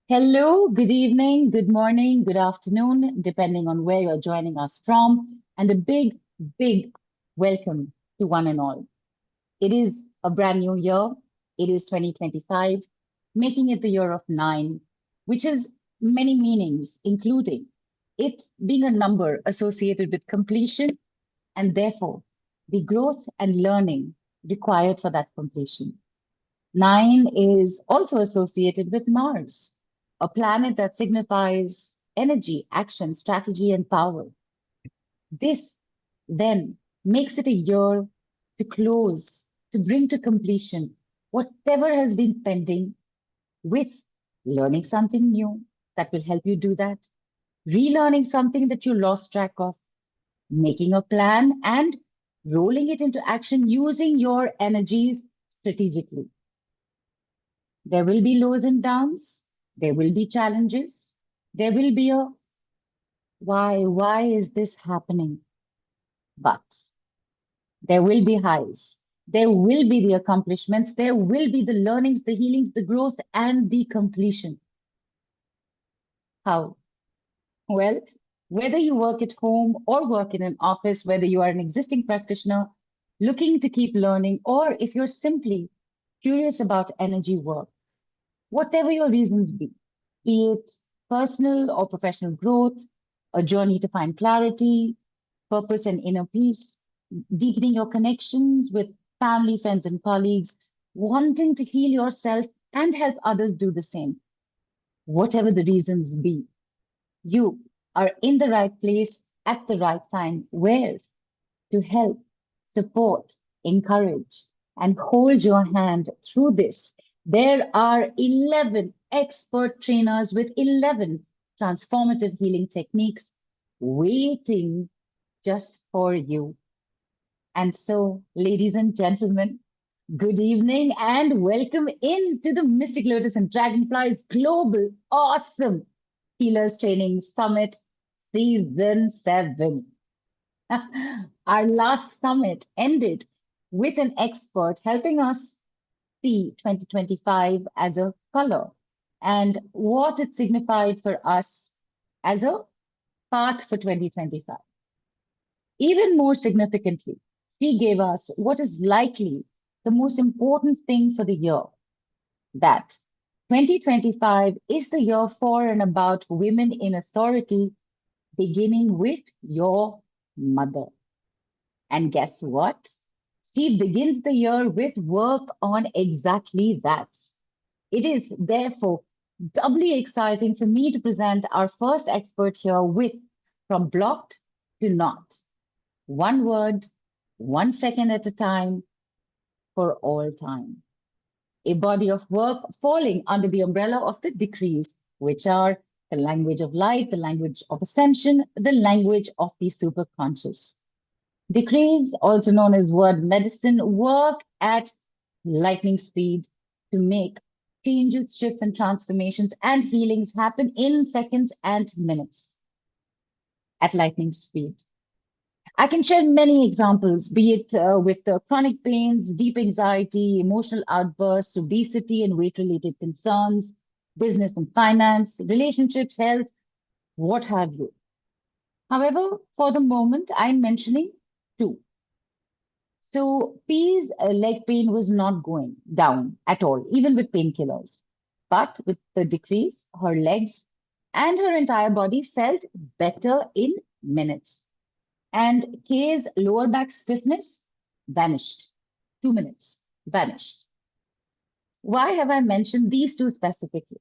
Hello, good evening, good morning, good afternoon, depending on where you're joining us from, and a big, big welcome to one and all. It is a brand new year. It is 2025, making it the year of nine, which has many meanings, including it being a number associated with completion and therefore the growth and learning required for that completion. Nine is also associated with Mars, a planet that signifies energy, action, strategy, and power. This then makes it a year to close, to bring to completion whatever has been pending with learning something new that will help you do that, relearning something that you lost track of, making a plan, and rolling it into action using your energies strategically. There will be lows and downs. There will be challenges. There will be a why is this happening? But there will be highs. There will be the accomplishments. There will be the learnings, the healings, the growth, and the completion. How? Well, whether you work at home or work in an office, whether you are an existing practitioner looking to keep learning, or if you're simply curious about energy work, whatever your reasons be it personal or professional growth, a journey to find clarity, purpose, and inner peace, deepening your connections with family, friends, and colleagues, wanting to heal yourself and help others do the same. Whatever the reasons be, you are in the right place at the right time. Where? To help, support, encourage, and hold your hand through this. There are 11 expert trainers with 11 transformative healing techniques waiting just for you. And so, ladies and gentlemen, good evening and welcome into the Mystic Lotus and Dragonflies Global Awesome Healers Training Summit Season 7. Our last summit ended with an expert helping us see 2025 as a color and what it signified for us as a path for 2025. Even more significantly, she gave us what is likely the most important thing for the year, that 2025 is the year for and about women in authority, beginning with your mother. And guess what? She begins the year with work on exactly that. It is therefore doubly exciting for me to present our first expert here with From Blocked to Not. One word, 1 second at a time, for all time. A body of work falling under the umbrella of the decrees, which are the language of light, the language of ascension, the language of the superconscious. Decrees, also known as word medicine, work at lightning speed to make changes, shifts, and transformations and healings happen in seconds and minutes at lightning speed. I can share many examples, be it with chronic pains, deep anxiety, emotional outbursts, obesity and weight-related concerns, business and finance, relationships, health, what have you. However, for the moment, I'm mentioning two. So P's leg pain was not going down at all, even with painkillers. But with the decrease, her legs and her entire body felt better in minutes. And K's lower back stiffness vanished. 2 minutes, vanished. Why have I mentioned these two specifically?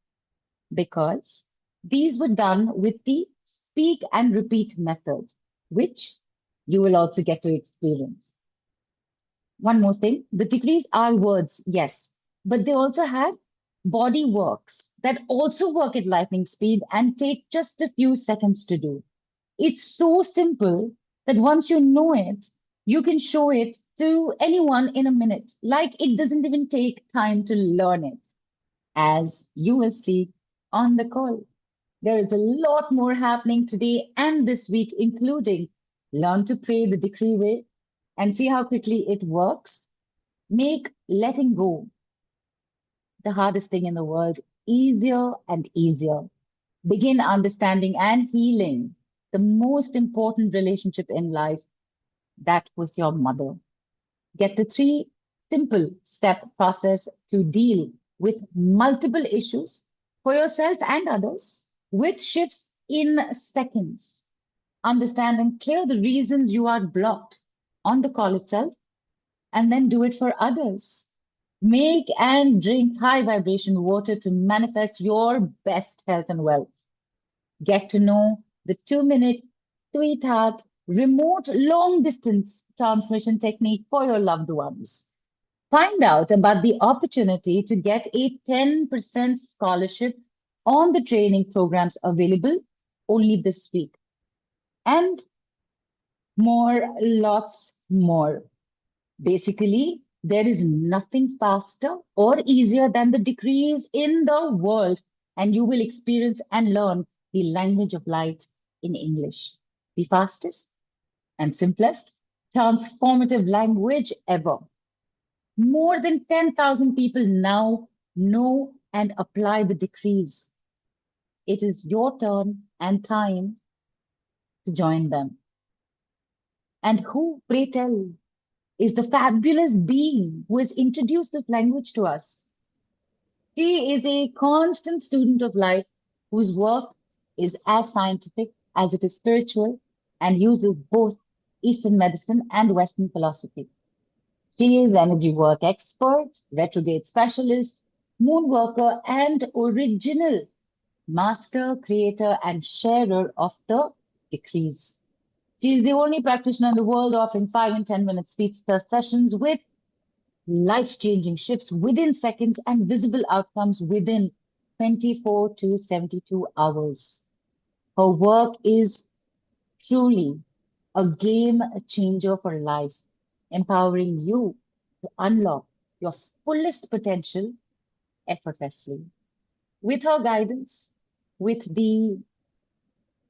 Because these were done with the speak and repeat method, which you will also get to experience. One more thing, the degrees are words, yes, but they also have body works that also work at lightning speed and take just a few seconds to do. It's so simple that once you know it, you can show it to anyone in a minute. Like it doesn't even take time to learn it, as you will see on the call. There is a lot more happening today and this week, including learn to pray the decree way, and see how quickly it works. Make letting go the hardest thing in the world easier and easier. Begin understanding and healing the most important relationship in life, that with your mother. Get the three simple step process to deal with multiple issues for yourself and others with shifts in seconds. Understand and clear the reasons you are blocked on the call itself, and then do it for others. Make and drink high vibration water to manifest your best health and wealth. Get to know the 2 minute sweetheart remote long distance transmission technique for your loved ones. Find out about the opportunity to get a 10% scholarship on the training programs available only this week. And more, lots more. Basically, there is nothing faster or easier than the decrees in the world, and you will experience and learn the language of light in English, the fastest and simplest transformative language ever. More than 10,000 people now know and apply the decrees. It is your turn and time to join them. And who, pray tell, is the fabulous being who has introduced this language to us? She is a constant student of life whose work is as scientific as it is spiritual and uses both Eastern medicine and Western philosophy. She is energy work expert, retrograde specialist, moon worker, and original master, creator, and sharer of the decrees. She is the only practitioner in the world offering 5 and 10 minute speed sessions with life-changing shifts within seconds and visible outcomes within 24 to 72 hours. Her work is truly a game changer for life, empowering you to unlock your fullest potential effortlessly. With her guidance, with the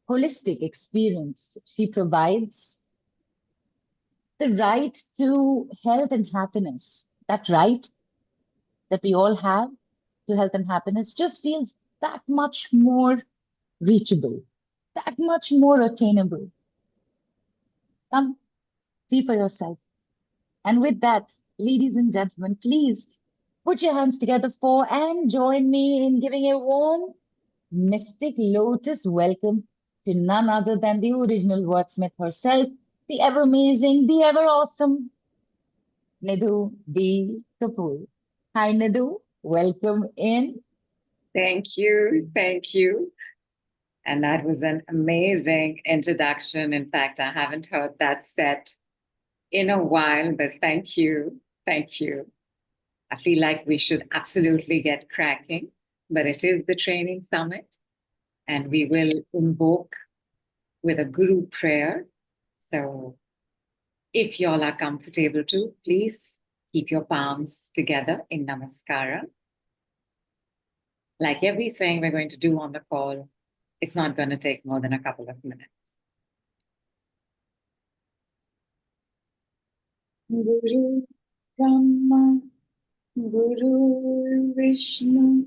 holistic experience she provides, the right to health and happiness, that right that we all have to health and happiness, just feels that much more reachable, that much more attainable. Come see for yourself. And with that, ladies and gentlemen, please put your hands together for and join me in giving a warm, mystic lotus welcome to none other than the original wordsmith herself, the ever amazing, the ever awesome Nidhu B Kapoor. Hi, Nidhu. Welcome in. Thank you. Thank you. And that was an amazing introduction. In fact, I haven't heard that set in a while, but thank you. Thank you. I feel like we should absolutely get cracking, but it is the training summit, and we will invoke with a guru prayer. So if y'all are comfortable to, please keep your palms together in Namaskara. Like everything we're going to do on the call, it's not going to take more than a couple of minutes. Guru Brahma, Guru Vishnu,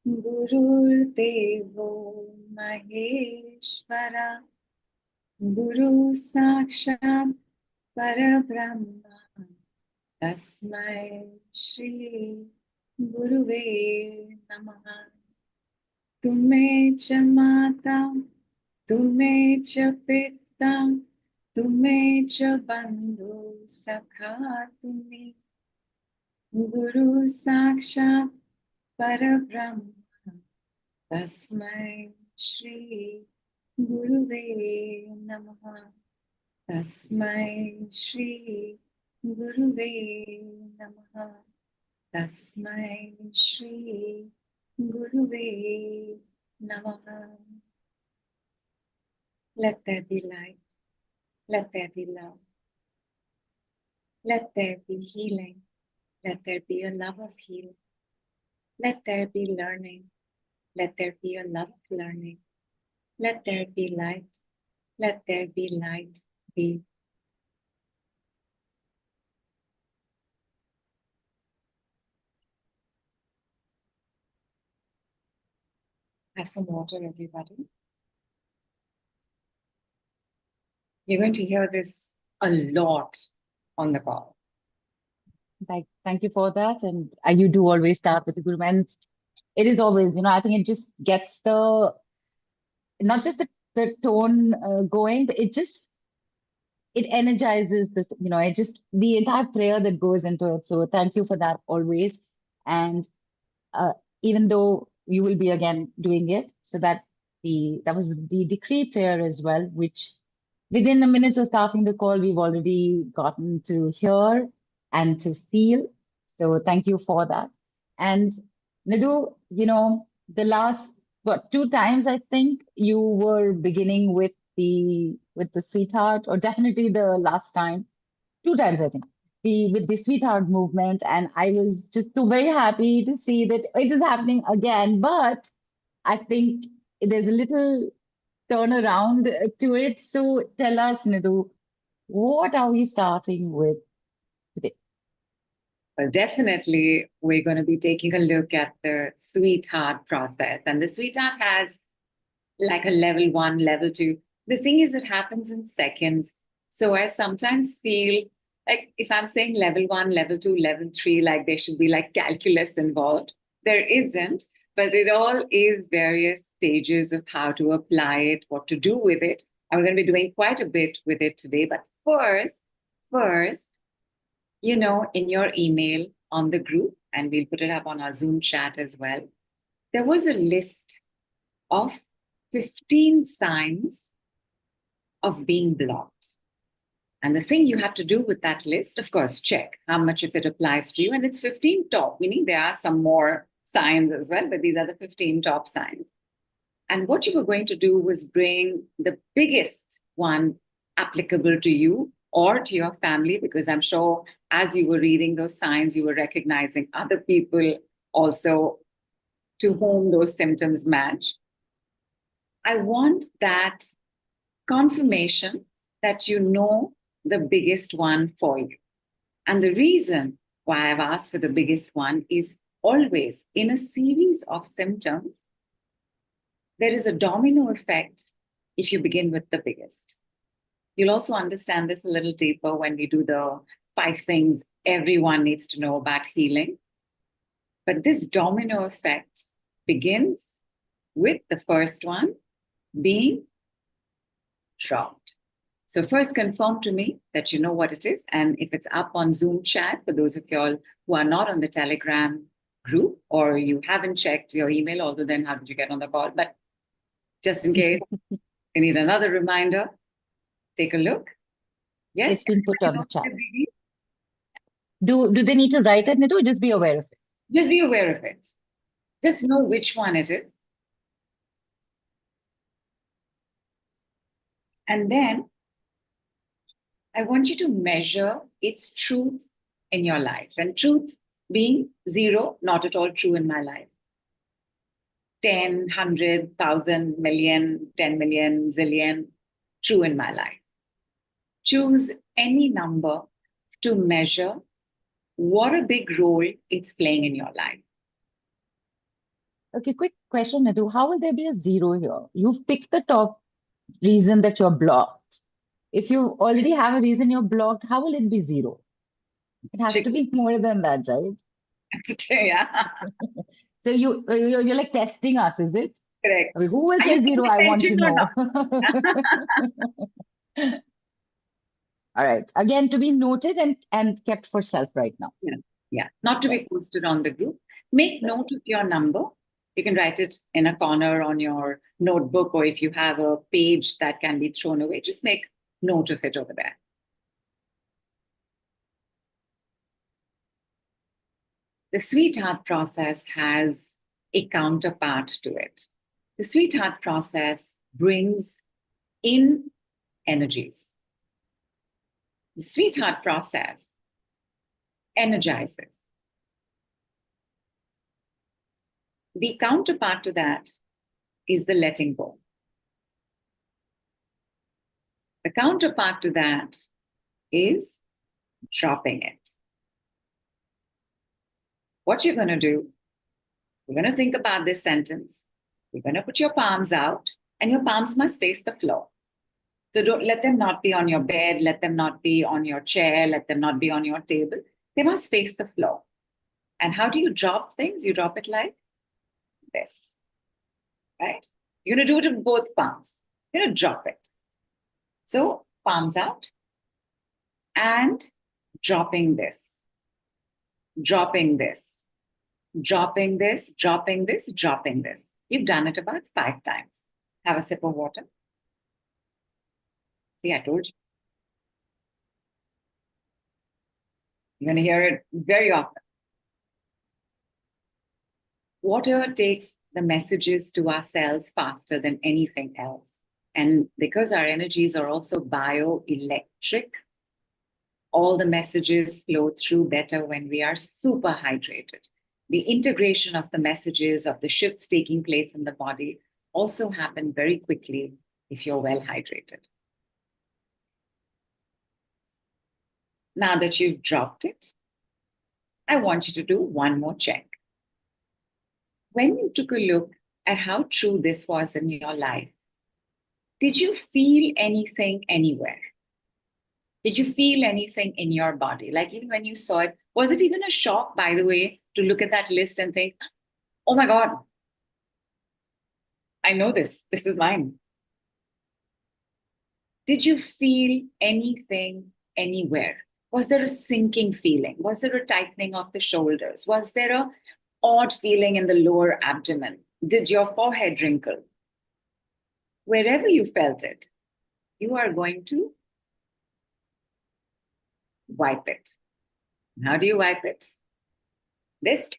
Guru Devo Maheshwara, Guru Sakshat Parabrahma, Tasmai Shri Guruve Namaha. Tume cha mata, tume cha pitta, tume cha bandhu sakha tumi. Guru Sakshat Parabrahma, Tasmai Shri Guruve Namaha. Tasmai Shri Guruve Namaha. Tasmai Shri Guruve Namaha. Let there be light. Let there be love. Let there be healing. Let there be a love of healing. Let there be learning. Let there be a love of learning. Let there be light. Let there be light be. Have some water, everybody. You're going to hear this a lot on the call. Thank you for that. And you do always start with the Guru. And it is always, I think it just gets not just the tone going, but it energizes this, it just, the entire prayer that goes into it. So thank you for that always. And uh, even though you will be again doing it, so that was the decree prayer as well, which within the minutes of starting the call, we've already gotten to hear and to feel. So thank you for that. And Nidhu, the last, two times I think you were beginning with the sweetheart, or definitely the last time, two times I think, with the sweetheart movement, and I was just so very happy to see that it is happening again. But I think there's a little turnaround to it. So tell us, Nidhu, what are we starting with today? Well, definitely, we're going to be taking a look at the sweetheart process. And the sweetheart has like a level 1, level 2. The thing is, it happens in seconds. So I sometimes feel like if I'm saying level 1, level 2, level 3, like there should be like calculus involved. There isn't, but it all is various stages of how to apply it, what to do with it. And we're going to be doing quite a bit with it today. But first, in your email on the group, and we'll put it up on our Zoom chat as well, there was a list of 15 signs of being blocked. And the thing you have to do with that list, of course, check how much of it applies to you. And it's 15 top, meaning there are some more signs as well, but these are the 15 top signs. And what you were going to do was bring the biggest one applicable to you or to your family, because I'm sure as you were reading those signs, you were recognizing other people also to whom those symptoms match. I want that confirmation that you know the biggest one for you. And the reason why I've asked for the biggest one is always in a series of symptoms, there is a domino effect if you begin with the biggest. You'll also understand this a little deeper when we do the 5 things everyone needs to know about healing. But this domino effect begins with the first one being dropped. So first confirm to me that you know what it is. And if it's up on Zoom chat, for those of y'all who are not on the Telegram group or you haven't checked your email, although then how did you get on the call? But just in case you need another reminder, take a look. Yes. It's been put on the chat. Do they need to write it, Nidhu? Just be aware of it. Just be aware of it. Just know which one it is. And then I want you to measure its truth in your life. And truth being 0, not at all true in my life. 10, 100, 1,000, million, 10 million, zillion, true in my life. Choose any number to measure what a big role it's playing in your life. Okay, quick question, Nidhu. How will there be a 0 here? You've picked the top reason that you're blocked. If you already have a reason you're blocked, how will it be 0? It has to be more than that, right? Yeah. So you're like testing us, is it? Correct. I mean, who will say 0? I want to know. All right. Again, to be noted and kept for self right now. Yeah. Not to be posted on the group. Make note of your number. You can write it in a corner on your notebook, or if you have a page that can be thrown away, just make note of it over there. The sweetheart process has a counterpart to it. The sweetheart process brings in energies. The sweetheart process energizes. The counterpart to that is the letting go. The counterpart to that is dropping it. What you're going to do, you're going to think about this sentence You're going to put your palms out, and your palms must face the floor. So don't let them not be on your bed, let them not be on your chair, let them not be on your table. They must face the floor. And how do you drop things? You drop it like this, right? You're going to do it in both palms. You're going to drop it. So palms out and dropping this, dropping this, dropping this, dropping this, dropping this. You've done it about 5 times. Have a sip of water. See, I told you. You're going to hear it very often. Water takes the messages to our cells faster than anything else. And because our energies are also bioelectric, all the messages flow through better when we are super hydrated. The integration of the messages, of the shifts taking place in the body also happen very quickly if you're well hydrated. Now that you've dropped it, I want you to do one more check. When you took a look at how true this was in your life, did you feel anything anywhere? Did you feel anything in your body? Like even when you saw it, was it even a shock, by the way, to look at that list and think, oh my God, I know this is mine. Did you feel anything anywhere? Was there a sinking feeling? Was there a tightening of the shoulders? Was there a odd feeling in the lower abdomen? Did your forehead wrinkle? Wherever you felt it, you are going to wipe it. How do you wipe it? This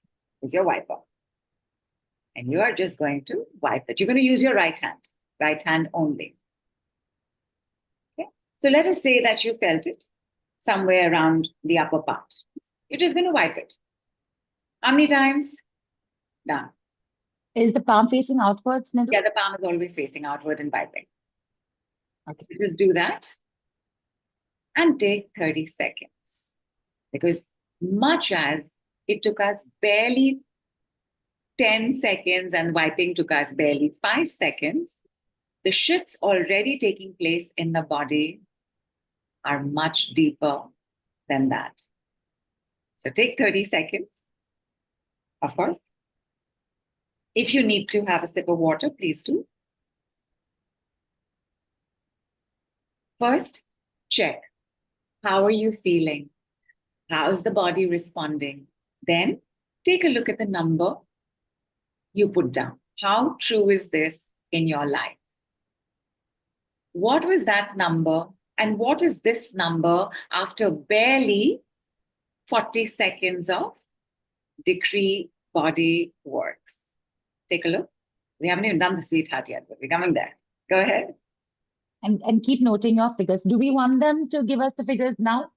is your wiper. And you are just going to wipe it. You're going to use your right hand only. Okay? So let us say that you felt it somewhere around the upper part. You're just going to wipe it. How many times? Done. Is the palm facing outwards, Nidhu? Yeah, the palm is always facing outward in wiping. Okay. So just do that and take 30 seconds. Because much as it took us barely 10 seconds and wiping took us barely 5 seconds, the shifts already taking place in the body are much deeper than that. So take 30 seconds, of course. If you need to have a sip of water, please do. First, check. How are you feeling? How's the body responding? Then take a look at the number you put down. How true is this in your life? What was that number? And what is this number after barely 40 seconds of decree body works? Take a look. We haven't even done the sweetheart yet, but we're coming there. Go ahead. And keep noting your figures. Do we want them to give us the figures now?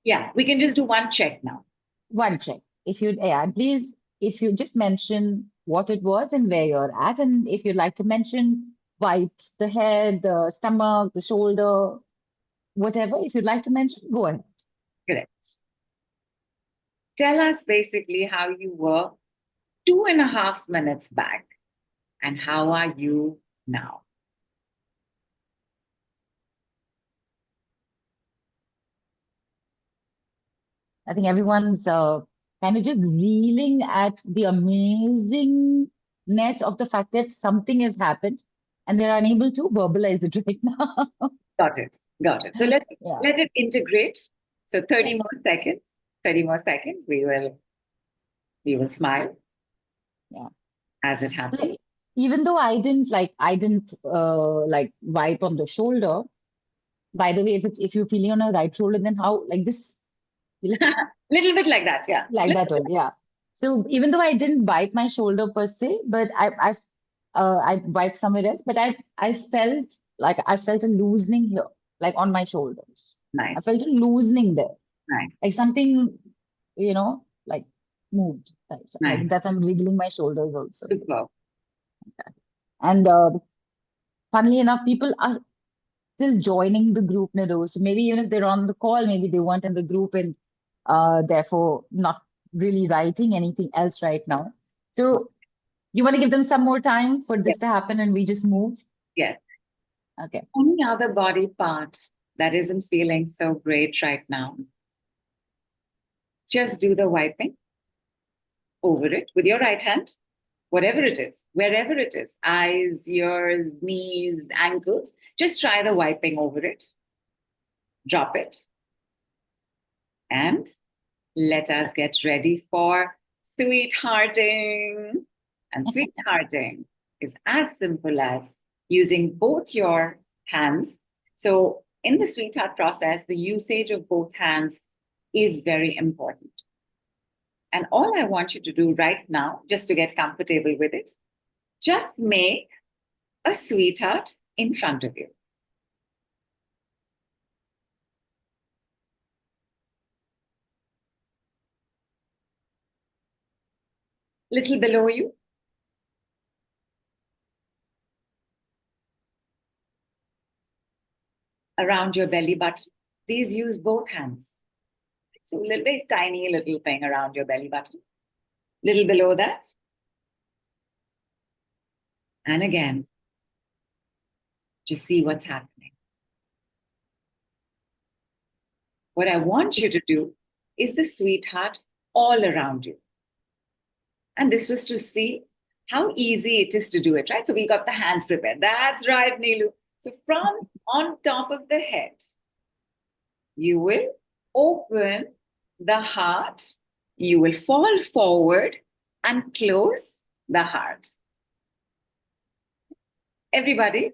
Yeah, we can just do one check now. One check. If you'd, please, if you just mention what it was and where you're at, and if you'd like to mention wipes, the head, the stomach, the shoulder, whatever, if you'd like to mention, go ahead. Correct. Tell us basically how you were 2.5 minutes back and how are you now? I think everyone's kind of just reeling at the amazingness of the fact that something has happened and they're unable to verbalize it right now. Got it. So let it integrate. So 30 Yes. more seconds. 30 more seconds. We will smile. Yeah. As it happens. So even though I didn't like wipe on the shoulder. By the way, if you're feeling on a right shoulder, then how like this? Little bit like that, yeah. Like that only, yeah. So even though I didn't wipe my shoulder per se, but I wiped somewhere else, but I felt a loosening here, like on my shoulders. Nice. I felt a loosening there. Nice. Like something, like moved. Nice. Like that's I'm wiggling my shoulders also. Super. Okay. And funnily enough, people are still joining the group, Nidhu. So maybe even if they're on the call, maybe they weren't in the group and therefore not really writing anything else right now. So You want to give them some more time for this Yes. to happen and we just move? Yes. Okay. Any other body part that isn't feeling so great right now, just do the wiping over it with your right hand, whatever it is, wherever it is, eyes, ears, knees, ankles, just try the wiping over it. Drop it. And let us get ready for sweethearting. And sweethearting is as simple as using both your hands. So, in the sweetheart process, the usage of both hands is very important. And all I want you to do right now, just to get comfortable with it, just make a sweetheart in front of you. Little below you. Around your belly button. Please use both hands. So a little bit tiny little thing around your belly button. Little below that. And again, just see what's happening. What I want you to do is the sweetheart all around you. And this was to see how easy it is to do it, right? So we got the hands prepared. That's right, Neelu. So from on top of the head, you will open the heart, you will fall forward and close the heart. Everybody,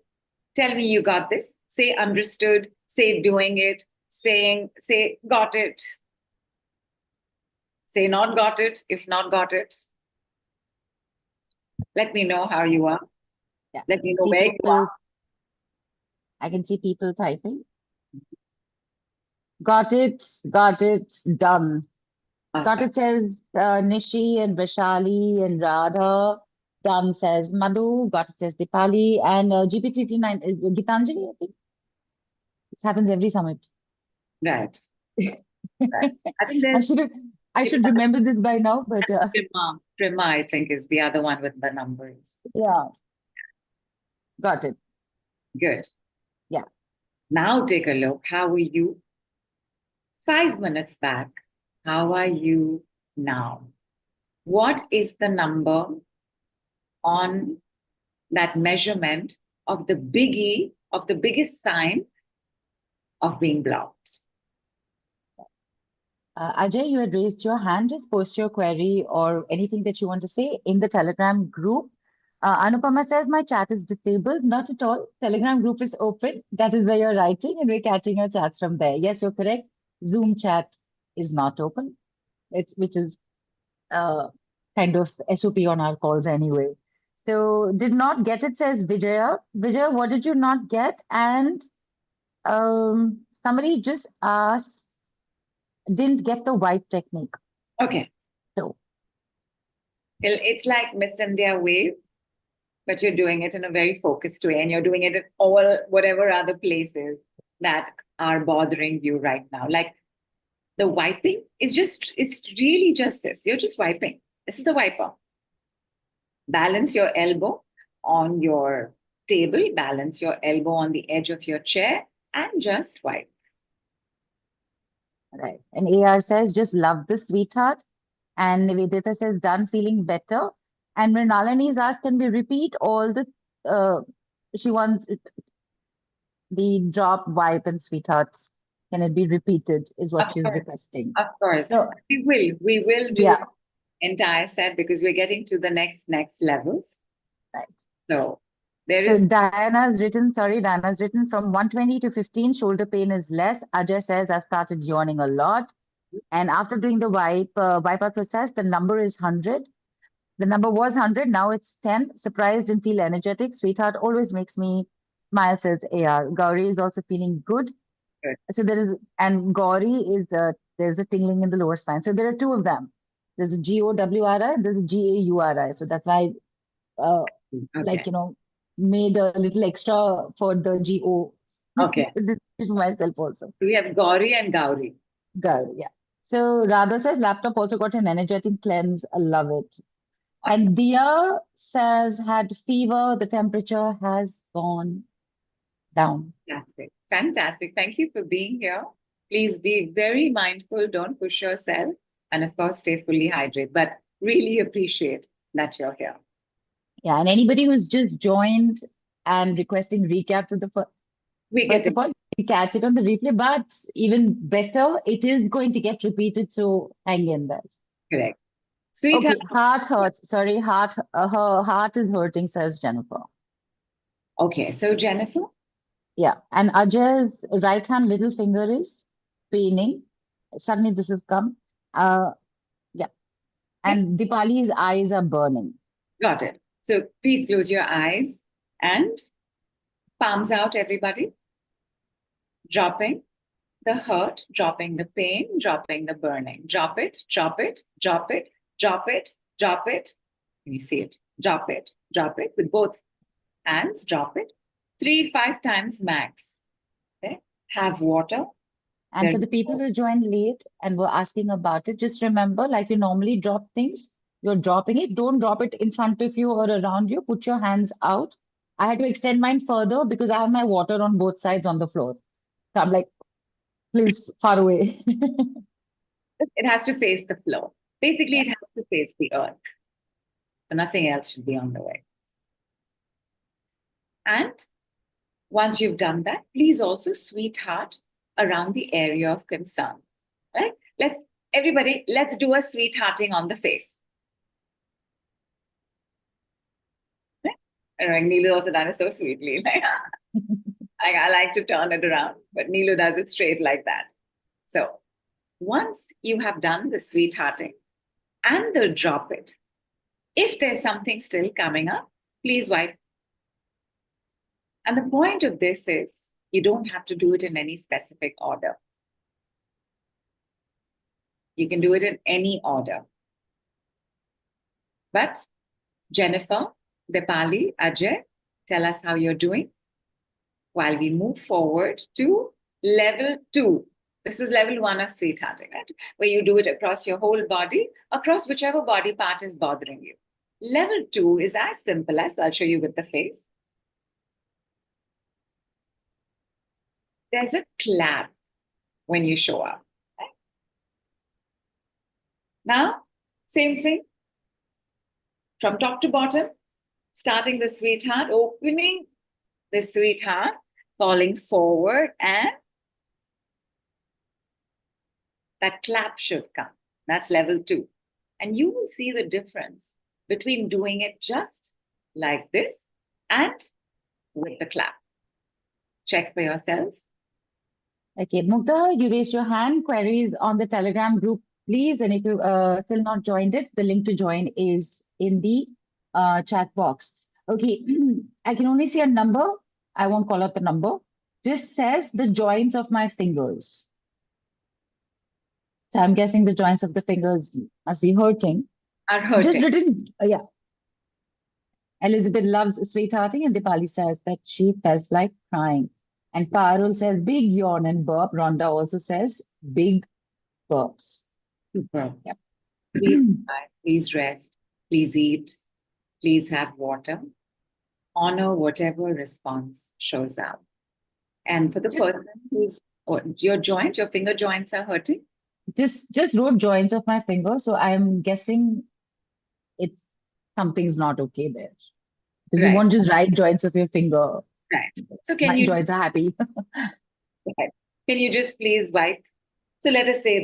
tell me you got this. Say understood, say doing it, say got it. Say not got it, if not got it. Let me know how you are. Yeah. Let me know where you are. I can see people typing. Got it, done. Got Awesome. it says Nishi and Vaishali and Radha. Done says Madhu. Got it says Dipali. And GP339 is Gitanjali, I think. This happens every summit. Right. Right. I think there's I should remember this by now, but Prima, I think, is the other one with the numbers. yeah. Got it. Good. Yeah. Now take a look. How were you 5 minutes back? How are you now? What is the number on that measurement of the biggie, of the biggest sign of being blocked? Ajay, you had raised your hand. Just post your query or anything that you want to say in the Telegram group. Anupama says my chat is disabled. Not at all. Telegram group is open. That is where you're writing, and we're catching your chats from there. Yes, you're correct. Zoom chat is not open. Which is kind of SOP on our calls anyway. So did not get it, says Vijaya. Vijaya, what did you not get? And somebody just asked, didn't get the wipe technique. Okay. So it's like Miss India wave, but you're doing it in a very focused way, and you're doing it at all whatever other places that are bothering you right now. Like the wiping is it's really just this. You're just wiping. This is the wiper. Balance your elbow on your table, balance your elbow on the edge of your chair, and just wipe. right. And AR says, just love this, sweetheart. And Nivedita says, done, feeling better. And Mrinalini's asked, can we repeat all the, she wants the drop, wipe, and sweethearts. Can it be repeated, is what she's requesting. Of course. So, we will do yeah. entire set because we're getting to the next levels. Right. So there is. So Diana's written from 120 to 15, shoulder pain is less. Ajay says, I've started yawning a lot. And after doing the wipeout process, the number is 100. The number was 100, now it's 10. Surprised and feel energetic. Sweetheart always makes me smile, says AR. Gauri is also feeling good. So there is, and Gauri is, there's a tingling in the lower spine. So there are two of them. There's a GOWRI, there's a GAURI. So that's why, like, made a little extra for the GO. Okay. This is myself also. We have Gauri and Gauri. Gauri, yeah. So Radha says laptop also got an energetic cleanse. I love it. And Dia says, had fever, the temperature has gone down. Fantastic. Fantastic. Thank you for being here. Please be very mindful. Don't push yourself. And of course, stay fully hydrated. But really appreciate that you're here. Yeah, and anybody who's just joined and requesting recaps of the first of all, you catch it on the replay, but even better, it is going to get repeated, so hang in there. Correct. Sweetheart. Okay, heart hurts. Sorry, her heart is hurting, says Jennifer. Okay, so Jennifer, Yeah, and Ajay's right hand little finger is paining. Suddenly this has come. Yeah, and Dipali's eyes are burning. got it. So please close your eyes and palms out, everybody. Dropping the hurt, dropping the pain, dropping the burning. Drop it, drop it, drop it, drop it, drop it. Can you see it? Drop it with both hands, drop it. 3-5 times max. Okay. Have water. And for the people who joined late and were asking about it, just remember, like you normally drop things, you're dropping it. Don't drop it in front of you or around you. Put your hands out. I had to extend mine further because I have my water on both sides on the floor. So I'm like, please, far away. It has to face the floor. Basically, it has to face the earth. So nothing else should be on the way. And once you've done that, please also sweetheart around the area of concern. Right? Let's do a sweethearting on the face. Right? And Neelu also done it so sweetly. I like to turn it around, but Neelu does it straight like that. So once you have done the sweethearting and the drop it, if there's something still coming up, please wipe. And the point of this is you don't have to do it in any specific order. You can do it in any order. But Jennifer, Dipali, Ajay, tell us how you're doing while we move forward to level 2. This is level 1 of sweethearting, right? Where you do it across your whole body, across whichever body part is bothering you. Level 2 is as simple as, I'll show you with the face. There's a clap when you show up. Right? Now, same thing. From top to bottom, starting the sweetheart, opening the sweetheart, falling forward, and that clap should come. That's level 2. And you will see the difference between doing it just like this and with the clap. Check for yourselves. Okay, Mugdha, you raised your hand. Queries on the Telegram group, please. And if you still not joined it, the link to join is in the chat box. Okay, I can only see a number. I won't call out the number. This says the joints of my fingers. So I'm guessing the joints of the fingers must be hurting. Are hurting. Just written, yeah. Elizabeth loves sweethearting, and Dipali says that she felt like crying. And Parul says big yawn and burp. Rhonda also says big burps. Super. Yep. Please rest. Please eat. Please have water. Honor whatever response shows up. And for the person who's your finger joints are hurting? Just wrote joints of my finger, so I'm guessing it's something's not okay there. Because you want to write joints of your finger. Right. So my joints are happy. Right. Can you just please wipe? So let us say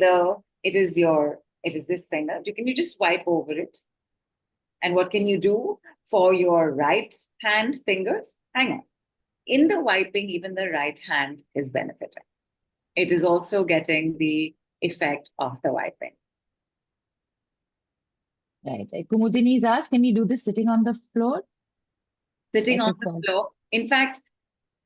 it is this finger. Can you just wipe over it? And what can you do for your right hand fingers? Hang on. In the wiping, even the right hand is benefiting. It is also getting the effect of the wiping. Right. Kumudini's asked, can you do this sitting on the floor? Sitting on the floor. In fact,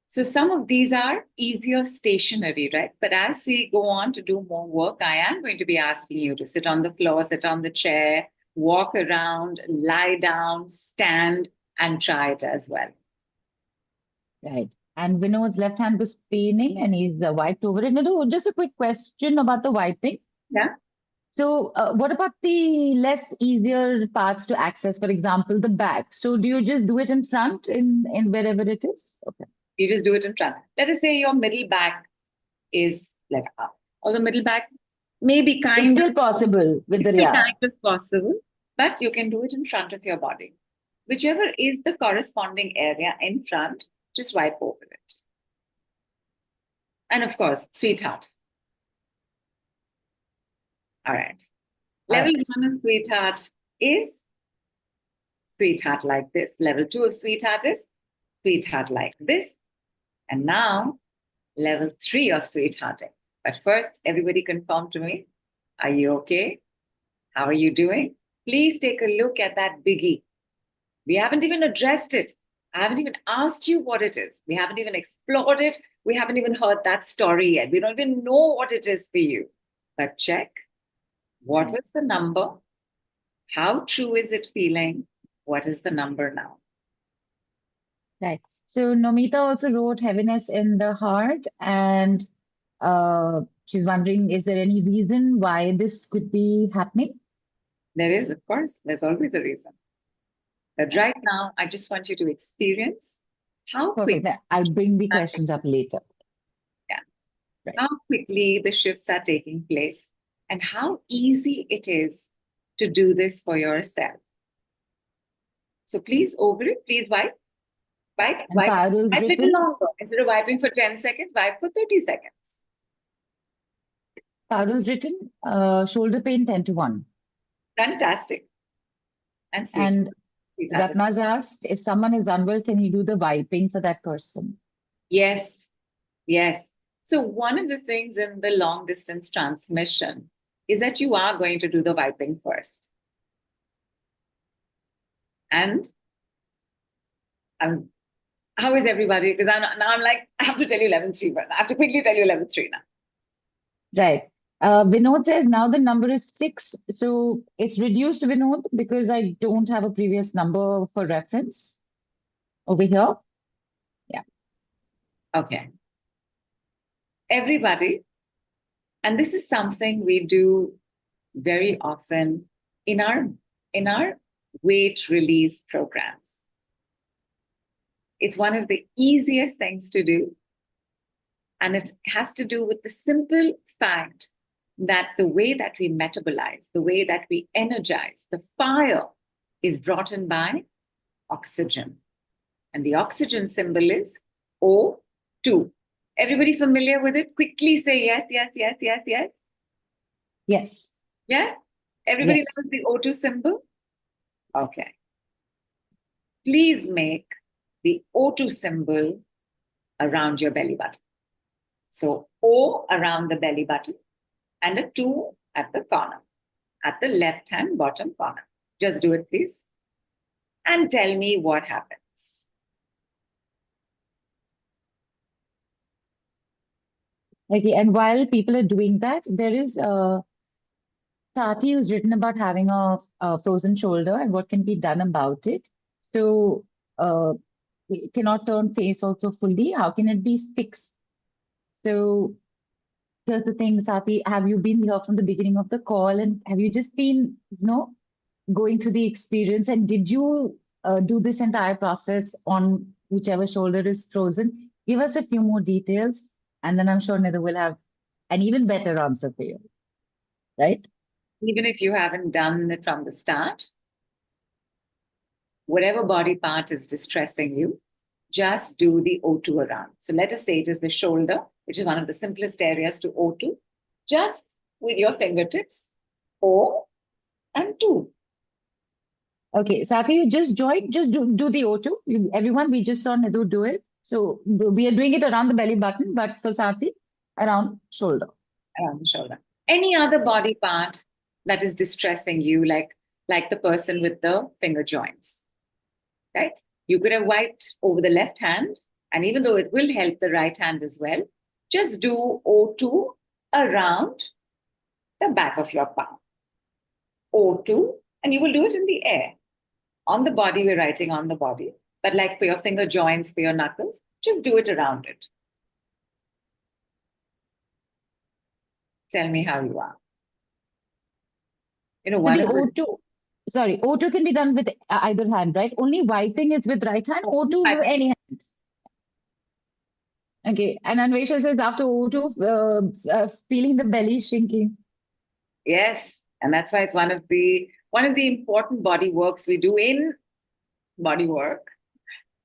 so some of these are easier stationary, right? But as we go on to do more work, I am going to be asking you to sit on the floor, sit on the chair, walk around, lie down, stand, and try it as well. Right. And Vinod's left hand was paining and he's wiped over it. Nidhu, just a quick question about the wiping. Yeah. So, what about the less easier parts to access? For example, the back. So, do you just do it in front in wherever it is? Okay. You just do it in front. Let us say your middle back is like up, or the middle back may be It's kind still of, possible with it's the still yeah. kind of possible, but you can do it in front of your body. Whichever is the corresponding area in front, just wipe over it. And of course, sweetheart. All right. Level Right. 1 of sweetheart is sweetheart like this. Level 2 of sweetheart is sweetheart like this. And now, level 3 of sweethearting. But first, everybody confirm to me. Are you okay? How are you doing? Please take a look at that biggie. We haven't even addressed it. I haven't even asked you what it is. We haven't even explored it. We haven't even heard that story yet. We don't even know what it is for you. But check. What was the number? How true is it feeling? What is the number now? Right. So Nomita also wrote heaviness in the heart, and she's wondering, is there any reason why this could be happening? There is, of course, there's always a reason. But right now, I just want you to experience how quick, Perfect. I'll bring the questions up later. yeah, Right. how quickly the shifts are taking place and how easy it is to do this for yourself. So please over it, please wipe. Wipe And Parul's a little written, longer. Instead of wiping for 10 seconds, wipe for 30 seconds. shoulder pain 10 to 1. Fantastic. And And sweetheart. Ratna's asked, if someone is unwell, can you do the wiping for that person? Yes, yes. So one of the things in the long distance transmission is that you are going to do the wiping first. And how is everybody? Because I'm like, I have to tell you level 3, but I have to quickly tell you level 3 now. Right. Vinod says now the number is 6. So it's reduced, Vinod, because I don't have a previous number for reference over here. Yeah. Okay. Everybody, and this is something we do very often in our weight release programs. It's one of the easiest things to do. And it has to do with the simple fact that the way that we metabolize, the way that we energize, the fire is brought in by oxygen. And the oxygen symbol is O2. Everybody familiar with it? Quickly say yes, yes, yes, yes, yes. Yes. Yeah? Everybody Yes. knows the O2 symbol? Okay. Please make the O2 symbol around your belly button. So O around the belly button and a 2 at the corner, at the left-hand bottom corner. Just do it, please. And tell me what happens. Okay. And while people are doing that, there is Sati who's written about having a frozen shoulder and what can be done about it. So it cannot turn face also fully. How can it be fixed? So here's the thing, Sati, have you been here from the beginning of the call and have you just been, going through the experience and did you do this entire process on whichever shoulder is frozen? Give us a few more details and then I'm sure Nidhu will have an even better answer for you, right? Even if you haven't done it from the start, whatever body part is distressing you, just do the O2 around. So let us say it is the shoulder, which is one of the simplest areas to O2. Just with your fingertips, O and 2. Okay, Sati, you just joined, just do the O2. Everyone, we just saw Nidhu do it. So we are doing it around the belly button, but for Sati, around shoulder. Around the shoulder. Any other body part that is distressing you, like the person with the finger joints, right? You could have wiped over the left hand, and even though it will help the right hand as well, just do O2 around the back of your palm. O2, and you will do it in the air. On the body, we're writing on the body, but like for your finger joints, for your knuckles, just do it around it. Tell me how you are. You know, So one the of the O2, sorry, O2 can be done with either hand, right? Only wiping is with right hand, O2 I with think any hand. Okay. And Anvesha says after O2, feeling the belly shrinking. yes, and that's why it's one of the important body works we do in body work.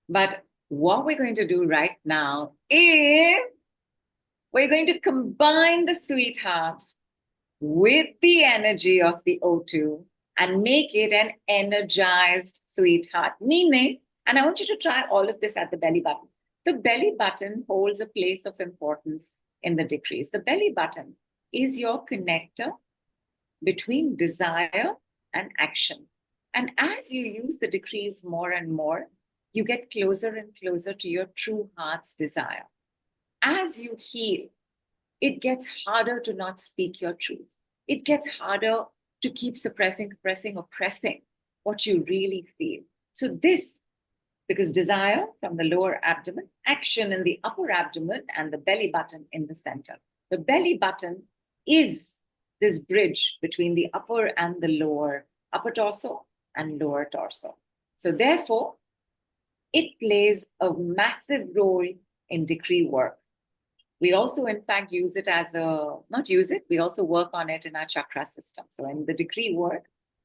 But what we're going to do right now is we're going to combine the sweetheart with the energy of the O2 and make it an energized sweetheart. Meaning, and I want you to try all of this at the belly button. The belly button holds a place of importance in the decrease. The belly button is your connector between desire and action. And as you use the decrease more and more, you get closer and closer to your true heart's desire. As you heal, it gets harder to not speak your truth. It gets harder to keep suppressing, oppressing what you really feel. So this, because desire from the lower abdomen, action in the upper abdomen, and the belly button in the center. The belly button is this bridge between the upper and the lower, upper torso and lower torso. So therefore, it plays a massive role in decree work. We also, in fact, use it as not use it, we also work on it in our chakra system. So in the decree work,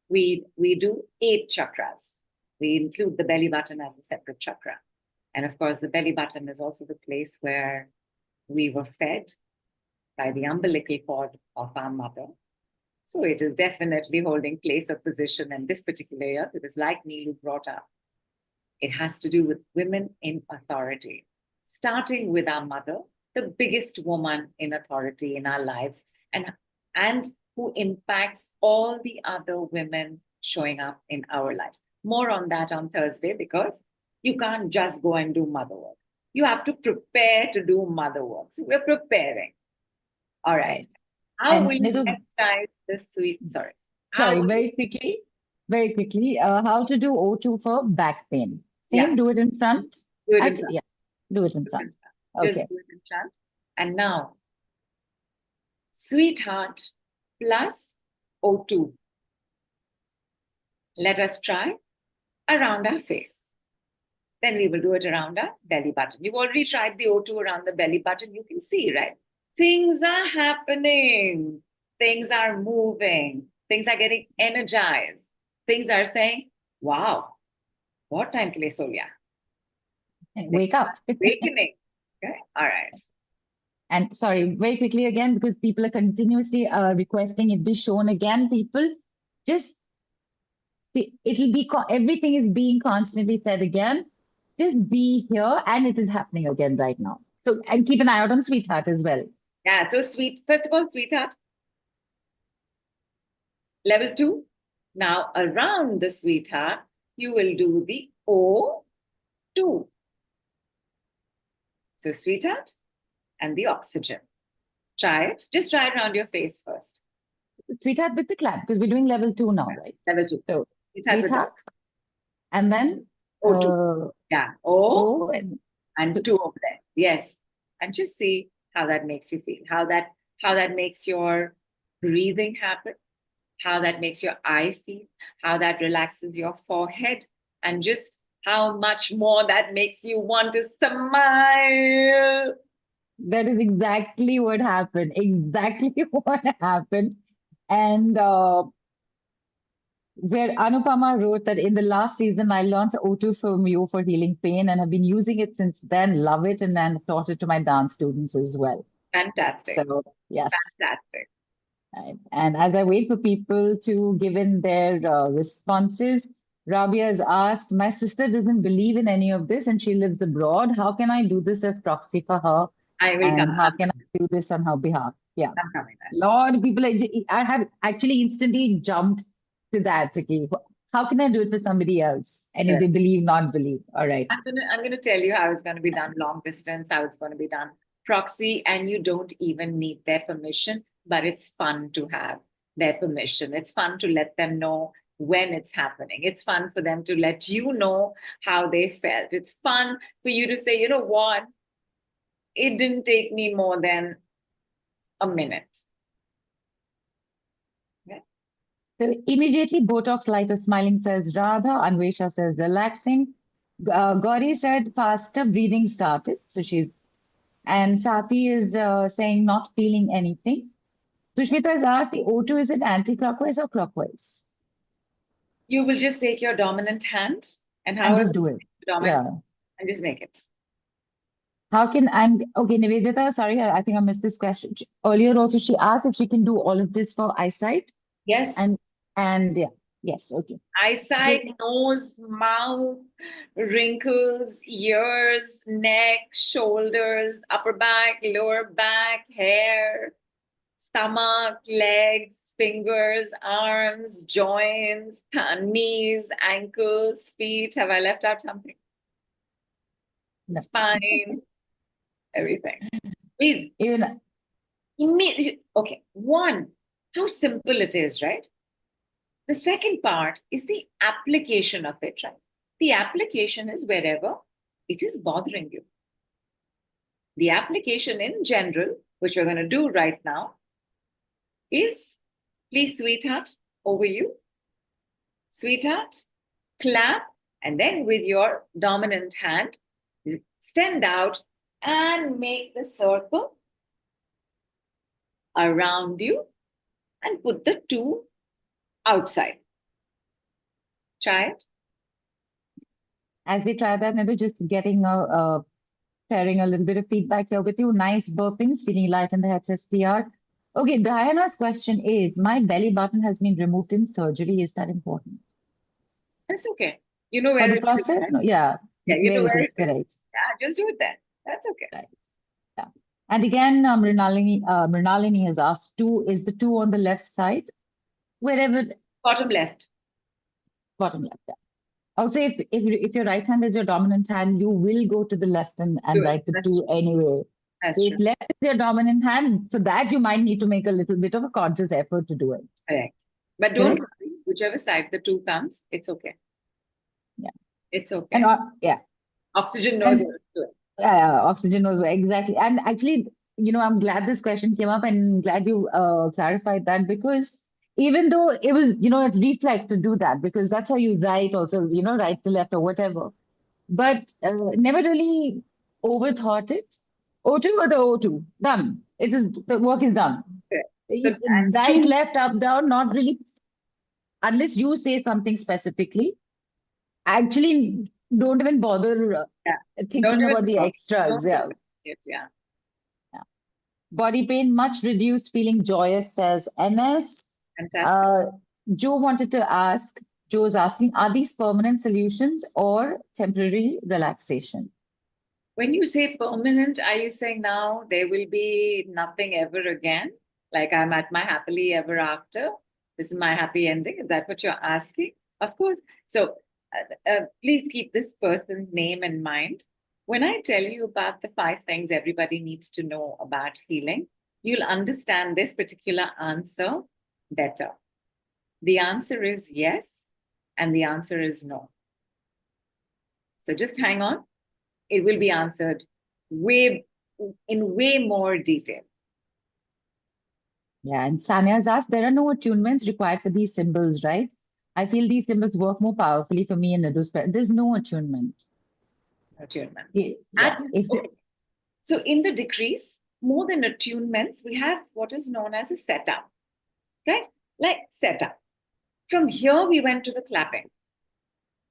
we do 8 chakras. We include the belly button as a separate chakra. And of course, the belly button is also the place where we were fed by the umbilical cord of our mother. So it is definitely holding place of position in this particular year, because like Neelu brought up, it has to do with women in authority, starting with our mother, the biggest woman in authority in our lives, and who impacts all the other women showing up in our lives. More on that on Thursday, because you can't just go and do mother work. You have to prepare to do mother work. So we're preparing. All right. How And will you Nidhu, energize the sweet? Sorry. How sorry, will you? very quickly, how to do O2 for back pain. Yeah, Same, do it in front. do it in Actually, front. yeah, do it in Do it in front. front. Just Okay. do it in front. And now, sweetheart plus O2. Let us try around our face. Then we will do it around our belly button. You've already tried the O2 around the belly button. You can see, right? Things are happening. Things are moving. Things are getting energized. Things are saying, wow, what time ke liye so liya? Wake up. Awakening. Okay, all right. And sorry, very quickly again, because people are continuously requesting it be shown again. People, just it'll be everything is being constantly said again. Just be here, and it is happening again right now. So, and keep an eye out on Sweetheart as well. Yeah, so sweet. First of all, sweetheart, level 2. Now, around the sweetheart, you will do the O2. So, sweetheart and the oxygen. Try it. Just try it around your face first. Sweetheart with the clap, because we're doing level 2 now, right? Level 2. So, Sweetheart with Sweetheart, and then O2. Yeah, O O and and 2 over there. Yes. And just see how that makes you feel. How that makes your breathing happen. How that makes your eye feel. How that relaxes your forehead. And just how much more that makes you want to smile. that is exactly what happened. Exactly what happened. And where Anupama wrote that in the last season, I learned O2 from you for healing pain, and I've been using it since then. Love it, and then taught it to my dance students as well. Fantastic. So, yes. Fantastic. And as I wait for people to give in their responses, Rabia has asked, my sister doesn't believe in any of this and she lives abroad. How can I do this as proxy for her? I will And come. how can I do this on her behalf? Yeah. I'm coming A lot of people, I have actually instantly jumped to that. Okay. How can I do it for somebody else? And if there. they believe, not believe. All right. I'm gonna tell you how it's gonna be done long distance, how it's gonna be done proxy, and you don't even need their permission, but it's fun to have their permission. It's fun to let them know when it's happening. It's fun for them to let you know how they felt. It's fun for you to say, you know what? It didn't take me more than a minute. Okay? So immediately Botox Lighter Smiling says Radha, Anvesha says relaxing. Gauri said faster breathing started. So she's, and Sati is saying not feeling anything. Sushmita has asked the O2, is it anti-clockwise or clockwise? You will just take your dominant hand and And however just do it. dominant Yeah. and just make it. How can, and okay, Nivedita, sorry, I think I missed this question. Earlier also, she asked if she can do all of this for eyesight. Yes. And yeah, yes, okay. Eyesight, nose, mouth, wrinkles, ears, neck, shoulders, upper back, lower back, hair, stomach, legs, fingers, arms, joints, knees, ankles, feet. Have I left out something? No. Spine, everything. Please, Even okay, one, how simple it is, right? The second part is the application of it, right? The application is wherever it is bothering you. The application in general, which we're going to do right now, is please, sweetheart, over you. Sweetheart, clap, and then with your dominant hand, stand out and make the circle around you and put the two outside. Try it. as they try that, Nidhu, just getting sharing a little bit of feedback here with you. Nice burpings, feeling light in the head, says TR. Okay, Diana's question is, my belly button has been removed in surgery. Is that important? That's okay. You know For where the it is, process? right? No, yeah, Yeah, you where know it where is, it is. correct. Yeah, just do it then. That's okay. Right. Yeah. And again, Mrinalini has asked, two, is the two on the left side? Wherever, Bottom left. bottom left. Yeah. Also, if your right hand is your dominant hand, you will go to the left and Do it. write the That's two true. anyway. That's So true. if left is your dominant hand, for that you might need to make a little bit of a conscious effort to do it. Correct. But don't Correct? worry, whichever side the two comes, it's okay. Yeah. It's And okay. yeah. Oxygen knows And what to do it. oxygen was exactly. And actually, I'm glad this question came up and glad you clarified that, because even though it was, it's reflex to do that, because that's how you write also, right to left or whatever. But never really overthought it. O2 or the O2, done. It is, the work is done. Okay. So, It's and right, two, left, up, down, not really, unless you say something specifically. Actually, don't even bother yeah. Don't thinking even about the go. extras. Don't Yeah. even it. Yeah. Yeah. Body pain, much reduced, feeling joyous, says MS. Fantastic. Uh, Joe wanted to ask, Joe's asking, are these permanent solutions or temporary relaxation? When you say permanent, are you saying now there will be nothing ever again? Like I'm at my happily ever after? This is my happy ending? Is that what you're asking? Of course. So please keep this person's name in mind. When I tell you about the 5 things everybody needs to know about healing, you'll understand this particular answer better. The answer is yes, and the answer is no. So just hang on. It will be answered in way more detail. Yeah, and Sanya's asked, there are no attunements required for these symbols, right? I feel these symbols work more powerfully for me and Nidhu's. There's no attunement. Attunement. Yeah. Okay. So in the decrease, more than attunements, we have what is known as a setup, right? Like setup. From here, we went to the clapping.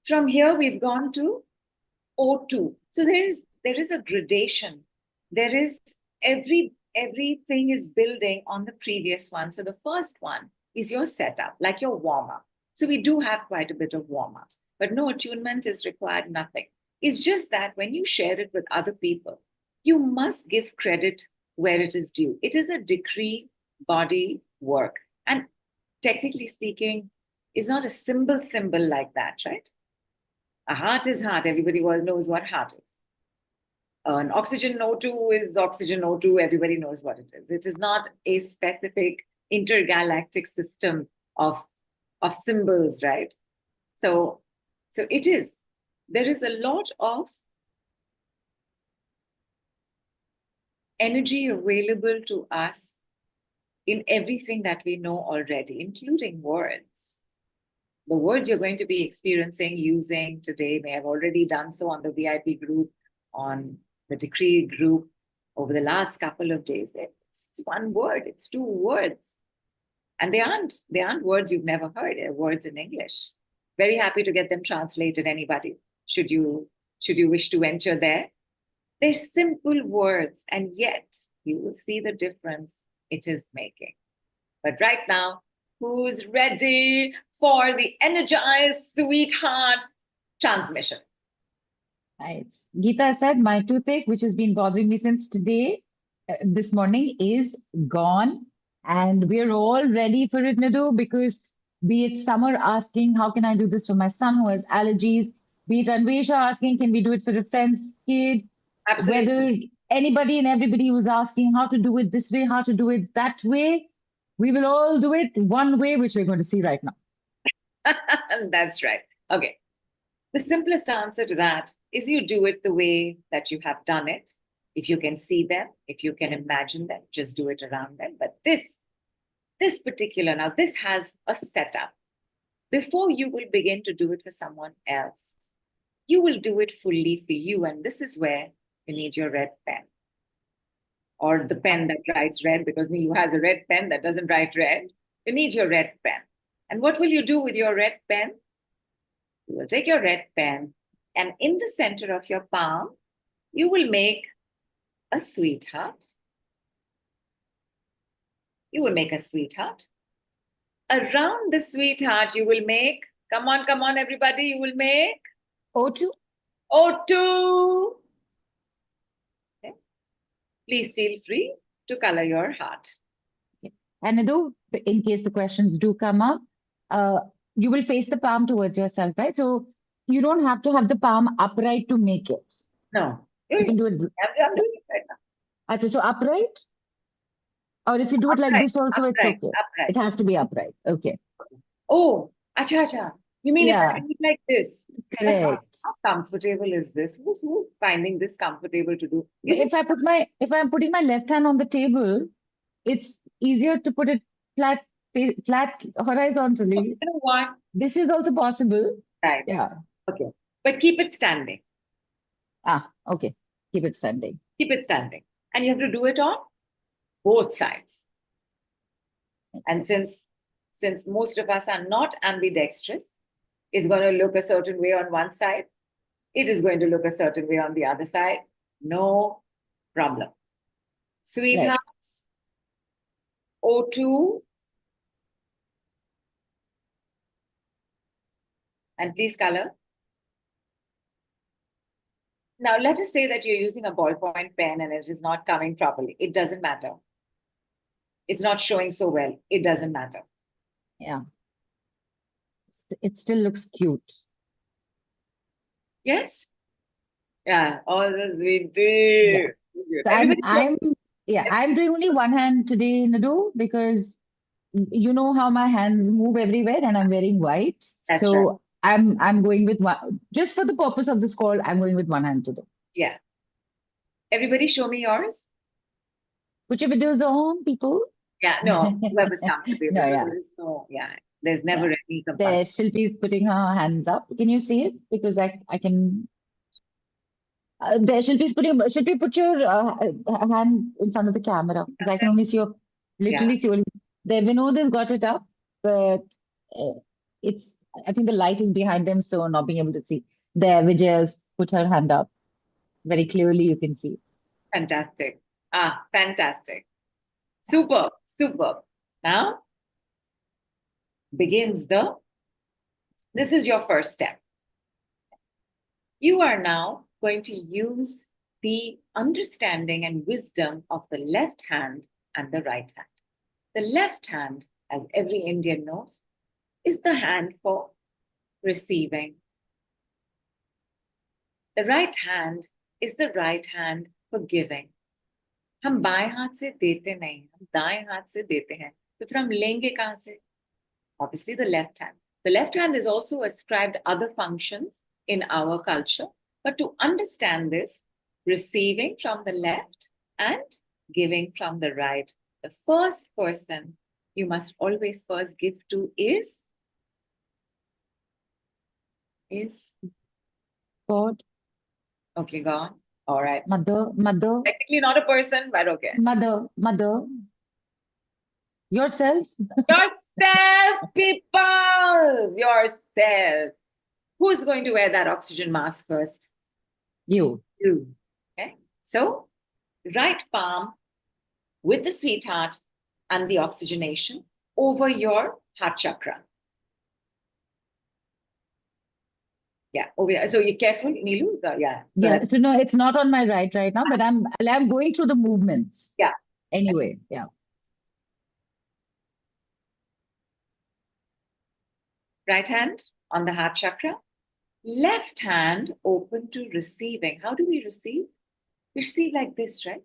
From here, we've gone to O2. So there is a gradation. There is everything is building on the previous one. So the first one is your setup, like your warm-up. So we do have quite a bit of warm-ups, but no attunement is required, nothing. It's just that when you share it with other people, you must give credit where it is due. It is a decree body work. And technically speaking, is not a symbol like that, right? A heart is heart. Everybody knows what heart is. An oxygen O2 is oxygen O2. Everybody knows what it is. It is not a specific intergalactic system of symbols, right? So it is. There is a lot of energy available to us in everything that we know already, including words. The words you're going to be experiencing, using today may have already done so on the VIP group, on the Decree group over the last couple of days. It's one word, it's two words. And they aren't words you've never heard, they're words in English. Very happy to get them translated, anybody, should you wish to venture there. They're simple words, and yet you will see the difference it is making. But right now, who's ready for the Energized Sweetheart Transmission? Right. Geeta said, my toothache, which has been bothering me since this morning, is gone. And we're all ready for it, Nidhu, because be it Summer asking, how can I do this for my son who has allergies? Be it Anvesha asking, can we do it for a friend's kid? Absolutely. Whether anybody and everybody who's asking how to do it this way, how to do it that way, we will all do it one way, which we're going to see right now. That's right. Okay. The simplest answer to that is you do it the way that you have done it. If you can see them, if you can imagine them, just do it around them. But this particular, now this has a setup. Before you will begin to do it for someone else, you will do it fully for you. And this is where you need your red pen, or the pen that writes red, because Neelu has a red pen that doesn't write red. You need your red pen. And what will you do with your red pen? You will take your red pen, and in the center of your palm, you will make a sweetheart. You will make a sweetheart. Around the sweetheart, you will make, come on, everybody, you will make O2. O2. Okay. Please feel free to color your heart. And Nidhu, in case the questions do come up, you will face the palm towards yourself, right? So you don't have to have the palm upright to make it. No. You can do it. I'm doing it right now. Achha, so upright? Or if you do it like this also, it's okay. Upright. It has to be upright. Okay. Oh, acha. You mean if I do it like this? Correct. How comfortable is this? Who's finding this comfortable to do? If I'm putting my left hand on the table, it's easier to put it flat horizontally. You know what? This is also possible. Right. Yeah. Okay. But keep it standing. Okay. Keep it standing. Keep it standing. And you have to do it on both sides. And since most of us are not ambidextrous, it's going to look a certain way on one side. It is going to look a certain way on the other side. No problem. Sweetheart, right. O2. And please color. Now, let us say that you're using a ballpoint pen and it is not coming properly. It doesn't matter. It's not showing so well. It doesn't matter. Yeah. It still looks cute. Yes? Yeah, all this we do. Yeah. So I'm doing only one hand today, Nidhu, because you know how my hands move everywhere and I'm wearing white. That's so right. I'm going with one, just for the purpose of this call, I'm going with one hand today. Yeah. Everybody show me yours. Put your videos on, people. Yeah, no, whoever's comfortable. No, yeah. There's never any compulsion. There, Shilpi's putting her hands up. Can you see it? Because I can. There, Shilpi, put your hand in front of the camera, because I can only see your, literally see only. There, Vinod has got it up, but I think the light is behind him, so not being able to see. There, Vijaya's put her hand up. Very clearly, you can see. Fantastic. Fantastic. Superb. Now, this is your first step. You are now going to use the understanding and wisdom of the left hand and the right hand. The left hand, as every Indian knows, is the hand for receiving. The right hand is the right hand for giving. हम बाएं हाथ से देते नहीं, हम दाएं हाथ से देते हैं. तो फिर हम लेंगे कहाँ से? Obviously the left hand. The left hand is also ascribed other functions in our culture. But to understand this, receiving from the left and giving from the right the first person you must always first give to is God, okay, gone. All right. mother, Technically not a person, but okay. mother, yourself. Yourself, people! Yourself. Who's going to wear that oxygen mask first? You. You. Okay. So, right palm with the sweetheart and the oxygenation over your heart chakra. Yeah, over here. So you're careful, Neelu. Yeah. So Yeah. So no, it's not on my right now, but I'm going through the movements. Yeah. Anyway, yeah. Right hand on the heart chakra. Left hand open to receiving. How do we receive? We receive like this, right?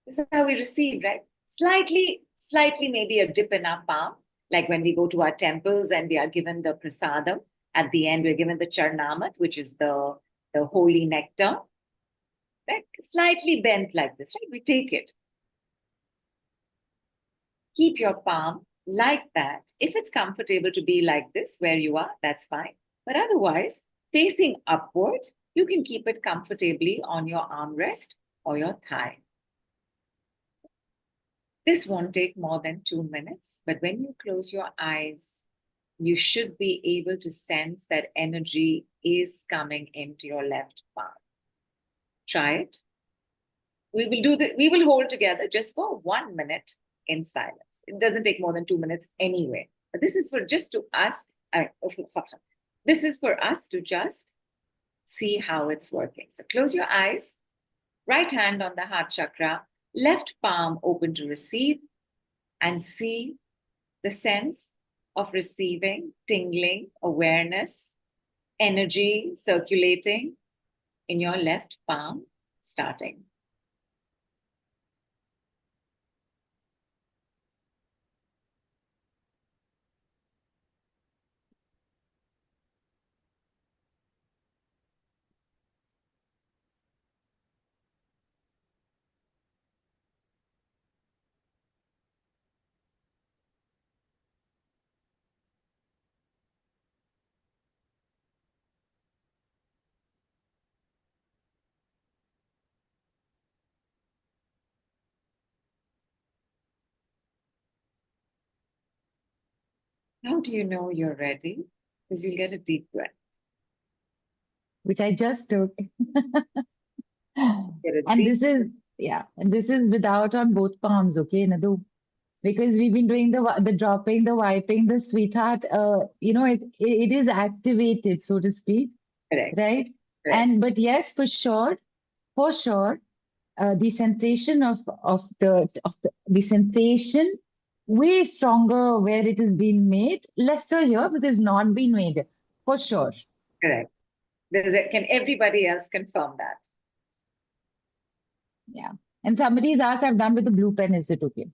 This is how we receive, right? Slightly maybe a dip in our palm, like when we go to our temples and we are given the prasadam. At the end, we're given the charnamat, which is the holy nectar. Right? Slightly bent like this, right? We take it. Keep your palm like that. If it's comfortable to be like this where you are, that's fine. But otherwise, facing upwards, you can keep it comfortably on your armrest or your thigh. This won't take more than 2 minutes, but when you close your eyes, you should be able to sense that energy is coming into your left palm. Try it. We will hold together just for 1 minute in silence. It doesn't take more than 2 minutes anyway. But this is for just to us. This is for us to just see how it's working. So close your eyes. Right hand on the heart chakra, left palm open to receive, and see the sense of receiving, tingling, awareness, energy circulating in your left palm starting. How do you know you're ready? Because you'll get a deep breath. Which I just took. Get a And deep this is, yeah, and this is without on both palms, okay, Nidhu? Because we've been doing the dropping, the wiping, the sweetheart, it is activated, so to speak, correct. right? Correct. And but yes, for sure, the sensation of the sensation way stronger where it is being made, lesser here because it's not been made, for sure. Correct. Can everybody else confirm that? Yeah. And somebody's asked, I've done with the blue pen, is it okay?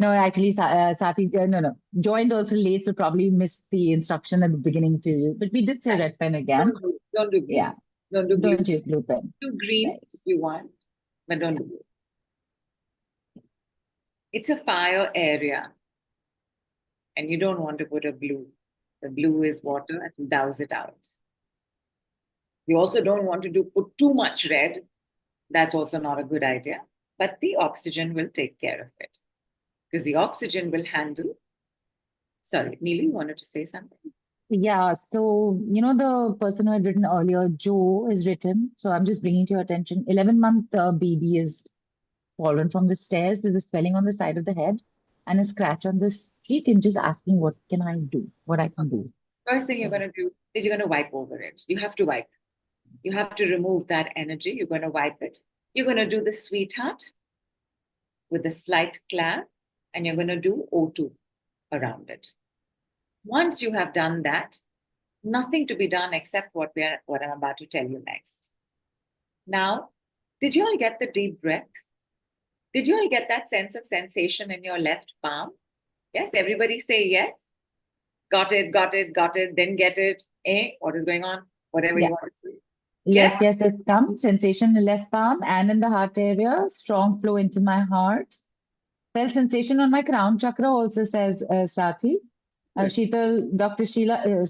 No, actually, Sati, no. Joined also late, so probably missed the instruction at the beginning to you. But we did say red pen again. Don't do blue. Yeah. Don't do blue. Don't use blue pen. Do green Right. if you want, but don't do blue. It's a fire area, and you don't want to put a blue. The blue is water and douse it out. You also don't want to put too much red. That's also not a good idea. But the oxygen will take care of it. Because the oxygen will handle. Sorry, Neeli, you wanted to say something? Yeah, so the person who had written earlier, Joe, has written. So I'm just bringing to your attention. 11-month baby is fallen from the stairs. There's a swelling on the side of the head and a scratch on the cheek, and just asking what can I do, what I can do. First thing you're going to do is you're going to wipe over it. You have to wipe. You have to remove that energy. You're going to wipe it. You're going to do the sweetheart with a slight clap, and you're going to do O2 around it. Once you have done that, nothing to be done except what I'm about to tell you next. Now, did you all get the deep breath? Did you all get that sense of sensation in your left palm? Yes, everybody say yes. Got it, didn't get it. What is going on? Whatever you want to say. Yes, yes, it's come. Sensation in the left palm and in the heart area. Strong flow into my heart. Felt sensation on my crown chakra also, says Sathi. Good. Dr. Sheila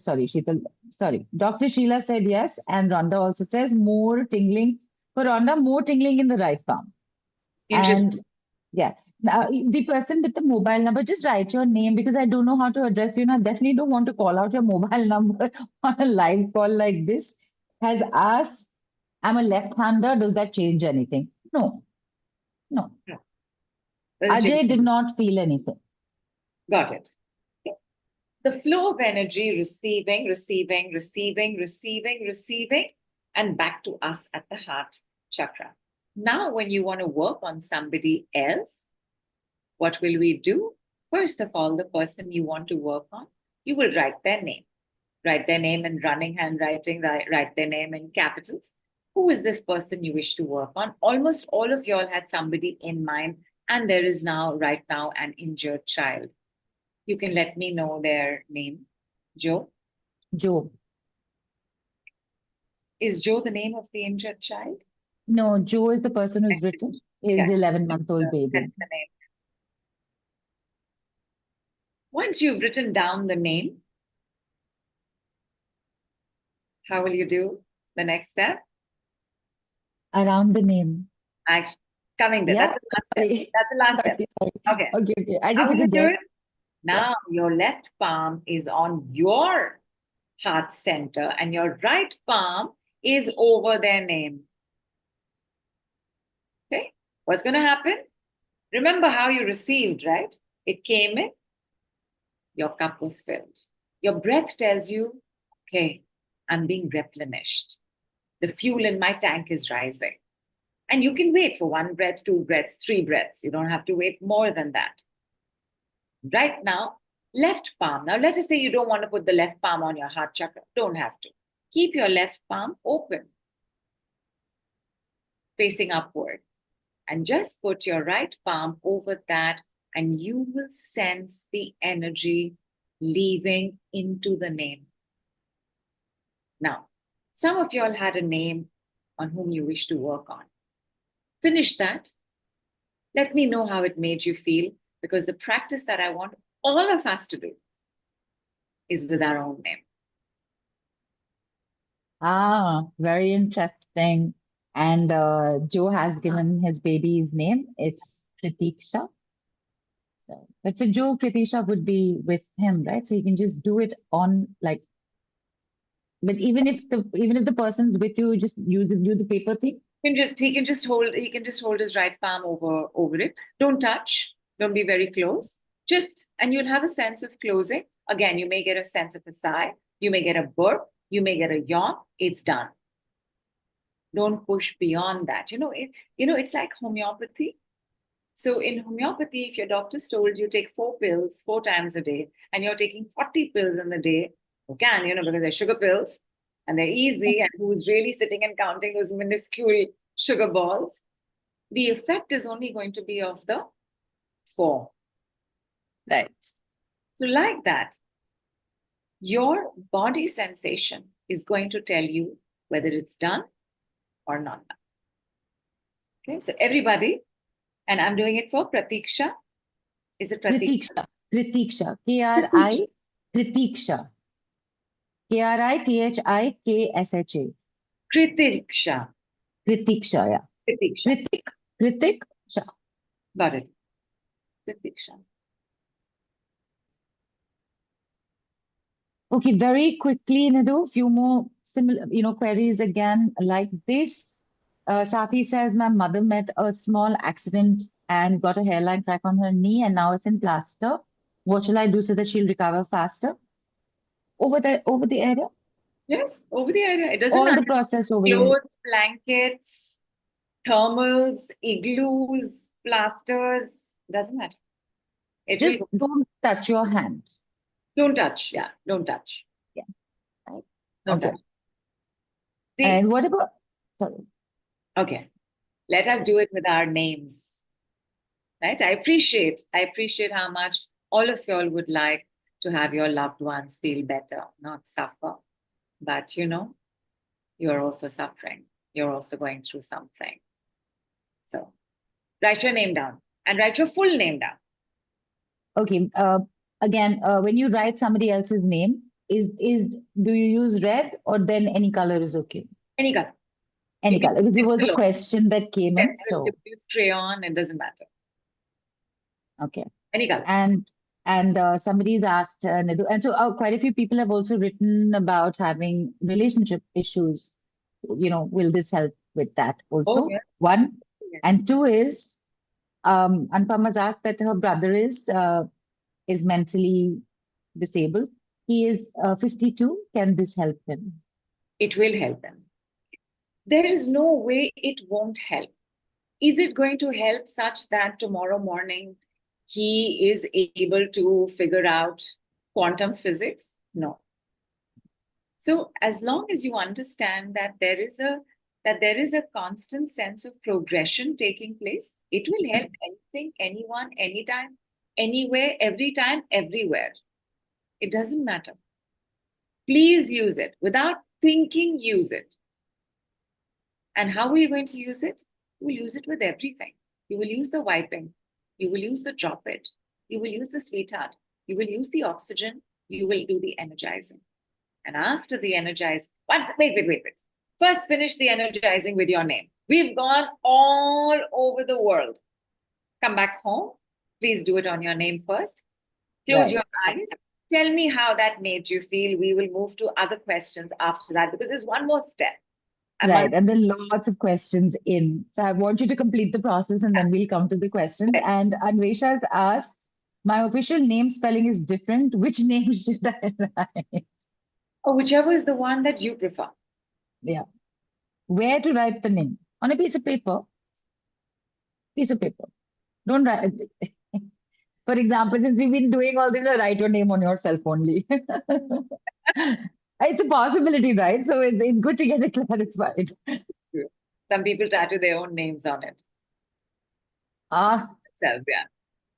said yes, and Rhonda also says more tingling. For Rhonda, more tingling in the right palm. Interesting. And yeah, now, the person with the mobile number, just write your name because I don't know how to address you. And I definitely don't want to call out your mobile number on a live call like this. Has asked, I'm a left-hander. Does that change anything? No, no. Yeah. Let's Ajay change did it. not feel anything. Got it. The flow of energy, receiving, receiving, receiving, receiving, receiving, and back to us at the heart chakra. Now, when you want to work on somebody else, what will we do? First of all, the person you want to work on, you will write their name. Write their name in running handwriting, write their name in capitals. Who is this person you wish to work on? Almost all of y'all had somebody in mind, and there is now, right now, an injured child. You can let me know their name. Joe? Joe. Is Joe the name of the injured child? No, Joe is the person who's written. Is Yeah. 11-month-old baby. That's the name. Once you've written down the name, how will you do the next step? Around the name. Actually, coming there. Yeah. That's the last step. Sorry. That's the last step. Sorry. Okay. Okay. I How just will took you a do guess. it? Now your left palm is on your heart center and your right palm is over their name. Okay. What's going to happen? Remember how you received, right? It came in, your cup was filled. Your breath tells you, okay, I'm being replenished. The fuel in my tank is rising. And you can wait for 1 breath, 2 breaths, 3 breaths. You don't have to wait more than that. Right now, left palm. Now, let us say you don't want to put the left palm on your heart chakra. Don't have to. Keep your left palm open, facing upward. And just put your right palm over that, and you will sense the energy leaving into the name. Now, some of y'all had a name on whom you wish to work on. Finish that. Let me know how it made you feel, because the practice that I want all of us to do is with our own name. Very interesting. And Joe has given his baby's name. It's Pratiksha. So, but for Joe, Pratiksha would be with him, right? So you can just do it on like. But even if the person's with you, just do the paper thing. He can just hold his right palm over it. Don't touch. Don't be very close. And you'll have a sense of closing. Again, you may get a sense of a sigh. You may get a burp. You may get a yawn. It's done. Don't push beyond that. It's like homeopathy. So in homeopathy, if your doctor's told you take 4 pills 4 times a day, and you're taking 40 pills in the day, you can, because they're sugar pills and they're easy, and who's really sitting and counting those minuscule sugar balls, the effect is only going to be of the 4. Right. So like that, your body sensation is going to tell you whether it's done or not done. Okay, so everybody, and I'm doing it for Pratiksha. Is it Pratiksha? Pratiksha. K-R-I. Pratiksha. K-R-I-T-H-I-K-S-H-A. Kritiksha. Pratiksha, yeah. Pratiksha. Pratiksha. Got it. Pratiksha. Okay, very quickly, Nidhu, few more similar, queries again like this. Safi says, my mother met a small accident and got a hairline crack on her knee, and now it's in plaster. What shall I do so that she'll recover faster? Over the area? Yes, over the area. It doesn't All the matter. process over there. Clothes, blankets, thermals, igloos, plasters. Doesn't matter. Just don't touch your hand. Don't touch. Yeah, don't touch. Yeah. Right. Don't Okay. touch. And what about, sorry. Okay. Let us do it with our names. Right? I appreciate how much all of y'all would like to have your loved ones feel better, not suffer. But you're also suffering. You're also going through something. So write your name down and write your full name down. Okay. Again, when you write somebody else's name, do you use red or then any color is okay? Any color. Any You can color. Because there was a pencil question that came in. pencil, you So, use crayon, it doesn't matter. okay. Any color. And somebody's asked, Nidhu, and so quite a few people have also written about having relationship issues. Will this help with that Oh, also? yes. One. Yes. And two is, Anupama's asked that her brother is mentally disabled. He is 52. Can this help him? It will help them. There is no way it won't help. Is it going to help such that tomorrow morning he is able to figure out quantum physics? No. So as long as you understand that there is a constant sense of progression taking place, it will help anything, anyone, anytime, anywhere, every time, everywhere. It doesn't matter. Please use it. Without thinking, use it. And how are you going to use it? You will use it with everything. You will use the wiping. You will use the drop it. You will use the sweetheart. You will use the oxygen. You will do the energizing. And after the energize, wait. First, finish the energizing with your name. We've gone all over the world. Come back home. Please do it on your name first. Close your eyes. Tell me how that made you feel. We will move to other questions after that because there's one more step. Right. And then lots of questions in. So I want you to complete the process and then we'll come to the questions. Right. And Anvesha has asked, my official name spelling is different. Which name should I write? Or whichever is the one that you prefer. Yeah. Where to write the name? On a piece of paper. Piece of paper. Don't write. For example, since we've been doing all this, write your name on yourself only. It's a possibility, right? So it's good to get it clarified. Some people tattoo their own names on it. Ah, Itself, yeah.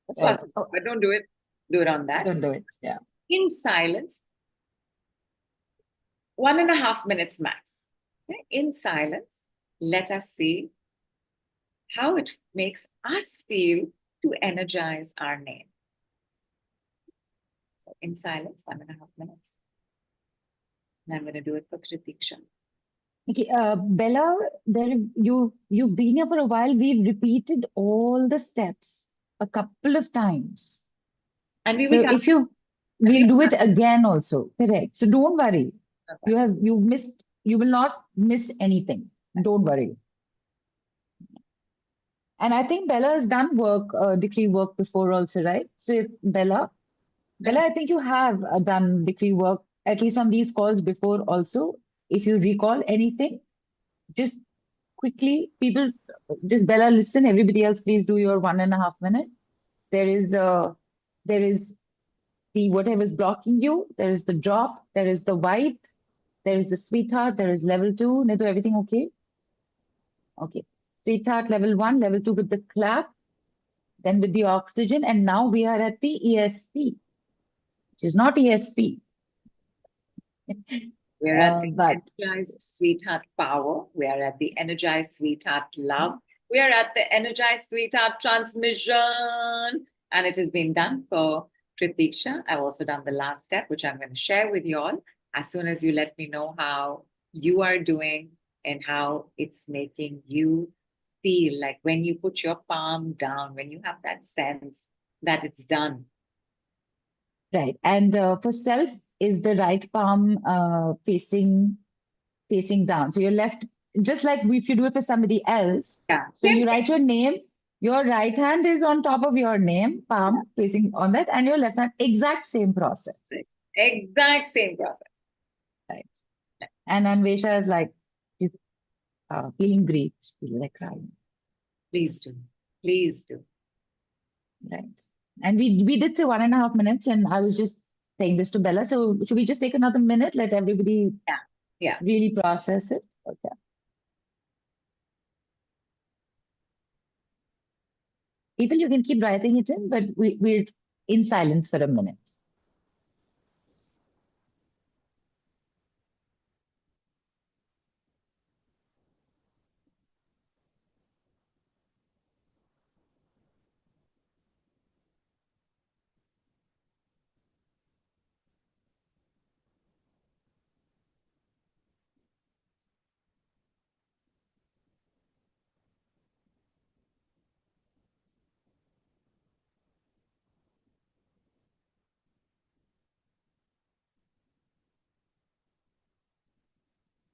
That's right. possible. But don't do it. Do it on that. Don't do it. Yeah. In silence, 1.5 minutes max. Okay? In silence, let us see how it makes us feel to energize our name. So in silence, 1.5 minutes. And I'm going to do it for Kritiksha. Okay, Bella, you've been here for a while. We've repeated all the steps a couple of times. And we So will if we'll do it again also. Correct. So don't worry. Okay. You will not miss anything. Don't worry. And I think Bella has done decree work before also, right? So if Bella, I think you have done decree work, at least on these calls before also. If you recall anything, just quickly, people, just Bella, listen, everybody else, please do your 1.5 minute. There is the whatever's blocking you, there is the drop, there is the wipe, there is the sweetheart, there is level 2. Nidhu, everything okay? Okay. Sweetheart level 1, level 2 with the clap, then with the oxygen, and now we are at the ESP, which is not ESP. We're at the But Energized Sweetheart Power. We are at the Energized Sweetheart Love. We are at the Energized Sweetheart Transmission. And it has been done for Pratiksha. I've also done the last step, which I'm going to share with you all as soon as you let me know how you are doing and how it's making you feel like when you put your palm down, when you have that sense that it's done. right. And for self, is the right palm facing down. So your left, just like if you do it for somebody else. Yeah. So you write your name, your right hand is on top of your name, palm facing on that, and your left hand, exact same process. Exact same process. Right. And Anvesha is like, she's feeling grief, she's feeling like crying. Please do. Please do. Right. And we did say 1.5 minutes, and I was just saying this to Bella. So should we just take another minute, let everybody really process it? Okay. People, you can keep writing it in, but we're in silence for a minute.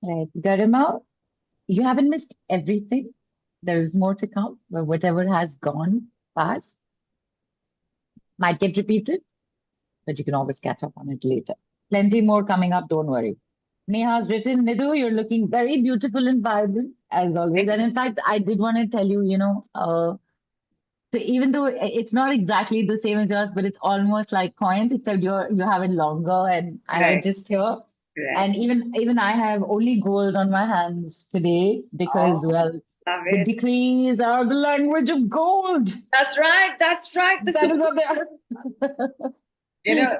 Right. Garima, you haven't missed everything. There is more to come, but whatever has gone past might get repeated, but you can always catch up on it later. Plenty more coming up, don't worry. Neha's written, Nidhu, you're looking very beautiful and vibrant as always. And in fact, I did want to tell you, so even though it's not exactly the same as yours, but it's almost like coins, except you have it longer, and I have it Right, just here. right. And even I have only gold on my hands today because, Oh, well, love the it. decrees are the language of gold. That's right. That's right. The That is super, what they you are. know,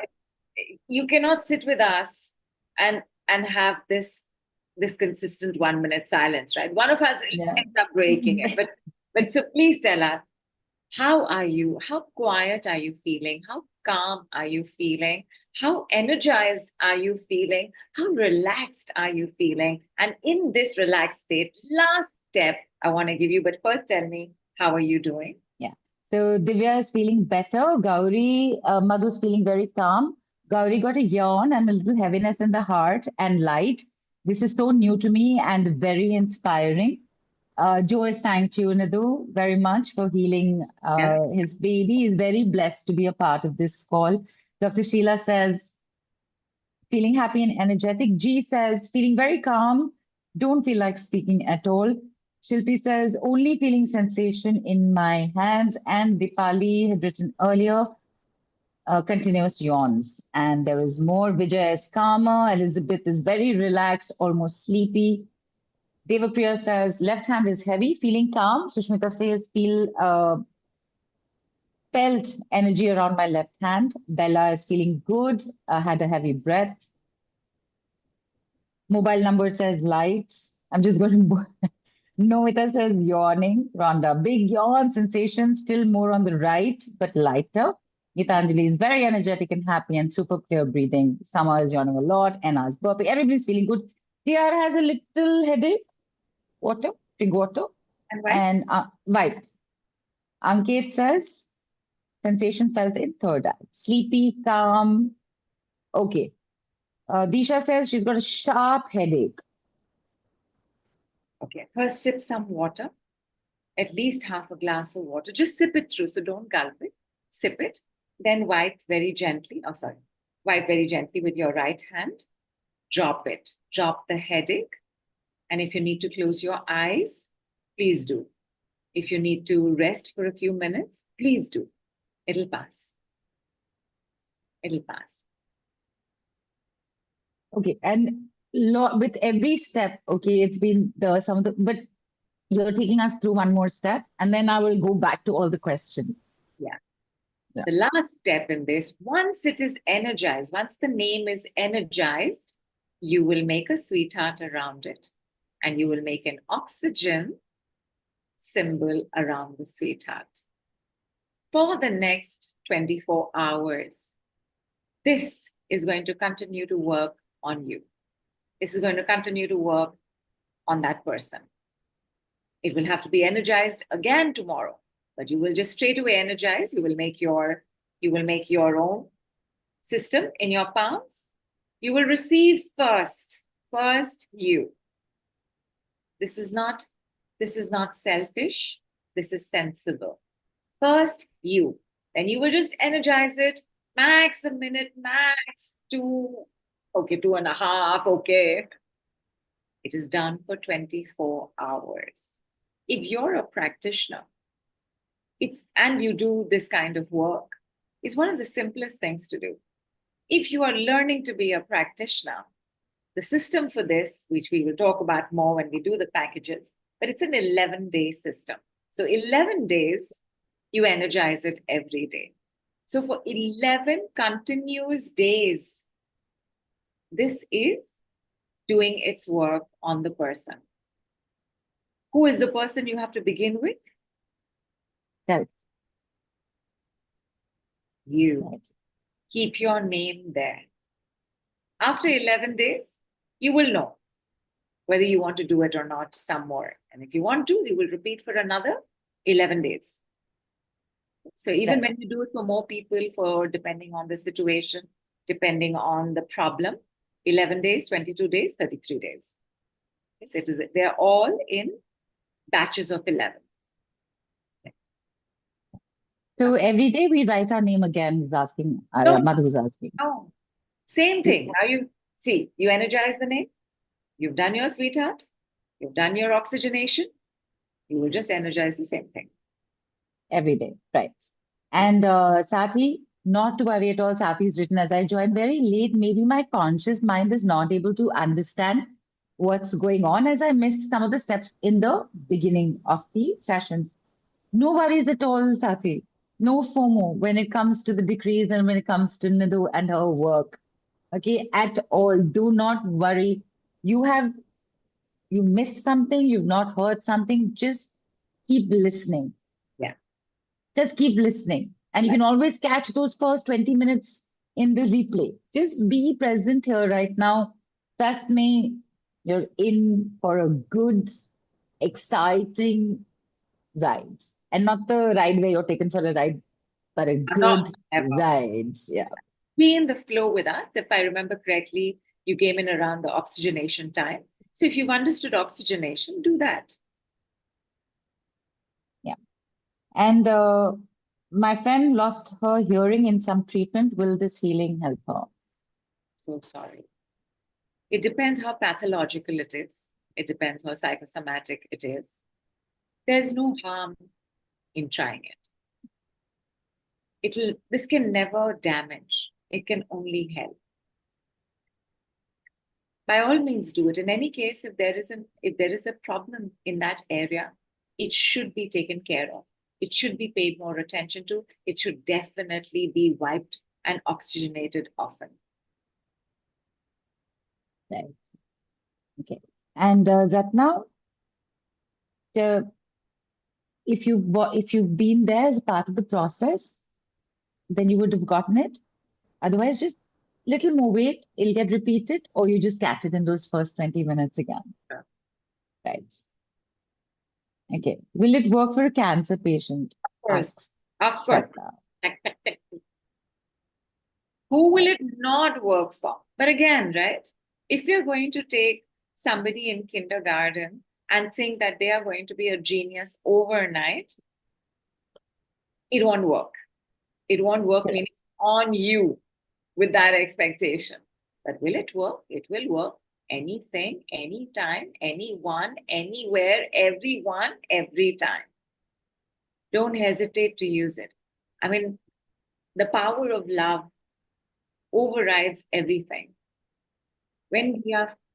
you cannot sit with us and have this consistent 1 minute silence, right? One of us Yeah. ends up breaking it. But so please tell us, how are you? How quiet are you feeling? How calm are you feeling? How energized are you feeling? How relaxed are you feeling? And in this relaxed state, last step I want to give you, but first tell me, how are you doing? Yeah. So Divya is feeling better. Gauri, Madhu's feeling very calm. Gauri got a yawn and a little heaviness in the heart and light. This is so new to me and very inspiring. Joyce thanked you, Nidhu, very much for healing Yeah. his baby. He's very blessed to be a part of this call. Dr. Sheila says, feeling happy and energetic. G says, feeling very calm, don't feel like speaking at all. Shilpi says, only feeling sensation in my hands. And Dipali had written earlier, continuous yawns. And there is more. Vijay is calmer. Elizabeth is very relaxed, almost sleepy. Devapriya says, left hand is heavy, feeling calm. Sushmita says, felt energy around my left hand. Bella is feeling good, had a heavy breath. Mobile number says lights. I'm just going to. Novita says yawning. Rhonda, big yawn sensation, still more on the right, but lighter. Gitanjali is very energetic and happy and super clear breathing. Summer is yawning a lot. Anna's burping. Everybody's feeling good. Tiara has a little headache. Water, drink water. And why? And right. Ankit says sensation felt in third eye. Sleepy, calm. Okay. Disha says she's got a sharp headache. Okay. First, sip some water, at least half a glass of water. Just sip it through. So don't gulp it. Sip it. Then wipe very gently. Oh, sorry. Wipe very gently with your right hand. Drop it. Drop the headache. And if you need to close your eyes, please do. If you need to rest for a few minutes, please do. It'll pass. It'll pass. Okay, and with every step, okay, it's been the some of the, but you're taking us through one more step, and then I will go back to all the questions. Yeah. Yeah. The last step in this, once it is energized, once the name is energized, you will make a sweetheart around it, and you will make an oxygen symbol around the sweetheart. For the next 24 hours, this is going to continue to work on you. This is going to continue to work on that person. It will have to be energized again tomorrow, but you will just straight away energize. You will make your own system in your palms. You will receive first you. This is not selfish. This is sensible. First you. Then you will just energize it. Max a minute, max 2, okay, 2.5, okay. It is done for 24 hours. If you're a practitioner, and you do this kind of work, it's one of the simplest things to do. If you are learning to be a practitioner, the system for this, which we will talk about more when we do the packages, but it's an 11-day system. So 11 days, you energize it every day. So for 11 continuous days, this is doing its work on the person. Who is the person you have to begin with? Self. You. Right. Keep your name there. After 11 days, you will know whether you want to do it or not some more. And if you want to, you will repeat for another 11 days. So even Right. when you do it for more people, for depending on the situation, depending on the problem, 11 days, 22 days, 33 days. They're all in batches of 11. So every day we write our name again, is asking, No, Madhu's asking. no. Same thing. Now you energize the name, you've done your sweetheart, you've done your oxygenation, you will just energize the same thing. Every day, right. And Sathi, not to worry at all, Sathi's written, as I joined very late, maybe my conscious mind is not able to understand what's going on as I missed some of the steps in the beginning of the session. No worries at all, Sathi. No FOMO when it comes to the decrease and when it comes to Nidhu and her work. Okay, at all. Do not worry. You missed something, you've not heard something, just keep listening. Yeah. Just keep listening. And you can always catch those first 20 minutes in the replay. Just be present here right now. Trust me, you're in for a good, exciting ride. And not the ride where you're taken for a ride, but a good ride. Yeah. Be in the flow with us. If I remember correctly, you came in around the oxygenation time. So if you've understood oxygenation, do that. Yeah. And my friend lost her hearing in some treatment. Will this healing help her? So sorry. It depends how pathological it is. It depends how psychosomatic it is. There's no harm in trying it. This can never damage. It can only help. By all means, do it. In any case, if there is a problem in that area, it should be taken care of. It should be paid more attention to. It should definitely be wiped and oxygenated often. Right. Okay. And Ratna, if you've been there as part of the process, then you would have gotten it. Otherwise, just little more wait, it'll get repeated, or you just catch it in those first 20 minutes again. Yeah. Right. Okay. Will it work for a cancer patient? Of course. Asks Of course. Shraddha. Who will it not work for? But again, right? If you're going to take somebody in kindergarten and think that they are going to be a genius overnight, it won't work. It won't work meaning on you with that expectation. But will it work? It will work. Anything, anytime, anyone, anywhere, everyone, every time. Don't hesitate to use it. I mean, the power of love overrides everything. When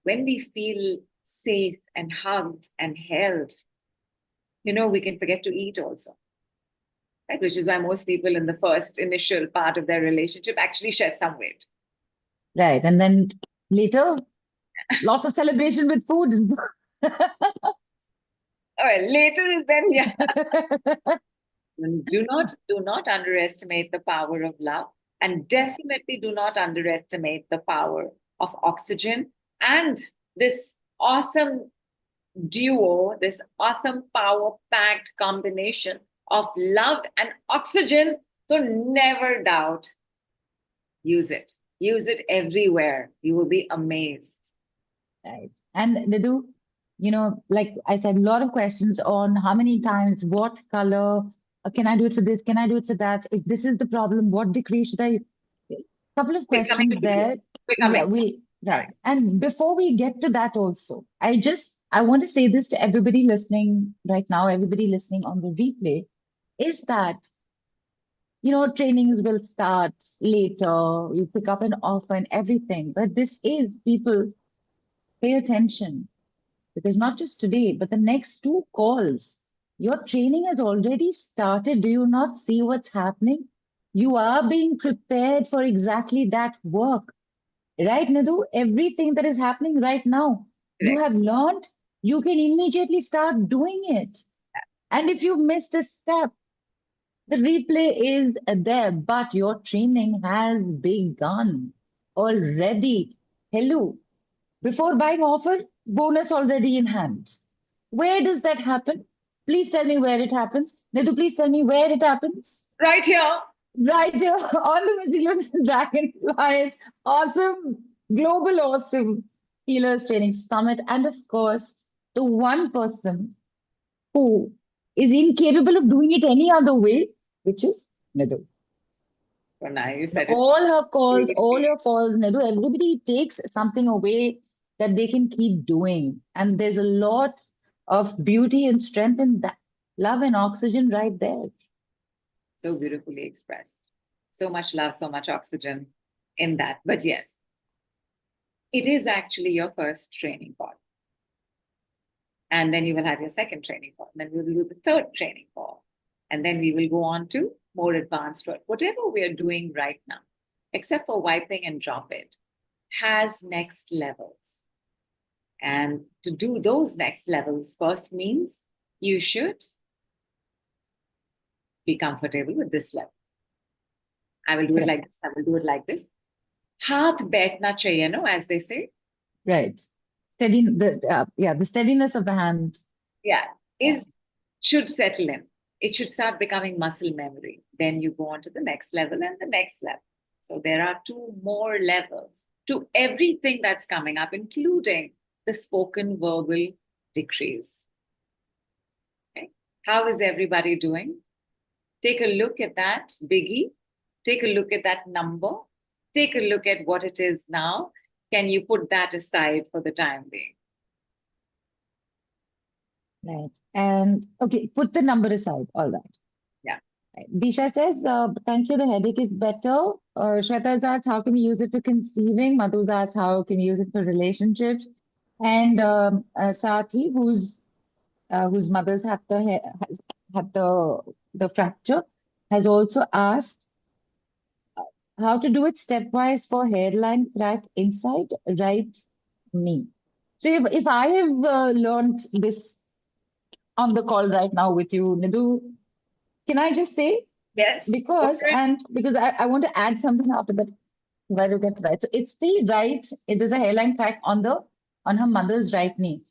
we feel safe and hugged and held, we can forget to eat also. Right? Which is why most people in the first initial part of their relationship actually shed some weight. Right. And then later, lots of celebration with food. Later is then, yeah. Do not underestimate the power of love, and definitely do not underestimate the power of oxygen and this awesome duo, this awesome power-packed combination of love and oxygen. So never doubt. Use it. Use it everywhere. You will be amazed. Right. And Nidhu, like I said, a lot of questions on how many times, what color, can I do it for this? Can I do it for that? If this is the problem, what degree should I? Couple of questions there. Yeah, right. And before we get to that also, I want to say this to everybody listening right now, everybody listening on the replay, is that, trainings will start later, you pick up an offer and everything. But this is, people, pay attention. Because not just today, but the next 2 calls, your training has already started. Do you not see what's happening? You are being prepared for exactly that work. Right, Nidhu? Everything that is happening right now, you have learned, you can immediately start doing it. And if you've missed a step, the replay is there, but your training has begun already. Hello. Before buying offer, bonus already in hand. Where does that happen? Please tell me where it happens. Nidhu, please tell me where it happens. Right here. Right here. All the Missing Dragonflies. Awesome. Global awesome. Healers Training Summit. And of course, the one person who is incapable of doing it any other way, which is Nidhu. So now you said All her calls, all beautifully. your calls, Nidhu, everybody takes something away that they can keep doing. And there's a lot of beauty and strength in that. Love and oxygen right there. So beautifully expressed. So much love, so much oxygen in that. But yes, it is actually your first training pod. And then you will have your second training pod. Then we will do the third training pod. And then we will go on to more advanced work. Whatever we are doing right now, except for wiping and drop it, has next levels. And to do those next levels first means you should be comfortable with this level. I will do it like this. I will do it like this. Haath baithna chahiye, no, as they say. Right. Steady, the steadiness of the hand. Yeah, should settle in. It should start becoming muscle memory. Then you go on to the next level and the next level. So there are 2 more levels to everything that's coming up, including the spoken verbal decrees. Okay. How is everybody doing? Take a look at that biggie. Take a look at that number. Take a look at what it is now. Can you put that aside for the time being? Right. And okay, put the number aside. All right. Yeah. Right. Disha says, thank you, the headache is better. Shweta's asked, how can we use it for conceiving? Madhu's asked, how can we use it for relationships? And Sati, whose mother's had has had the fracture, has also asked how to do it stepwise for hairline crack inside right knee. So if I have learned this on the call right now with you, Nidhu, can I just say, Yes. because I want to add something after that, if I look at right. So it's the right, it is a hairline crack on her mother's right knee.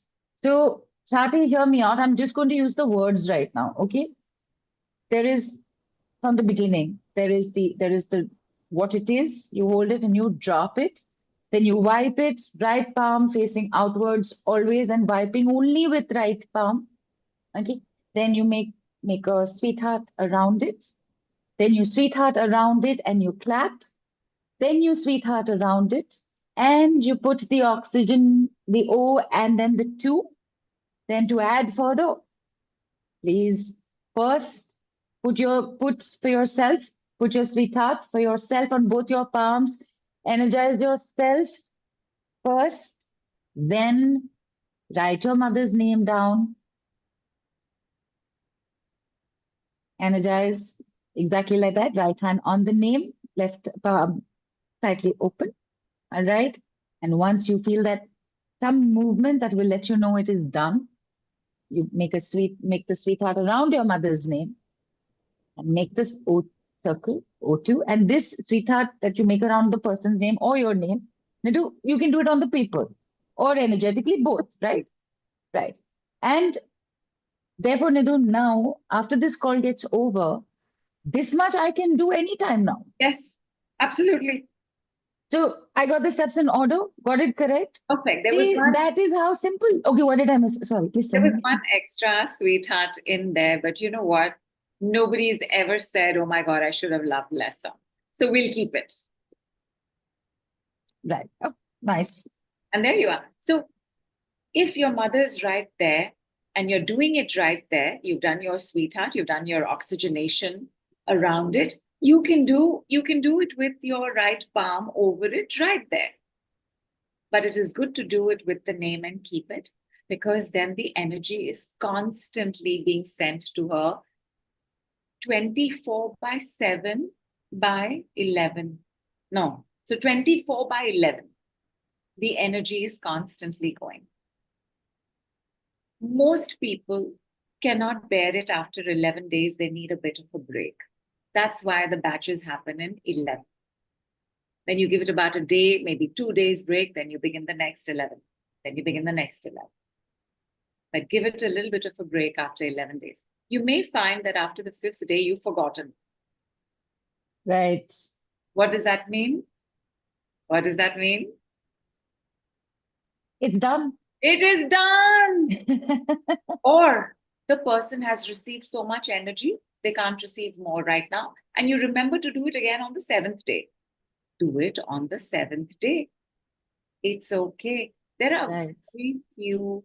So Sati, hear me out. I'm just going to use the words right now. Okay. There is from the beginning, there is the what it is, you hold it and you drop it. Then you wipe it, right palm facing outwards always and wiping only with right palm. Okay. Then you make a sweetheart around it. Then you sweetheart around it and you clap. Then you sweetheart around it and you put the oxygen, the O and then the 2. Then to add further, please first put for yourself, put your sweetheart for yourself on both your palms. Energize yourself first. Then write your mother's name down. Energize exactly like that. Right hand on the name, left palm slightly open. All right. And once you feel that some movement that will let you know it is done, you make the sweetheart around your mother's name and make this O circle, O2. And this sweetheart that you make around the person's name or your name, you can do it on the paper or energetically, both, right? Right. And therefore, Nidhu, now after this call gets over, this much I can do anytime now. Yes, absolutely. So I got the steps in order, got it correct. Perfect. There was one. That is how simple. Okay, what did I miss? Sorry, please tell There was me. one extra sweetheart in there, but you know what? Nobody's ever said, "Oh my God, I should have loved lesser." So we'll keep it. Right. Oh, nice. And there you are. So if your mother's right there and you're doing it right there, you've done your sweetheart, you've done your oxygenation around it, you can do it with your right palm over it right there. But it is good to do it with the name and keep it, because then the energy is constantly being sent to her 24/7 by 11. No, so 24/11. The energy is constantly going. Most people cannot bear it after 11 days. They need a bit of a break. That's why the batches happen in 11. Then you give it about a day, maybe 2 days break, then you begin the next 11. Then you begin the next 11. But give it a little bit of a break after 11 days. You may find that after the 5th day, you've forgotten. Right. What does that mean? What does that mean? It's done. It is done. Or the person has received so much energy, they can't receive more right now. And you remember to do it again on the seventh day. Do it on the seventh day. It's okay. There are Right. very few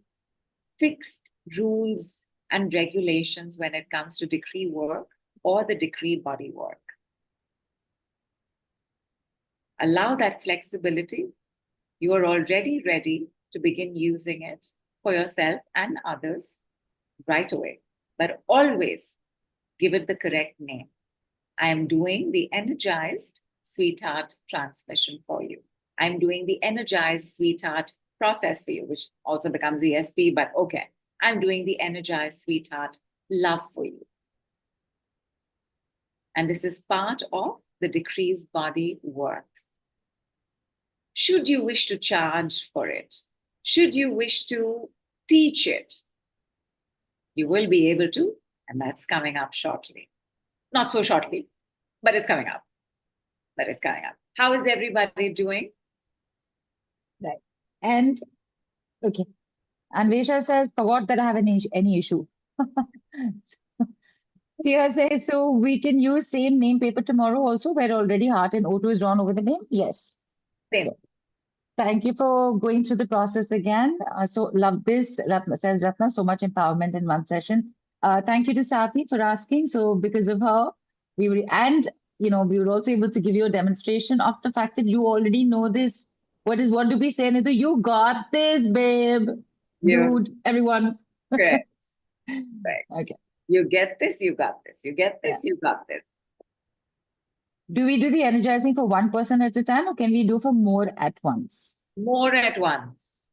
fixed rules and regulations when it comes to decree work or the decree body work. Allow that flexibility. You are already ready to begin using it for yourself and others right away. But always give it the correct name. I am doing the Energized Sweetheart Transmission for you. I'm doing the Energized Sweetheart process for you, which also becomes ESP, but okay. I'm doing the Energized Sweetheart love for you. And this is part of the decrees body works. Should you wish to charge for it, should you wish to teach it, you will be able to, and that's coming up shortly. Not so shortly, but it's coming up. But it's coming up. How is everybody doing? Right. And okay. And Vesha says, forgot that I have any issue. Tia says, so we can use same name paper tomorrow also, where already heart and O2 is drawn over the name? Yes. Same. Okay. Thank you for going through the process again. So love this, Ratna says Ratna, so much empowerment in one session. Thank you to Sati for asking. So because of her, we were, and we were also able to give you a demonstration of the fact that you already know this. What do we say, Nidhu? You got this, babe. Yeah. Dude, everyone. Correct. Right. Okay. You get this, you got this. You get this, Yeah. you got this. Do we do the energizing for one person at a time, or can we do for more at once? More at once.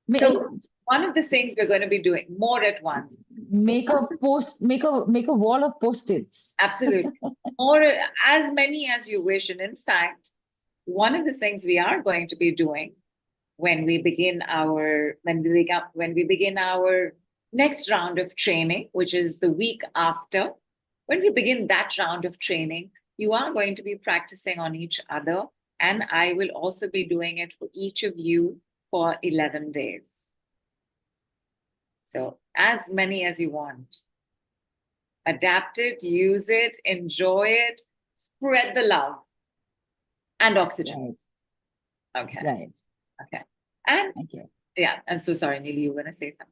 Ma- So one of the things we're going to be doing more at once. Make a wall of post-its. Absolutely. Or as many as you wish. And in fact, one of the things we are going to be doing when we begin our next round of training, which is the week after, when we begin that round of training, you are going to be practicing on each other. And I will also be doing it for each of you for 11 days. So as many as you want. Adapt it, use it, enjoy it, spread the love and oxygen. Right. Okay. Right. Okay. And Thank you. yeah, I'm so sorry, Neeli, you were going to say something.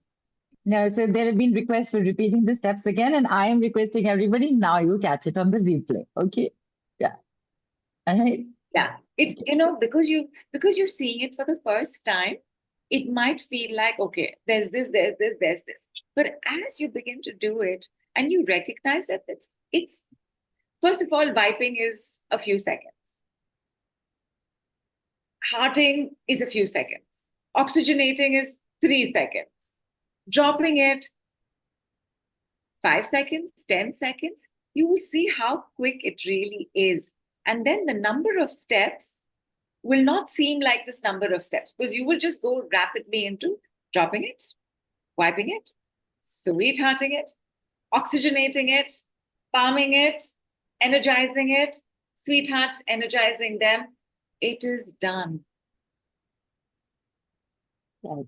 No, so there have been requests for repeating the steps again, and I am requesting everybody now you catch it on the replay. Okay. Yeah. All right. Yeah. Because you're seeing it for the first time, it might feel like, okay, there's this. But as you begin to do it and you recognize that it's first of all, wiping is a few seconds. Hearting is a few seconds. Oxygenating is 3 seconds. Dropping it 5 seconds, 10 seconds, you will see how quick it really is. And then the number of steps will not seem like this number of steps because you will just go rapidly into dropping it, wiping it, sweethearting it, oxygenating it, palming it, energizing it, sweetheart, energizing them. It is done. Right.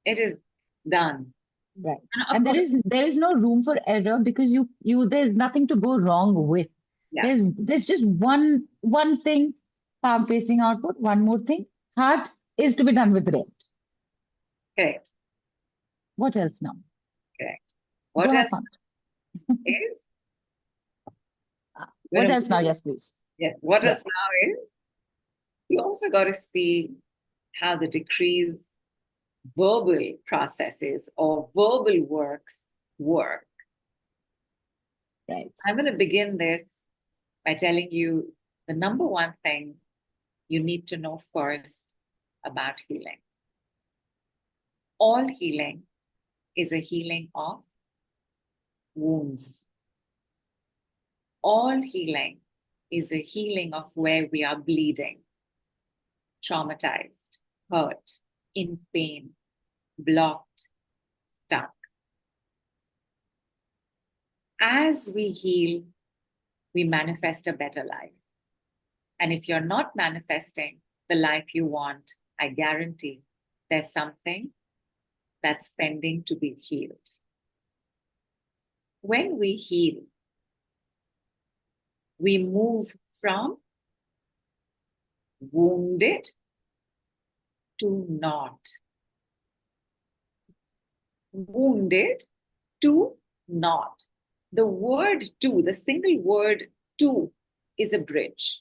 It is done. Right. And there is no room for error because there's nothing to go wrong with. Yeah. There's just one thing, palm facing outward, one more thing. Heart is to be done with red. Correct. What else now? Correct. Go What have else fun. is? What else now? Yes, please. Yes. What Yeah. else now is? You also got to see how the decrees verbal processes or verbal works work. Right. I'm going to begin this by telling you the number one thing you need to know first about healing. All healing is a healing of wounds. All healing is a healing of where we are bleeding, traumatized, hurt, in pain, blocked, stuck. As we heal, we manifest a better life. And if you're not manifesting the life you want, I guarantee there's something that's pending to be healed. When we heal, we move from wounded to not. Wounded to not. The word to, the single word to, is a bridge.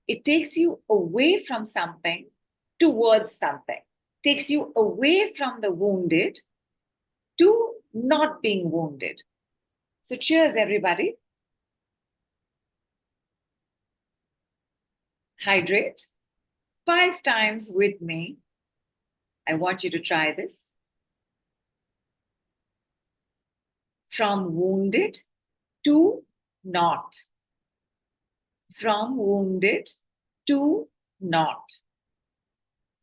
It takes you away from something towards something. Takes you away from the wounded to not being wounded. So cheers, everybody. Hydrate 5 times with me. I want you to try this. From wounded to not. From wounded to not.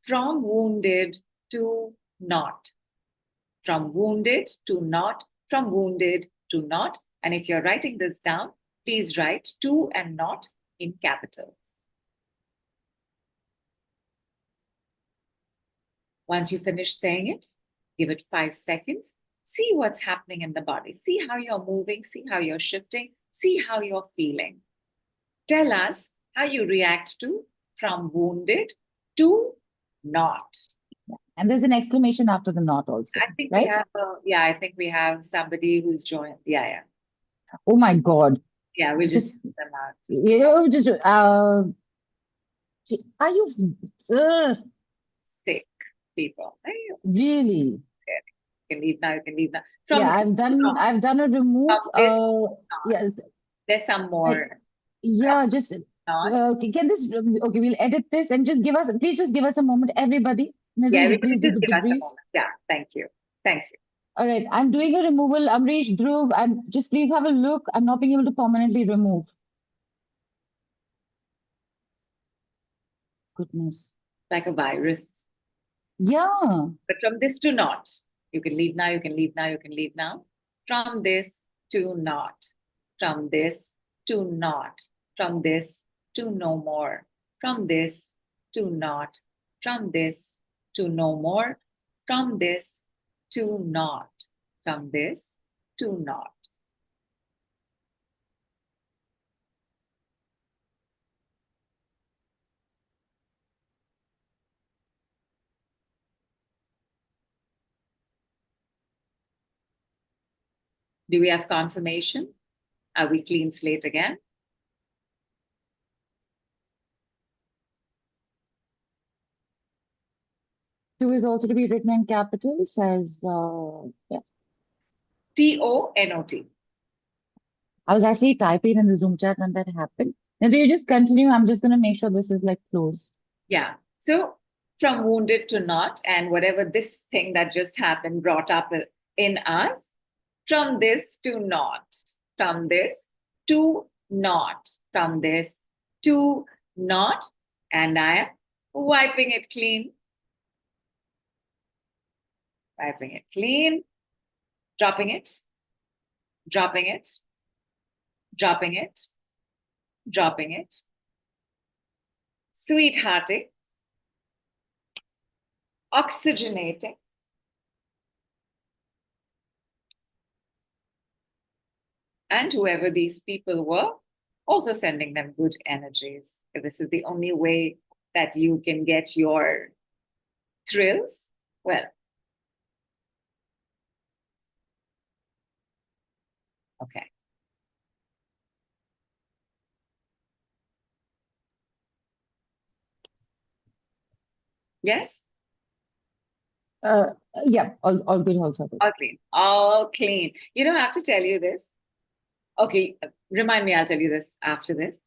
From wounded to not. From wounded to not. From wounded to not. And if you're writing this down, please write to and not in capitals. Once you finish saying it, give it 5 seconds. See what's happening in the body. See how you're moving. See how you're shifting. See how you're feeling. Tell us how you react to from wounded to not. And there's an exclamation after the not also, I think right? I think we have somebody who's joined. Yeah. Oh my God. Yeah, we'll just put them out. You just, are you Sick people. really? You can leave now, you can leave now. Yeah, I've done a remove. Yes, There's some more. yeah, just can this, okay, we'll edit this and just give us, please just give us a moment, everybody. Yeah, everybody Please do just the give us a degrees. moment. Yeah, thank you. Thank you. All right, I'm doing a removal. Amrish, Dhruv, I'm just please have a look. I'm not being able to permanently remove. Goodness. Like a virus. Yeah. But from this to not. You can leave now, you can leave now, you can leave now. From this to not. From this to not. From this to no more. From this to not. From this to no more. From this to not. From this to not. Do we have confirmation? Are we clean slate again? Two is also to be written in capitals as, yeah. T-O-N-O-T. I was actually typing in the Zoom chat when that happened. And you just continue. I'm just going to make sure this is like close. Yeah. So from wounded to not, and whatever this thing that just happened brought up in us, from this to not, from this to not, from this to not, and I am wiping it clean. Wiping it clean, dropping it, dropping it, dropping it, dropping it. Sweethearting, oxygenating, and whoever these people were, also sending them good energies. If this is the only way that you can get your thrills, well, okay. Yes? Yeah, all good also. All clean. All clean. You know, I have to tell you this. Okay, remind me, I'll tell you this after this.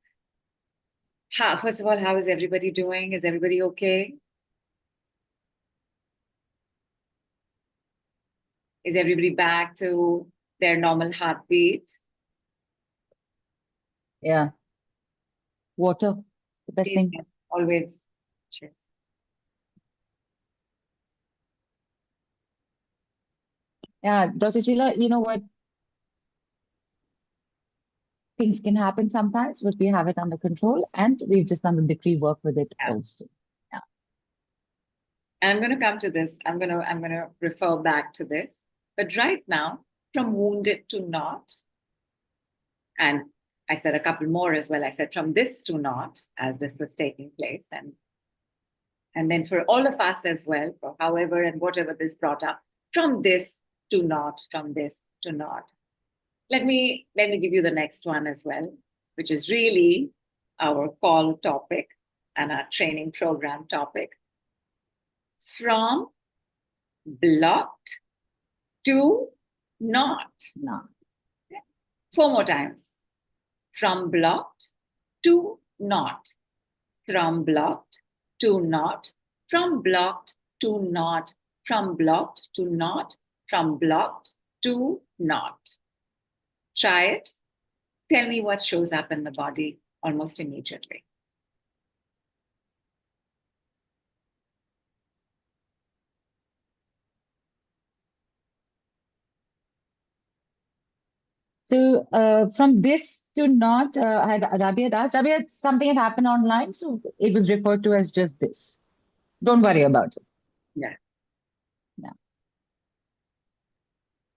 First of all, how is everybody doing? Is everybody okay? Is everybody back to their normal heartbeat? Yeah. Water, the best thing. Always. Cheers. Yeah, Dr. Sheila, you know what? Things can happen sometimes, but we have it under control, and we've just done the decree work with it also. Yeah. And I'm going to come to this. I'm going to refer back to this. But right now, from wounded to not, and I said a couple more as well. I said from this to not, as this was taking place, and then for all of us as well, for however and whatever this brought up, from this to not, from this to not. Let me give you the next one as well, which is really our call topic and our training program topic. From blocked to not. No. 4 more times. From blocked to not. From blocked to not. From blocked to not. From blocked to not. From blocked to not. Try it. Tell me what shows up in the body almost immediately. So from this to not, Rabia had asked, Rabia, something had happened online, so it was referred to as just this. Don't worry about it. Yeah. Yeah.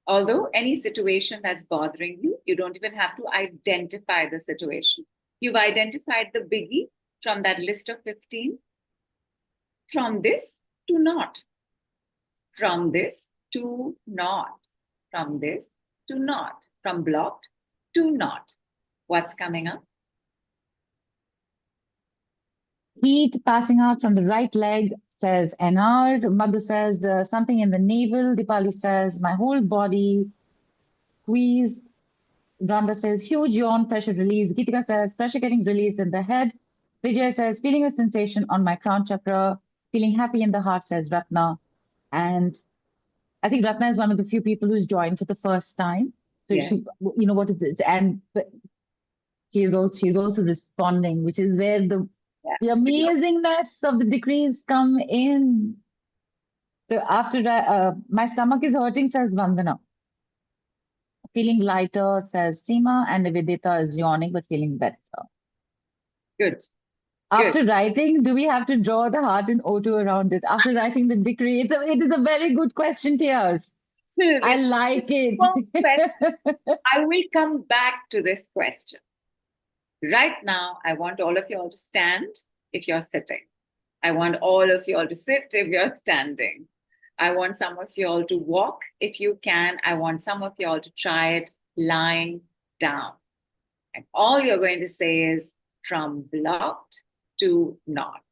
Although any situation that's bothering you, you don't even have to identify the situation. You've identified the biggie from that list of 15. From this to not. From this to not. From this to not. From blocked to not. What's coming up? Heat passing out from the right leg, says NR. Madhu says something in the navel. Dipali says my whole body squeezed. Randa says huge yawn, pressure release. Geetika says pressure getting released in the head. Vijay says feeling a sensation on my crown chakra. Feeling happy in the heart, says Ratna. And I think Ratna is one of the few people who's joined for the first time. So Yeah. she, you know, what is it? And she's also responding, which is where the amazingness of the decrees come in. So after that, my stomach is hurting, says Vandana. Feeling lighter, says Seema, and Vidita is yawning but feeling better. Good. After writing, do we have to draw the heart and O2 around it? After writing the decree, it is a very good question, Tears. I like it. I will come back to this question. Right now, I want all of you all to stand if you're sitting. I want all of you all to sit if you're standing. I want some of you all to walk if you can. I want some of you all to try it lying down. And all you're going to say is from blocked to not.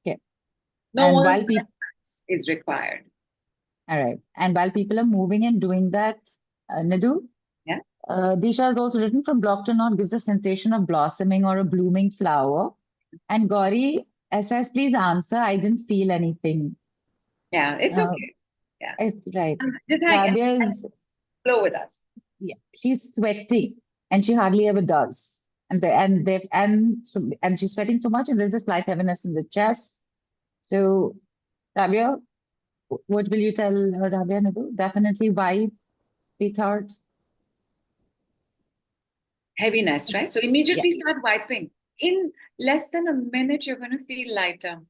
Okay. No And one while people is required. All right. And while people are moving and doing that, Nidhu, Yeah. Disha has also written from block to not gives a sensation of blossoming or a blooming flower. And Gauri says, please answer. I didn't feel anything. Yeah, it's okay. Yeah. It's right. Just hang is flow with us. Yeah, she's sweating and she hardly ever does. And she's sweating so much and there's a slight heaviness in the chest. So Rabia, what will you tell Rabia, Nidhu? Definitely wipe, sweetheart. Heaviness, right? So immediately start wiping. In less than a minute, you're going to feel lighter.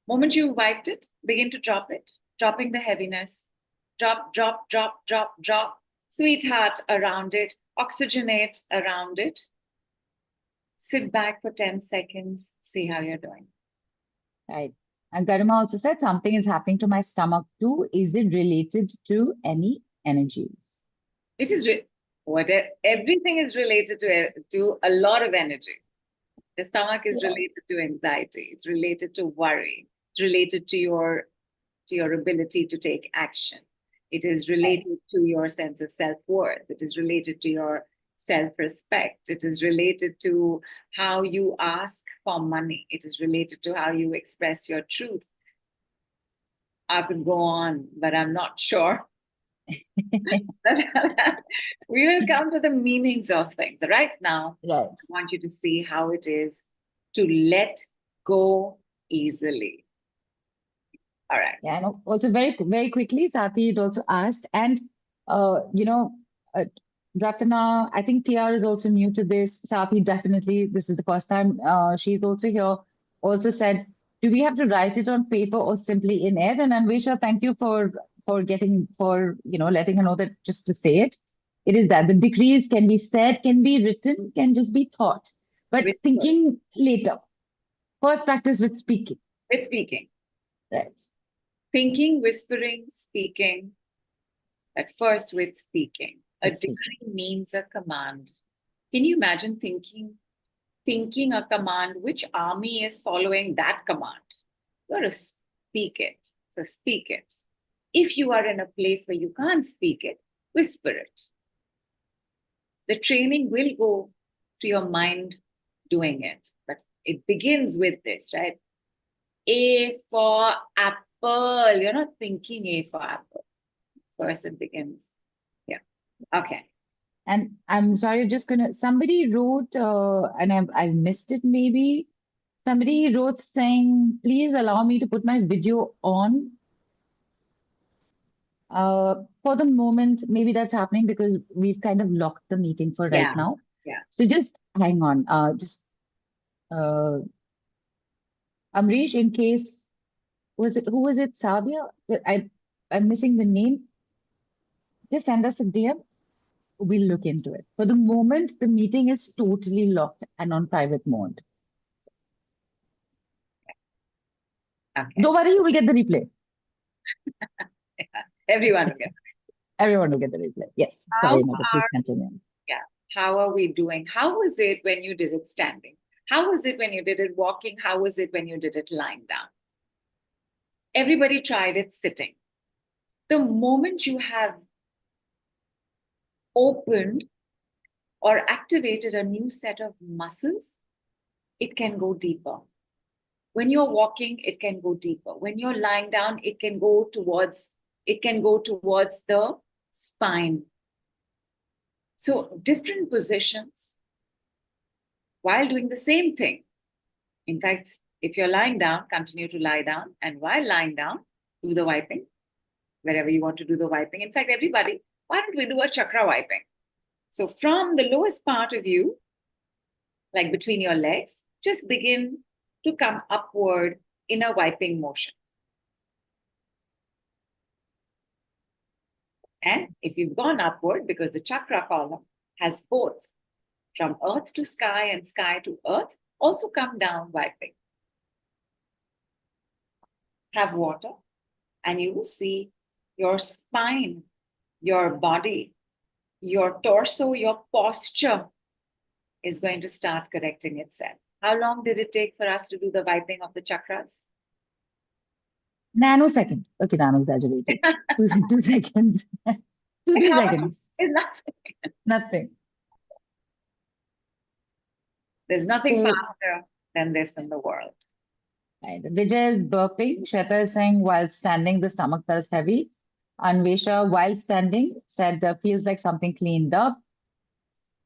Moment you wiped it, begin to drop it, dropping the heaviness. Drop, drop, drop, drop, drop. Sweetheart around it, oxygenate around it. Sit back for 10 seconds, see how you're doing. Right. And Garima also said something is happening to my stomach too. Is it related to any energies? It is everything is related to a lot of energy. The stomach is related to anxiety. It's related to worry. It's related to your ability to take action. It is related to your sense of self-worth. It is related to your self-respect. It is related to how you ask for money. It is related to how you express your truth. I could go on, but I'm not sure. We will come to the meanings of things. Right now, I want you to see how it is to let go easily. All right. Yeah, and also very, very quickly, Sati had also asked, and Ratna, I think TR is also new to this. Sati, definitely, this is the first time she's also here. Also said, Do we have to write it on paper or simply in air? And Anvesha, thank you for letting her know that just to say it. It is that the decrees can be said, can be written, can just be thought. But With thinking later. First practice with speaking. With speaking. Right. Thinking, whispering, speaking. At first with speaking. A decree means a command. Can you imagine thinking a command? Which army is following that command? You got to speak it. So speak it. If you are in a place where you can't speak it, whisper it. The training will go to your mind doing it, but it begins with this, right? A for apple. You're not thinking A for apple. First it begins. Yeah. Okay. And I'm sorry, somebody wrote, and I missed it maybe. Somebody wrote saying, please allow me to put my video on. For the moment, maybe that's happening because we've kind of locked the meeting for right now. Yeah. So just hang on. Amrish, in case, who was it, Sabia? I'm missing the name. Just send us a DM. We'll look into it. For the moment, the meeting is totally locked and on private mode. Okay. Don't worry, you will get the replay. Everyone will get Everyone will get the replay. Yes. Sorry, Nidhu, please continue. Yeah. How are we doing? How was it when you did it standing? How was it when you did it walking? How was it when you did it lying down? Everybody tried it sitting. The moment you have opened or activated a new set of muscles, it can go deeper. When you're walking, it can go deeper. When you're lying down, it can go towards the spine. So different positions while doing the same thing. In fact, if you're lying down, continue to lie down. And while lying down, do the wiping, wherever you want to do the wiping. In fact, everybody, why don't we do a chakra wiping? So from the lowest part of you, like between your legs, just begin to come upward in a wiping motion. And if you've gone upward, because the chakra column has both from earth to sky and sky to earth, also come down wiping. Have water, and you will see your spine, your body, your torso, your posture is going to start correcting itself. How long did it take for us to do the wiping of the chakras? Nanosecond. Okay, I'm exaggerating. 2 seconds. 2-3 seconds. It's nothing. Nothing. There's nothing faster than this in the world. Right. Vijay is burping. Shweta is saying while standing, the stomach felt heavy. Anvesha, while standing, said feels like something cleaned up.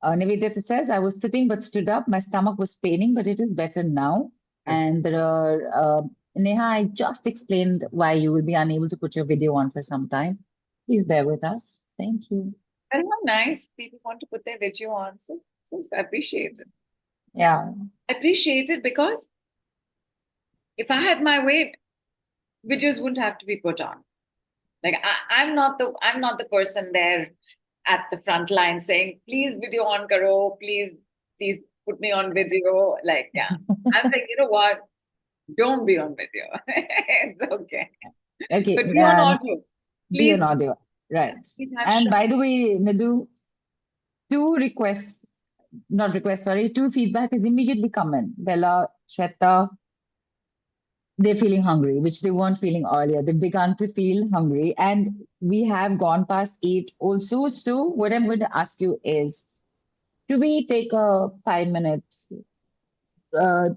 Nivedita says, I was sitting but stood up. My stomach was paining, but it is better now. And there are, Neha, I just explained why you will be unable to put your video on for some time. Please bear with us. Thank you. Very nice. People want to put their video on. So I appreciate it. Yeah. I appreciate it because if I had my way, videos wouldn't have to be put on. Like I'm not the person there at the front line saying, please video on karo, please put me on video. Like, yeah. I'm saying, you know what? Don't be on video. It's okay. Okay. But be on audio. Please. Be on audio. Right. And by the way, Nidhu, 2 feedback has immediately come in. Bella, Shweta, they're feeling hungry, which they weren't feeling earlier. They've begun to feel hungry. And we have gone past 8 also. So what I'm going to ask you is, do we take a 5-minute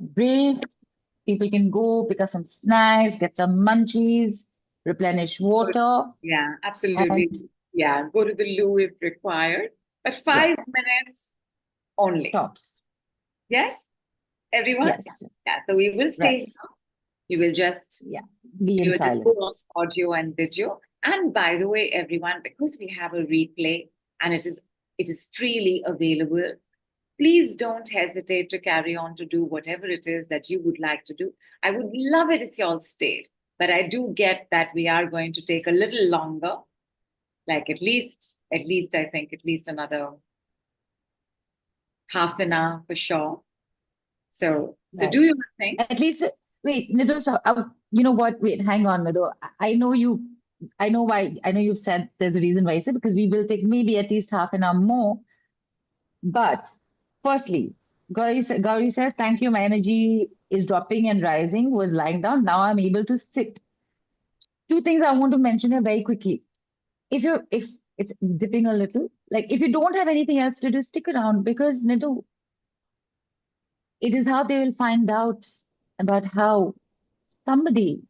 break? People can go pick up some snacks, get some munchies, replenish water. Yeah, absolutely. Yeah, go to the loo if required. But 5 minutes only. Tops. Yes? Everyone? Yes. Yeah, so we will stay here. You will just be in silence. Audio and video. And by the way, everyone, because we have a replay and it is freely available, please don't hesitate to carry on to do whatever it is that you would like to do. I would love it if y'all stayed, but I do get that we are going to take a little longer, like at least I think at least another half an hour for sure. So Right. do your thing. At least, wait, Nidhu, so, you know what? Wait, hang on, Nidhu. I know you, I know why, I know you've said there's a reason why you said, because we will take maybe at least half an hour more. But firstly, Gauri says, thank you. My energy is dropping and rising, was lying down. Now I'm able to sit. Two things I want to mention here very quickly. If it's dipping a little, like if you don't have anything else to do, stick around because Nidhu, it is how they will find out about how somebody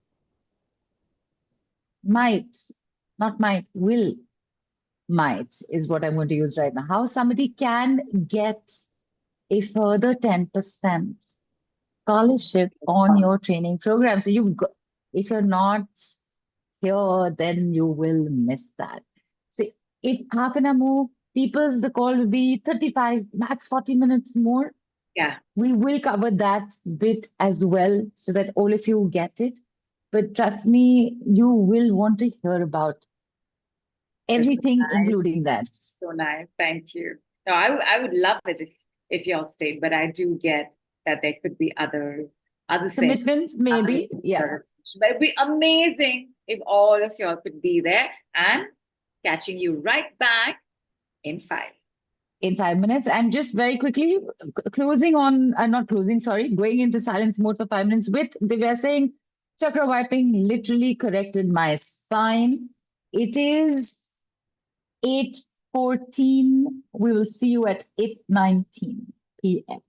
might, not might is what I'm going to use right now. How somebody can get a further 10% scholarship on your training program. So you've got, if you're not here, then you will miss that. So if half an hour more, people's the call will be 35, max 40 minutes more. Yeah. We will cover that bit as well so that all of you get it. But trust me, you will want to hear about You're so everything, nice. including that. So nice. Thank you. No, I would love it if y'all stayed, but I do get that there could be other things. Commitments, maybe. Yeah. But it'd be amazing if all of y'all could be there and catching you right back in 5. In 5 minutes. And just very quickly, closing on, not closing, sorry, going into silence mode for 5 minutes with Divya saying, chakra wiping literally corrected my spine. It is 8:14. We will see you at 8:19 p.m.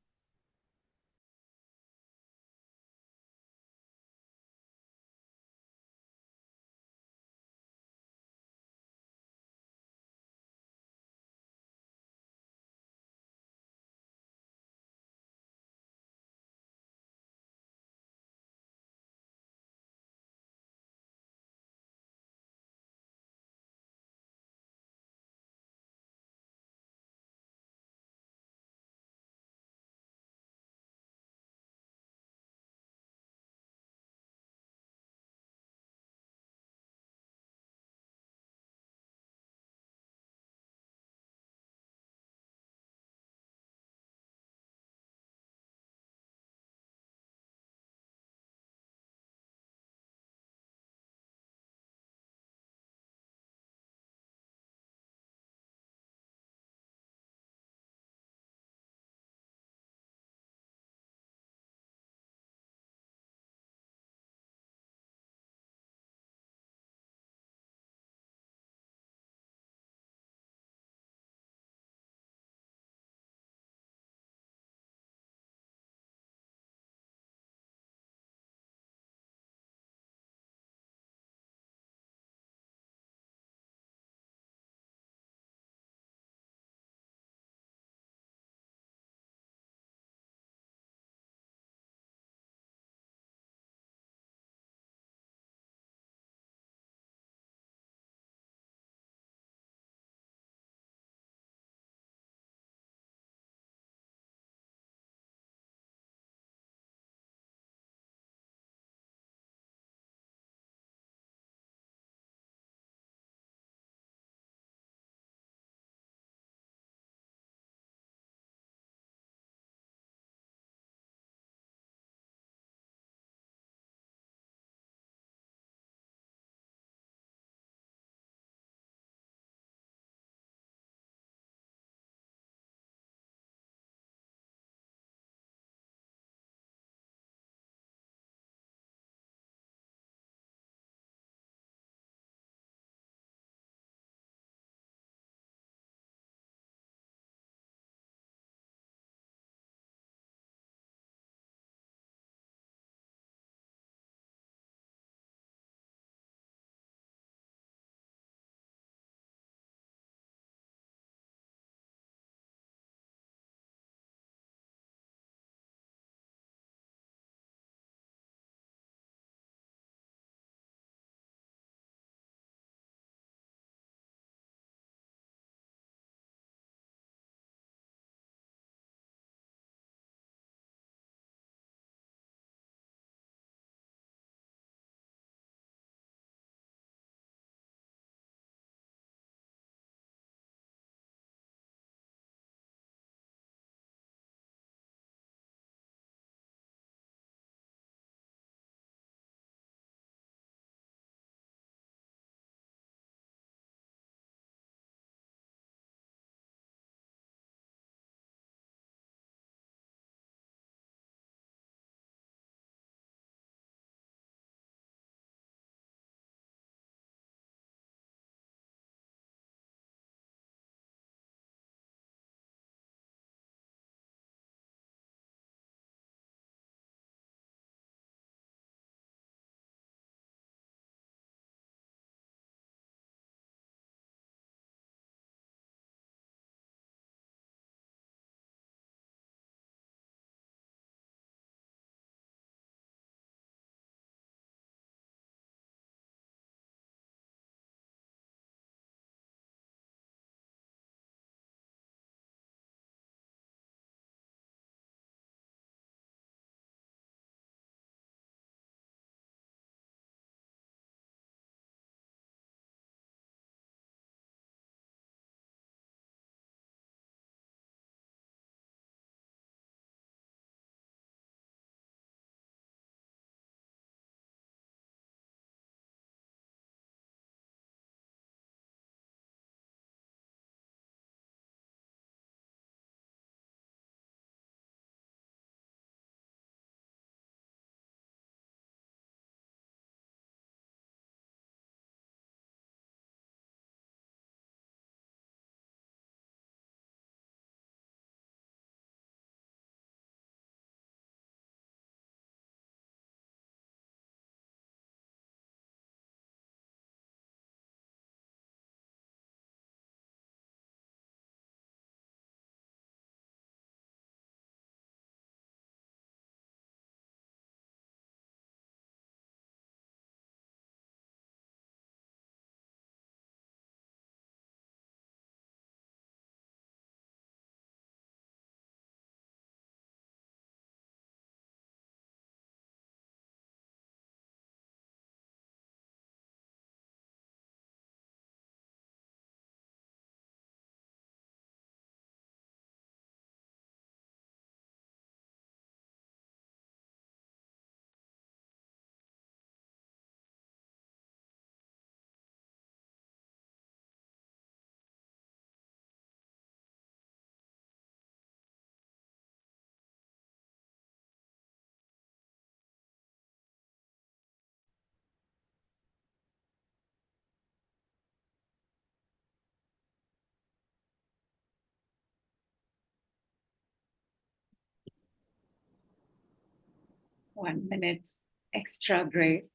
1 minute extra grace.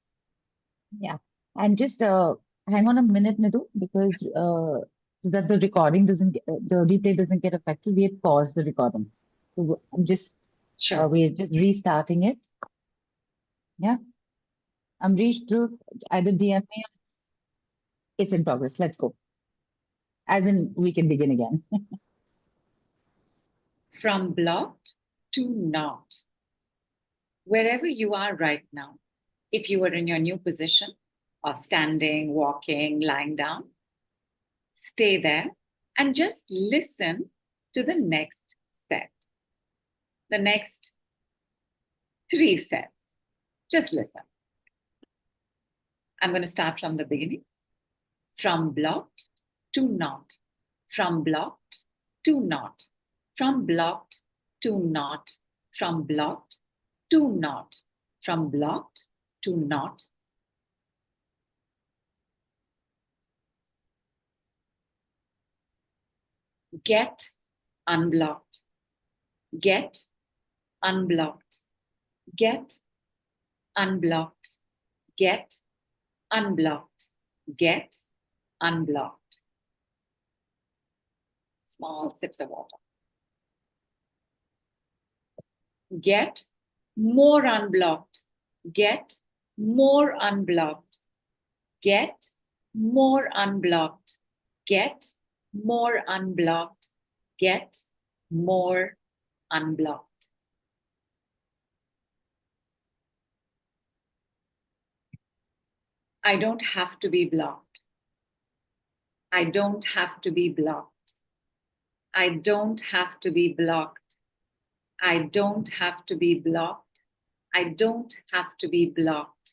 Yeah. And just hang on a minute, Nidhu, because so that the recording doesn't the replay doesn't get affected. We had paused the recording. So I'm just Sure. we're just restarting it. Yeah. I'm reached through either DM me or it's in progress. Let's go. As in we can begin again. From blocked to not. Wherever you are right now, if you are in your new position of standing, walking, lying down, stay there and just listen to the next set, the next 3 sets. Just listen. I'm going to start from the beginning. From blocked to not. From blocked to not. From blocked to not. From blocked to not. From blocked to not. Get unblocked. Get unblocked. Get unblocked. Get unblocked. Get unblocked. Small sips of water. Get more unblocked. Get more unblocked. Get more unblocked. Get more unblocked. Get more unblocked. I don't have to be blocked. I don't have to be blocked. I don't have to be blocked. I don't have to be blocked. I don't have to be blocked.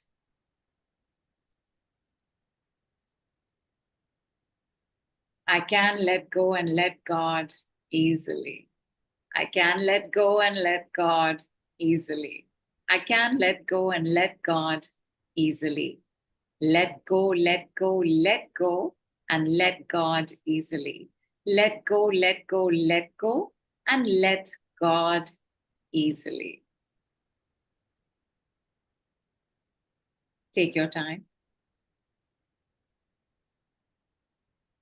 I can let go and let God easily. I can let go and let God easily. I can let go and let God easily. Let go, let go, let go, and let God easily. Let go, let go, let go, and let God easily. Take your time.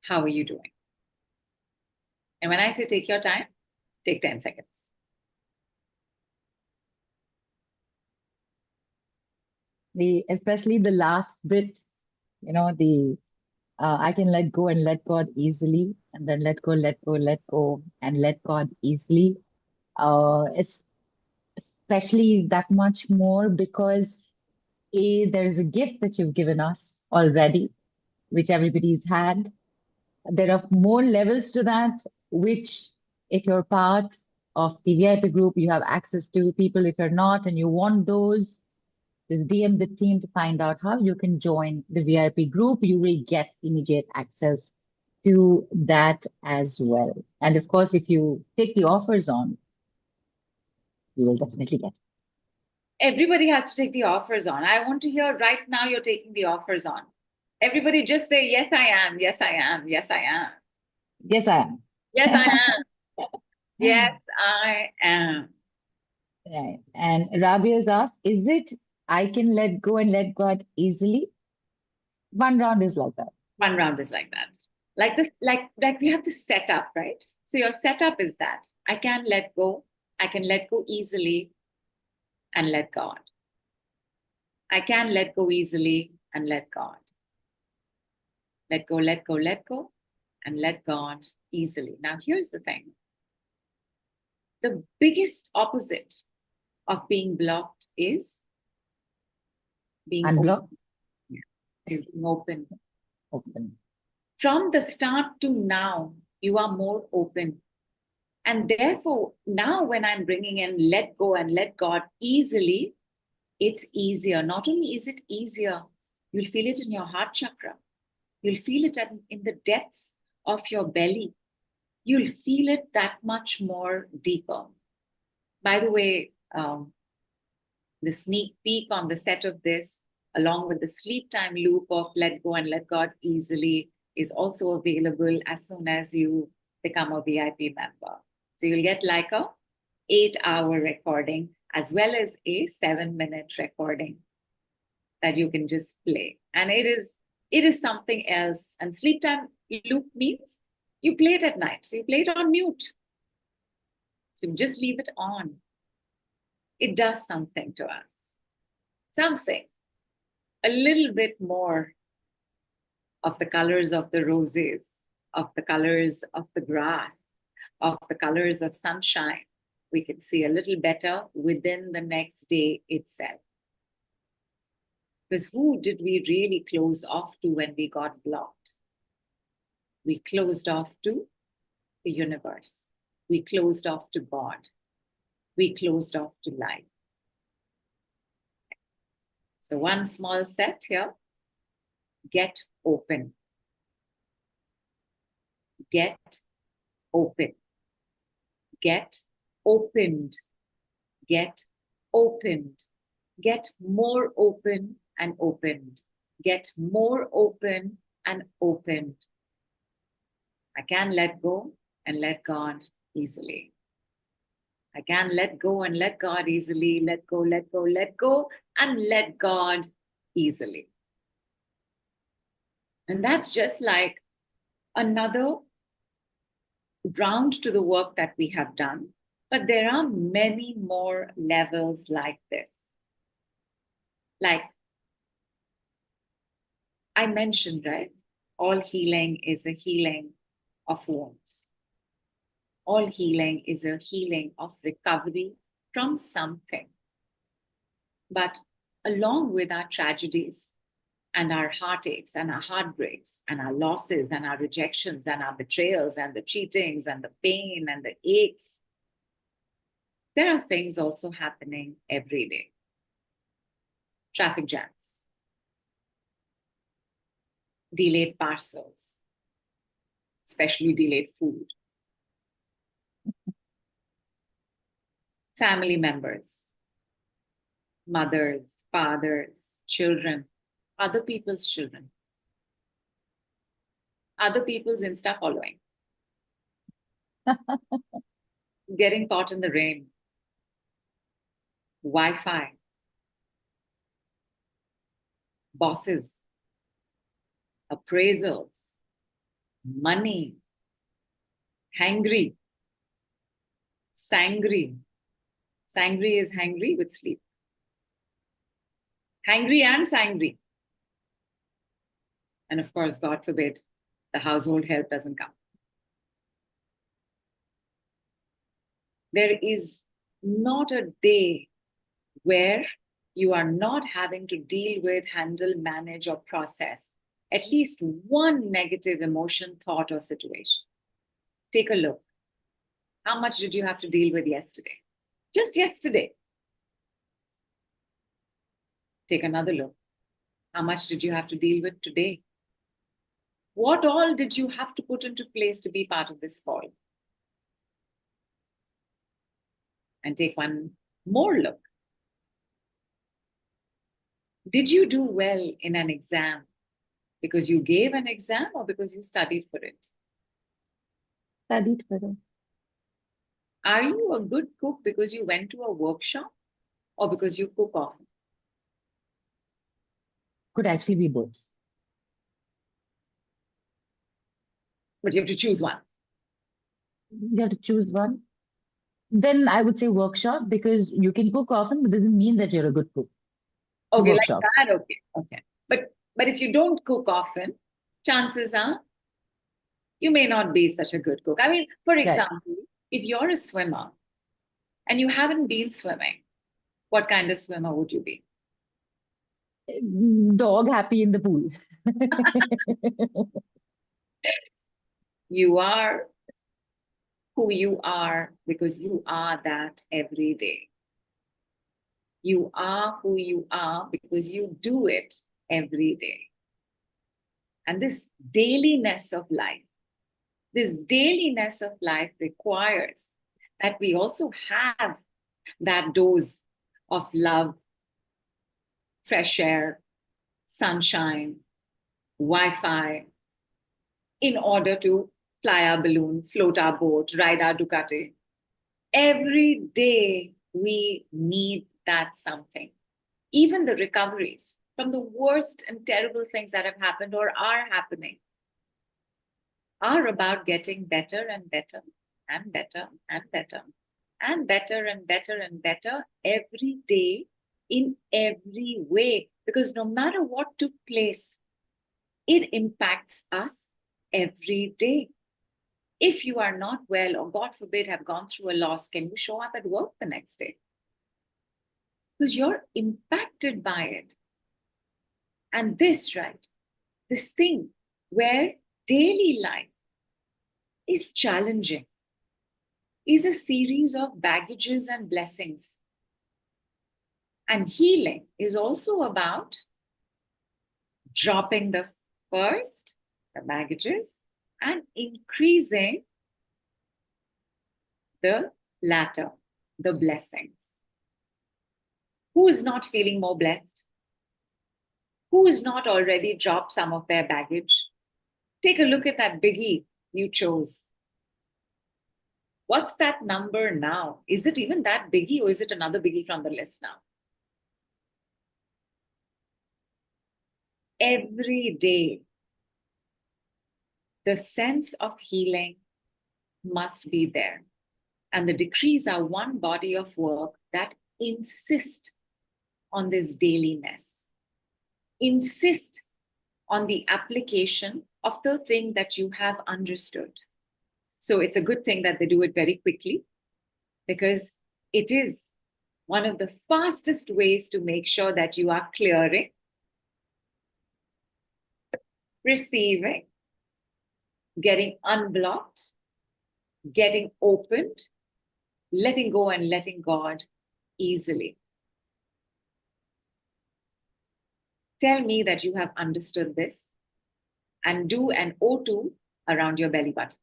How are you doing? And when I say take your time, take 10 seconds. Especially the last bit, I can let go and let God easily, and then let go, let go, let go, and let God easily. It's especially that much more because there's a gift that you've given us already, which everybody's had. There are more levels to that, which if you're part of the VIP group, you have access to. People, if you're not and you want those, just DM the team to find out how you can join the VIP group. You will get immediate access to that as well. And of course, if you take the offers on, you will definitely get it. Everybody has to take the offers on. I want to hear right now you're taking the offers on. Everybody just say, yes, I am. Yes, I am. Yes, I am. Yes, I am. Yes, I am. Yes, I am. Right. And Rabia has asked, is it I can let go and let God easily? One round is like that. One round is like that. Like this, like we have the setup, right? So your setup is that I can let go. I can let go easily and let God. I can let go easily and let God. Let go, let go, let go, and let God easily. Now, here's the thing. The biggest opposite of being blocked is being Unblock, open. Is being open. open. From the start to now, you are more open. And therefore, now when I'm bringing in let go and let God easily, it's easier. Not only is it easier, you'll feel it in your heart chakra. You'll feel it in the depths of your belly. You'll feel it that much more deeper. By the way, the sneak peek on the set of this, along with the sleep time loop of let go and let God easily, is also available as soon as you become a VIP member. So you'll get like a 8-hour recording as well as a 7-minute recording that you can just play. And it is something else. And sleep time loop means you play it at night. So you play it on mute. So just leave it on. It does something to us. Something. A little bit more of the colors of the roses, of the colors of the grass, of the colors of sunshine. We can see a little better within the next day itself. Because who did we really close off to when we got blocked? We closed off to the universe. We closed off to God. We closed off to life. So one small set here. Get open. Get open. Get opened. Get opened. Get more open and opened. Get more open and opened. I can let go and let God easily. I can let go and let God easily. Let go, let go, let go, and let God easily. And that's just like another round to the work that we have done. But there are many more levels like this. Like I mentioned, right? All healing is a healing of wounds. All healing is a healing of recovery from something. But along with our tragedies and our heartaches and our heartbreaks and our losses and our rejections and our betrayals and the cheatings and the pain and the aches, there are things also happening every day. Traffic jams, delayed parcels, especially delayed food, family members, mothers, fathers, children, other people's children, other people's Insta following, getting caught in the rain, Wi-Fi, bosses, appraisals, money, hangry, sangry. Sangry is hangry with sleep. Hangry and sangry. And of course, God forbid, the household help doesn't come. There is not a day where you are not having to deal with, handle, manage, or process at least one negative emotion, thought, or situation. Take a look. How much did you have to deal with yesterday? Just yesterday. Take another look. How much did you have to deal with today? What all did you have to put into place to be part of this call? And take one more look. Did you do well in an exam because you gave an exam or because you studied for it? Studied for it. Are you a good cook because you went to a workshop or because you cook often? Could actually be both. But you have to choose one. You have to choose one. Then I would say workshop, because you can cook often, but doesn't mean that you're a good cook. Okay, Workshop. like that, okay. But if you don't cook often, chances are you may not be such a good cook. I mean, for example, if you're a swimmer and you haven't been swimming, what kind of swimmer would you be? Dog happy in the pool. You are who you are because you are that every day. You are who you are because you do it every day. And this dailiness of life requires that we also have that dose of love, fresh air, sunshine, Wi-Fi, in order to fly our balloon, float our boat, ride our Ducati. Every day we need that something. Even the recoveries from the worst and terrible things that have happened or are happening are about getting better and better and better and better and better and better and better every day in every way. Because no matter what took place, it impacts us every day. If you are not well, or God forbid, have gone through a loss, can you show up at work the next day? Because you're impacted by it. And this, right, this thing where daily life is challenging, is a series of baggages and blessings. And healing is also about dropping the first, the baggages, and increasing the latter, the blessings. Who is not feeling more blessed? Who is not already dropped some of their baggage? Take a look at that biggie you chose. What's that number now? Is it even that biggie, or is it another biggie from the list now? Every day, the sense of healing must be there. And the decrees are one body of work that insist on this dailiness, insist on the application of the thing that you have understood. So it's a good thing that they do it very quickly, because it is one of the fastest ways to make sure that you are clearing, receiving, getting unblocked, getting opened, letting go and letting God easily. Tell me that you have understood this, and do an O2 around your belly button.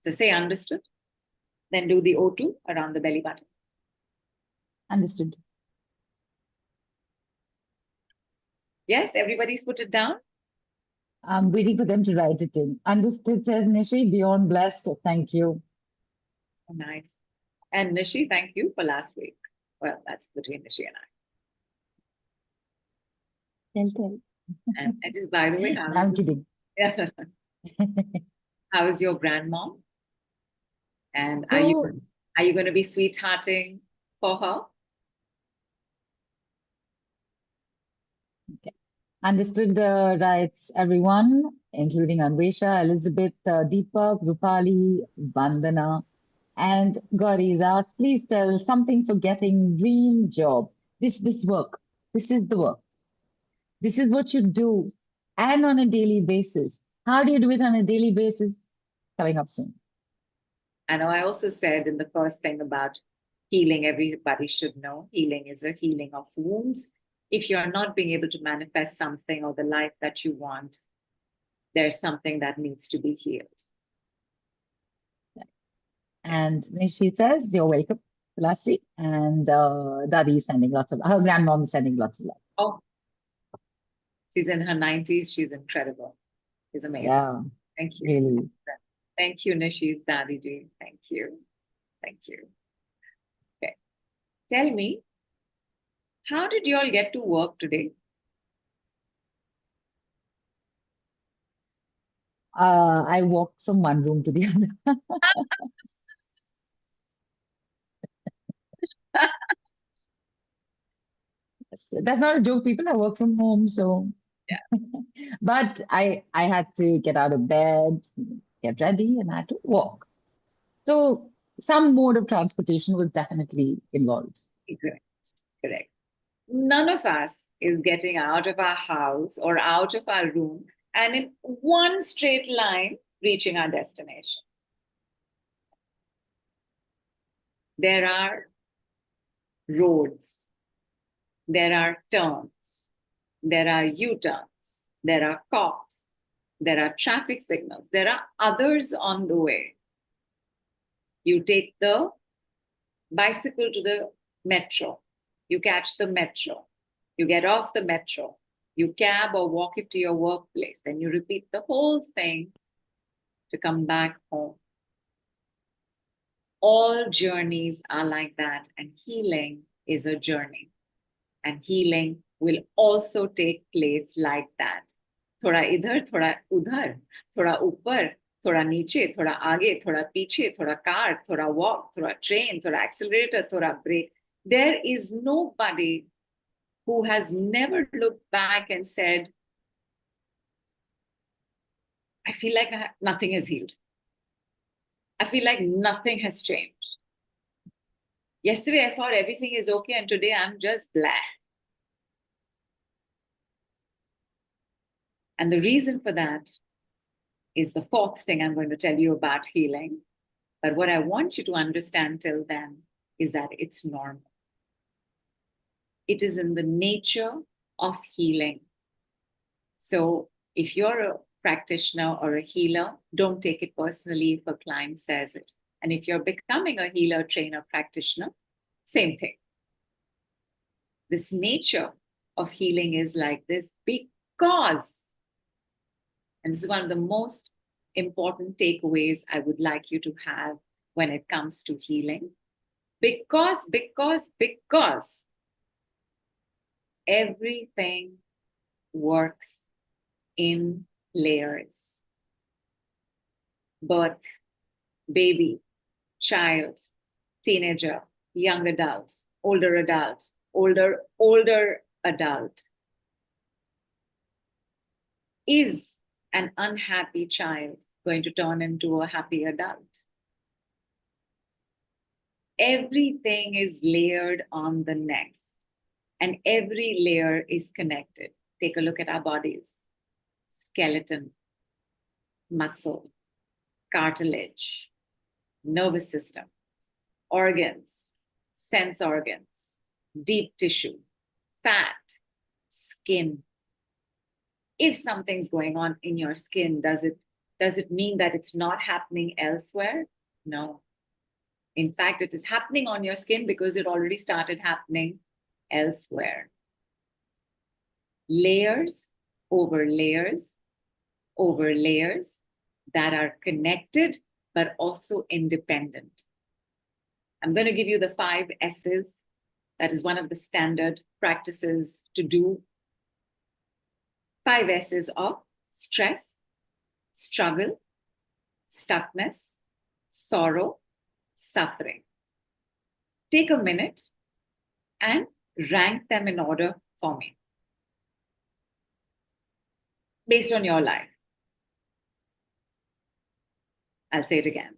So say understood, then do the O2 around the belly button. Understood. Yes, everybody's put it down? I'm waiting for them to write it in. Understood, says Nishi. Beyond blessed. Thank you. Nice. And Nishi, thank you for last week. Well, that's between Nishi and Tell. I. And just by the way, I'm kidding. Yeah. How is your grandmom? And So, are you going to be sweethearting for her? okay. Understood the rights, everyone, including Anvesha, Elizabeth, Deepak, Rupali, Vandana, and Gauri is asked, please tell something for getting dream job. This work. This is the work. This is what you do, and on a daily basis. How do you do it on a daily basis? Coming up soon. I know I also said in the first thing about healing, everybody should know healing is a healing of wounds. If you're not being able to manifest something or the life that you want, there's something that needs to be healed. And Nishi says, you're welcome, lastly. And Dadi is sending lots of, her grandmom is sending lots of love. Oh, she's in her 90s. She's incredible. She's amazing. Yeah, thank you. really. Thank you, Nishi's Daddy Ji. Thank you. Thank you. Okay. Tell me, how did you all get to work today? I walked from one room to the other. That's not a joke, people. I work from home, so Yeah. but I had to get out of bed, get ready, and I had to walk. So some mode of transportation was definitely involved. Correct. Correct. None of us is getting out of our house or out of our room and in one straight line reaching our destination. There are roads, there are turns, there are U-turns, there are cops, there are traffic signals, there are others on the way. You take the bicycle to the metro, you catch the metro, you get off the metro, you cab or walk it to your workplace, then you repeat the whole thing to come back home. all journeys are like that, and healing is a journey. And healing will also take place like that. थोड़ा इधर, थोड़ा उधर, थोड़ा ऊपर, थोड़ा नीचे, थोड़ा आगे, थोड़ा पीछे, थोड़ा car, थोड़ा walk, थोड़ा train, थोड़ा accelerator, थोड़ा brake. There is nobody who has never looked back and said, I feel like nothing has healed. I feel like nothing has changed. Yesterday I thought everything is okay, and today I'm just blah. And the reason for that is the fourth thing I'm going to tell you about healing. But what I want you to understand till then is that it's normal. It is in the nature of healing. So if you're a practitioner or a healer, don't take it personally if a client says it. And if you're becoming a healer, trainer, practitioner, same thing. This nature of healing is like this because, and this is one of the most important takeaways I would like you to have when it comes to healing, because everything works in layers. Birth, baby, child, teenager, young adult, older adult, older adult. Is an unhappy child going to turn into a happy adult? Everything is layered on the next, and every layer is connected. Take a look at our bodies: skeleton, muscle, cartilage, nervous system, organs, sense organs, deep tissue, fat, skin. If something's going on in your skin, does it mean that it's not happening elsewhere? No. In fact, it is happening on your skin because it already started happening elsewhere. Layers over layers over layers that are connected but also independent. I'm going to give you the 5 S's. That is one of the standard practices to do. 5 S's of stress, struggle, stuckness, sorrow, suffering. Take a minute and rank them in order for me based on your life. I'll say it again.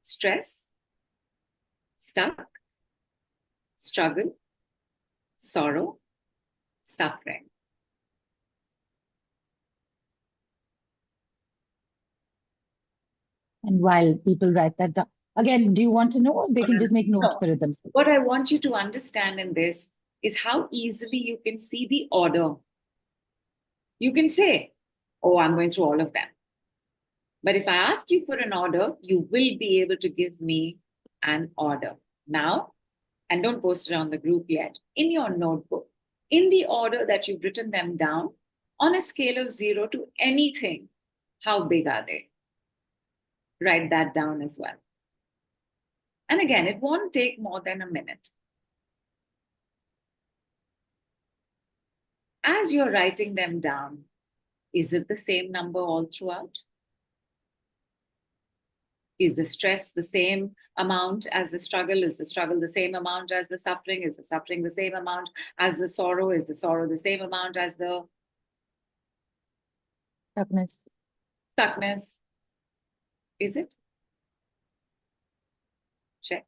Stress, stuck, struggle, sorrow, suffering. And while people write that down, again, do you want to know, or they can just make notes for themselves? What I want you to understand in this is how easily you can see the order. You can say, oh, I'm going through all of them. But if I ask you for an order, you will be able to give me an order. Now, and don't post it on the group yet, in your notebook, in the order that you've written them down, on a scale of 0 to anything, how big are they? Write that down as well. And again, it won't take more than a minute. As you're writing them down, is it the same number all throughout? Is the stress the same amount as the struggle? Is the struggle the same amount as the suffering? Is the suffering the same amount as the sorrow? Is the sorrow the same amount as the Stuckness. stuckness? Is it? Check.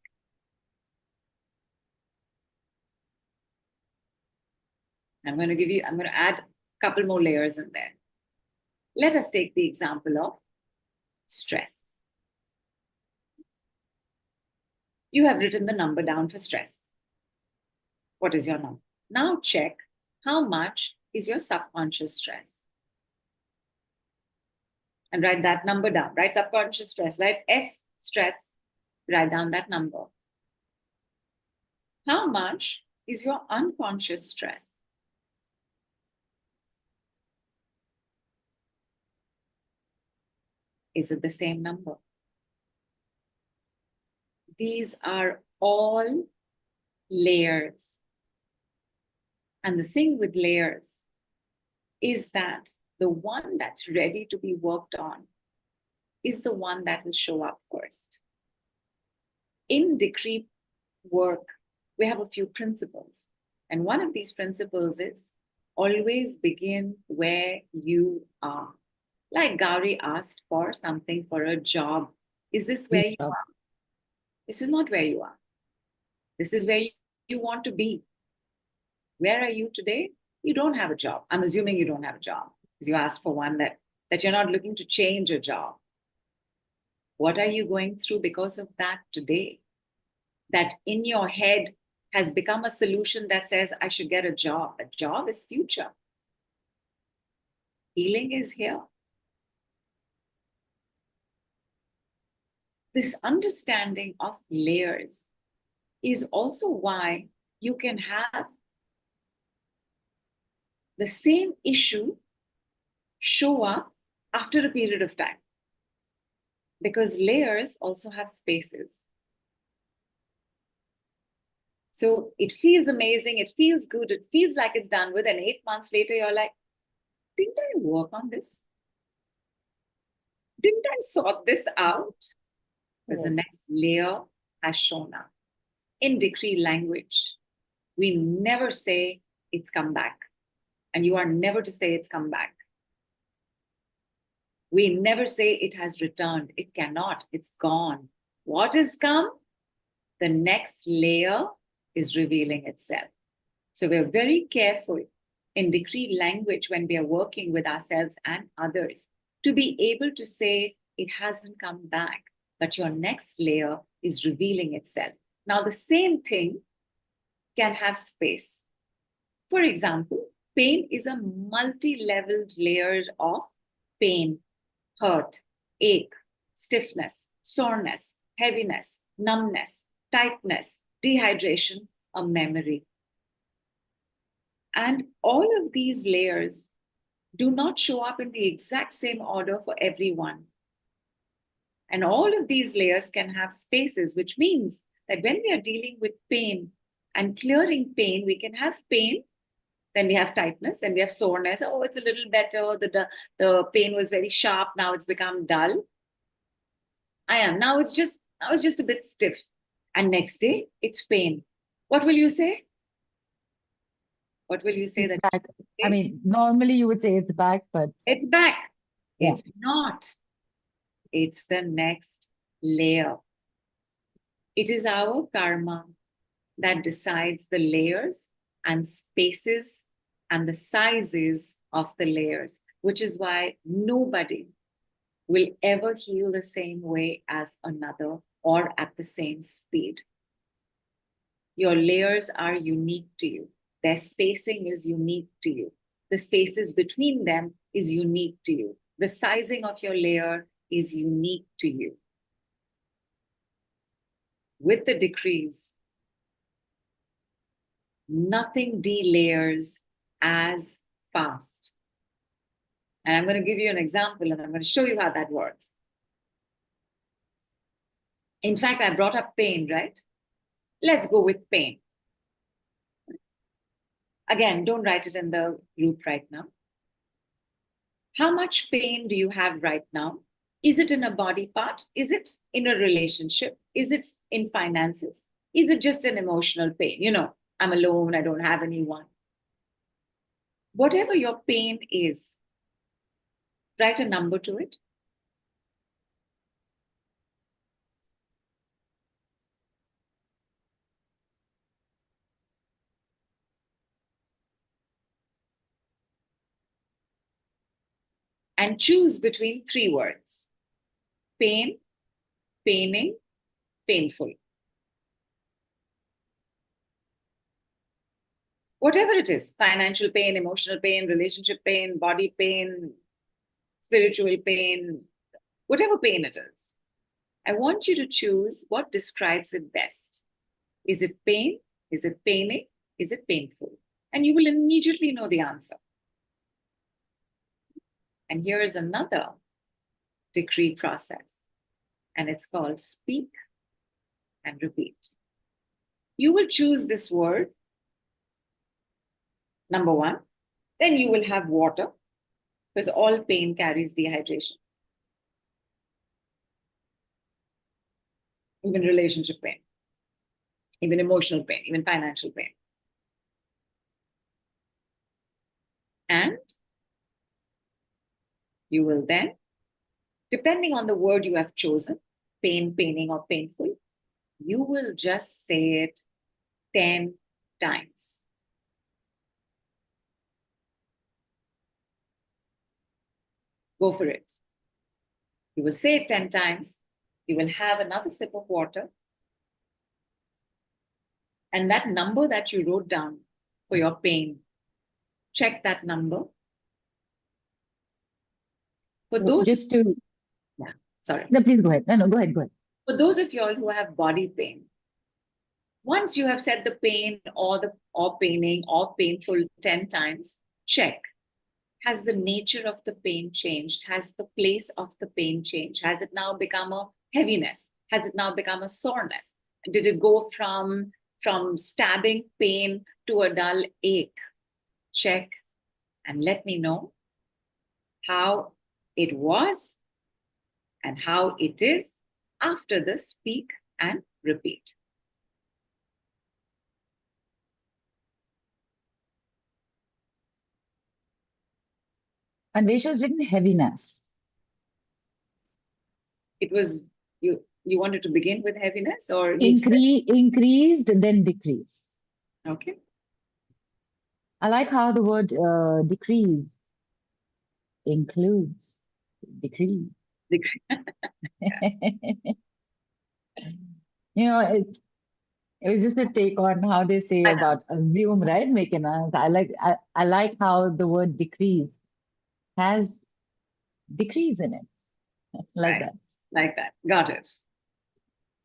I'm going to add a couple more layers in there. Let us take the example of stress. You have written the number down for stress. What is your number? Now check how much is your subconscious stress. And write that number down. Write subconscious stress. Write S stress. Write down that number. How much is your unconscious stress? Is it the same number? These are all layers. And the thing with layers is that the one that's ready to be worked on is the one that will show up first. In decree work, we have a few principles. And one of these principles is always begin where you are. Like Gauri asked for something for a job. Is this where you are? This is not where you are. This is where you want to be. Where are you today? You don't have a job. I'm assuming you don't have a job because you asked for one that you're not looking to change a job. What are you going through because of that today? That in your head has become a solution that says, I should get a job. A job is future. Healing is here. This understanding of layers is also why you can have the same issue show up after a period of time. Because layers also have spaces. So it feels amazing, it feels good, it feels like it's done with, and 8 months later, you're like, didn't I work on this? Didn't I sort this out? Because the next layer has shown up. In decree language, we never say it's come back. And you are never to say it's come back. We never say it has returned. It cannot. It's gone. What has come? The next layer is revealing itself. So we're very careful in decree language when we are working with ourselves and others to be able to say it hasn't come back, but your next layer is revealing itself. Now, the same thing can have space. For example, pain is a multi-leveled layer of pain, hurt, ache, stiffness, soreness, heaviness, numbness, tightness, dehydration, a memory. And all of these layers do not show up in the exact same order for everyone. And all of these layers can have spaces, which means that when we are dealing with pain and clearing pain, we can have pain, then we have tightness, and we have soreness. Oh, it's a little better. The pain was very sharp. Now it's become dull. Now it's just a bit stiff. And next day, it's pain. What will you say? What will you say? It's back. I mean, normally you would say it's back, but it's back. Yeah. It's not. It's the next layer. It is our karma that decides the layers and spaces and the sizes of the layers, which is why nobody will ever heal the same way as another or at the same speed. Your layers are unique to you. Their spacing is unique to you. The spaces between them is unique to you. The sizing of your layer is unique to you. With the decrees, nothing delayers as fast. And I'm going to give you an example and I'm going to show you how that works. In fact, I brought up pain, right? Let's go with pain. Again, don't write it in the group right now. How much pain do you have right now? Is it in a body part? Is it in a relationship? Is it in finances? Is it just an emotional pain? You know, I'm alone, I don't have anyone. Whatever your pain is, write a number to it. And choose between 3 words: pain, paining, painful. Whatever it is, financial pain, emotional pain, relationship pain, body pain, spiritual pain, whatever pain it is, I want you to choose what describes it best. Is it pain? Is it paining? Is it painful? And you will immediately know the answer. And here is another decree process, and it's called speak and repeat. You will choose this word, number one. Then you will have water, because all pain carries dehydration. Even relationship pain, even emotional pain, even financial pain. And you will then, depending on the word you have chosen, pain, paining, or painful, you will just say it 10 times. Go for it. You will say it 10 times. You will have another sip of water. And that number that you wrote down for your pain, check that number. For those, Just to, yeah, sorry. no, please go ahead. No, go ahead. For those of you all who have body pain, once you have said the pain or paining or painful 10 times, check. Has the nature of the pain changed? Has the place of the pain changed? Has it now become a heaviness? Has it now become a soreness? Did it go from stabbing pain to a dull ache? Check and let me know how it was and how it is after the speak and repeat. Anvesha's written heaviness. It was, you wanted to begin with heaviness or? Increased, then decrease. Okay. I like how the word decrease includes decrease. It was just a take on how they say about assume, right? I like how the word decrease has decrease in it. Like that. Like that. Got it.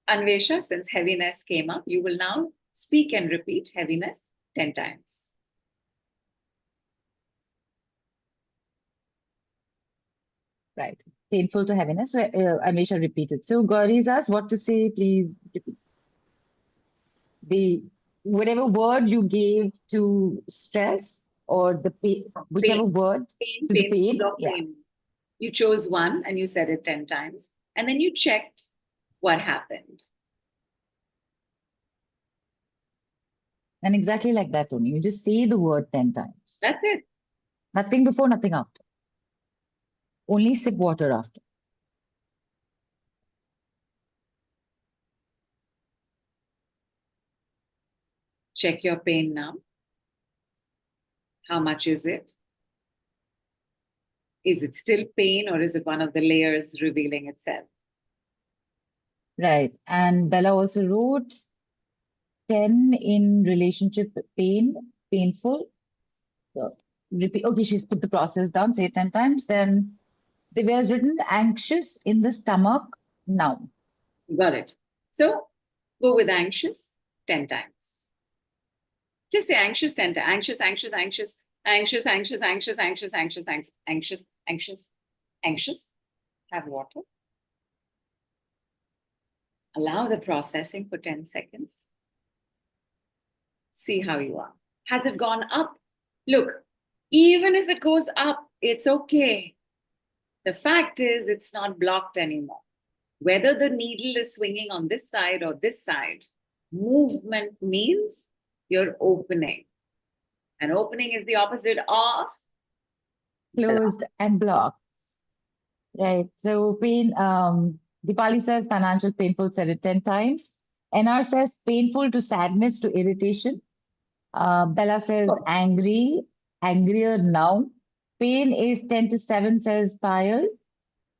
Anvesha, since heaviness came up, you will now speak and repeat heaviness 10 times. Right. Painful to heaviness. So Anvesha repeated. So Gauri's asked what to say, please repeat. Whatever word you gave to stress or the pain, whichever word to the pain. Yeah. Pain. You chose one and you said it 10 times. And then you checked what happened. And exactly like that, Tony. You just say the word 10 times. That's it. Nothing before, nothing after. Only sip water after. Check your pain now. How much is it? Is it still pain or is it one of the layers revealing itself? Right. And Bella also wrote 10 in relationship pain, painful. So, repeat. Okay, she's put the process down, say it 10 times. Then Divya's written anxious in the stomach now. Got it. So go with anxious 10 times. Just say anxious 10 times. Anxious, anxious, anxious, anxious, anxious, anxious, anxious, anxious, anxious, anxious, anxious. Have water. Allow the processing for 10 seconds. See how you are. Has it gone up? Look, even if it goes up, it's okay. The fact is, it's not blocked anymore. Whether the needle is swinging on this side or this side, movement means you're opening. And opening is the opposite of closed and blocked. Right. So pain, Dipali says financial painful, said it 10 times. NR says painful to sadness to irritation. Bella says angry, angrier now. Pain is 10 to 7, says Payal.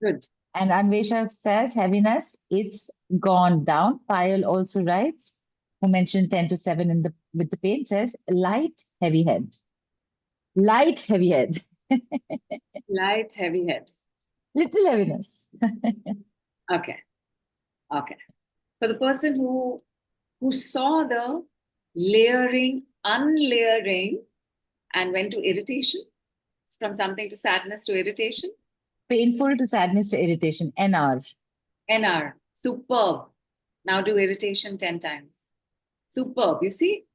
Good. And Anvesha says heaviness, it's gone down. Payal also writes, who mentioned 10 to 7 with the pain, says light, heavy head. Light, heavy head. Light, heavy head. Little heaviness. Okay. For the person who saw the layering, unlayering, and went to irritation, from something to sadness to irritation. Painful to sadness to irritation. NR. NR. Superb. Now do irritation 10 times. Superb. You see,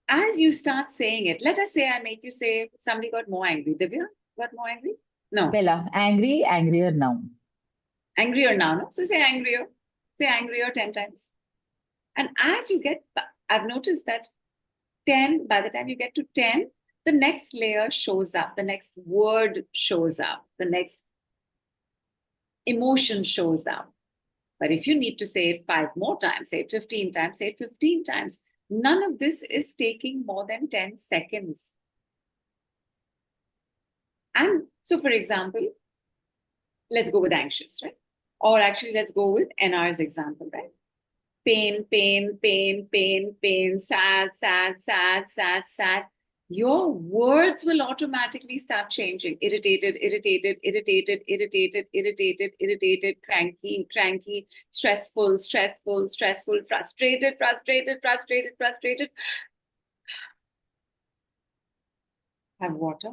as you start saying it, let us say I make you say somebody got more angry. Divya got more angry? No. Bella, angry, angrier now. Angrier now, no? So say angrier. Say angrier 10 times. And as you get, I've noticed that 10, by the time you get to 10, the next layer shows up, the next word shows up, the next emotion shows up. But if you need to say it 5 more times, say it 15 times, say it 15 times, none of this is taking more than 10 seconds. And so, for example, let's go with anxious, right? Or actually, let's go with NR's example, right? Pain, pain, pain, pain, pain, sad, sad, sad, sad, sad. Your words will automatically start changing. Irritated, irritated, irritated, irritated, irritated, irritated, cranky, cranky, stressful, stressful, stressful, frustrated, frustrated, frustrated, frustrated. Have water,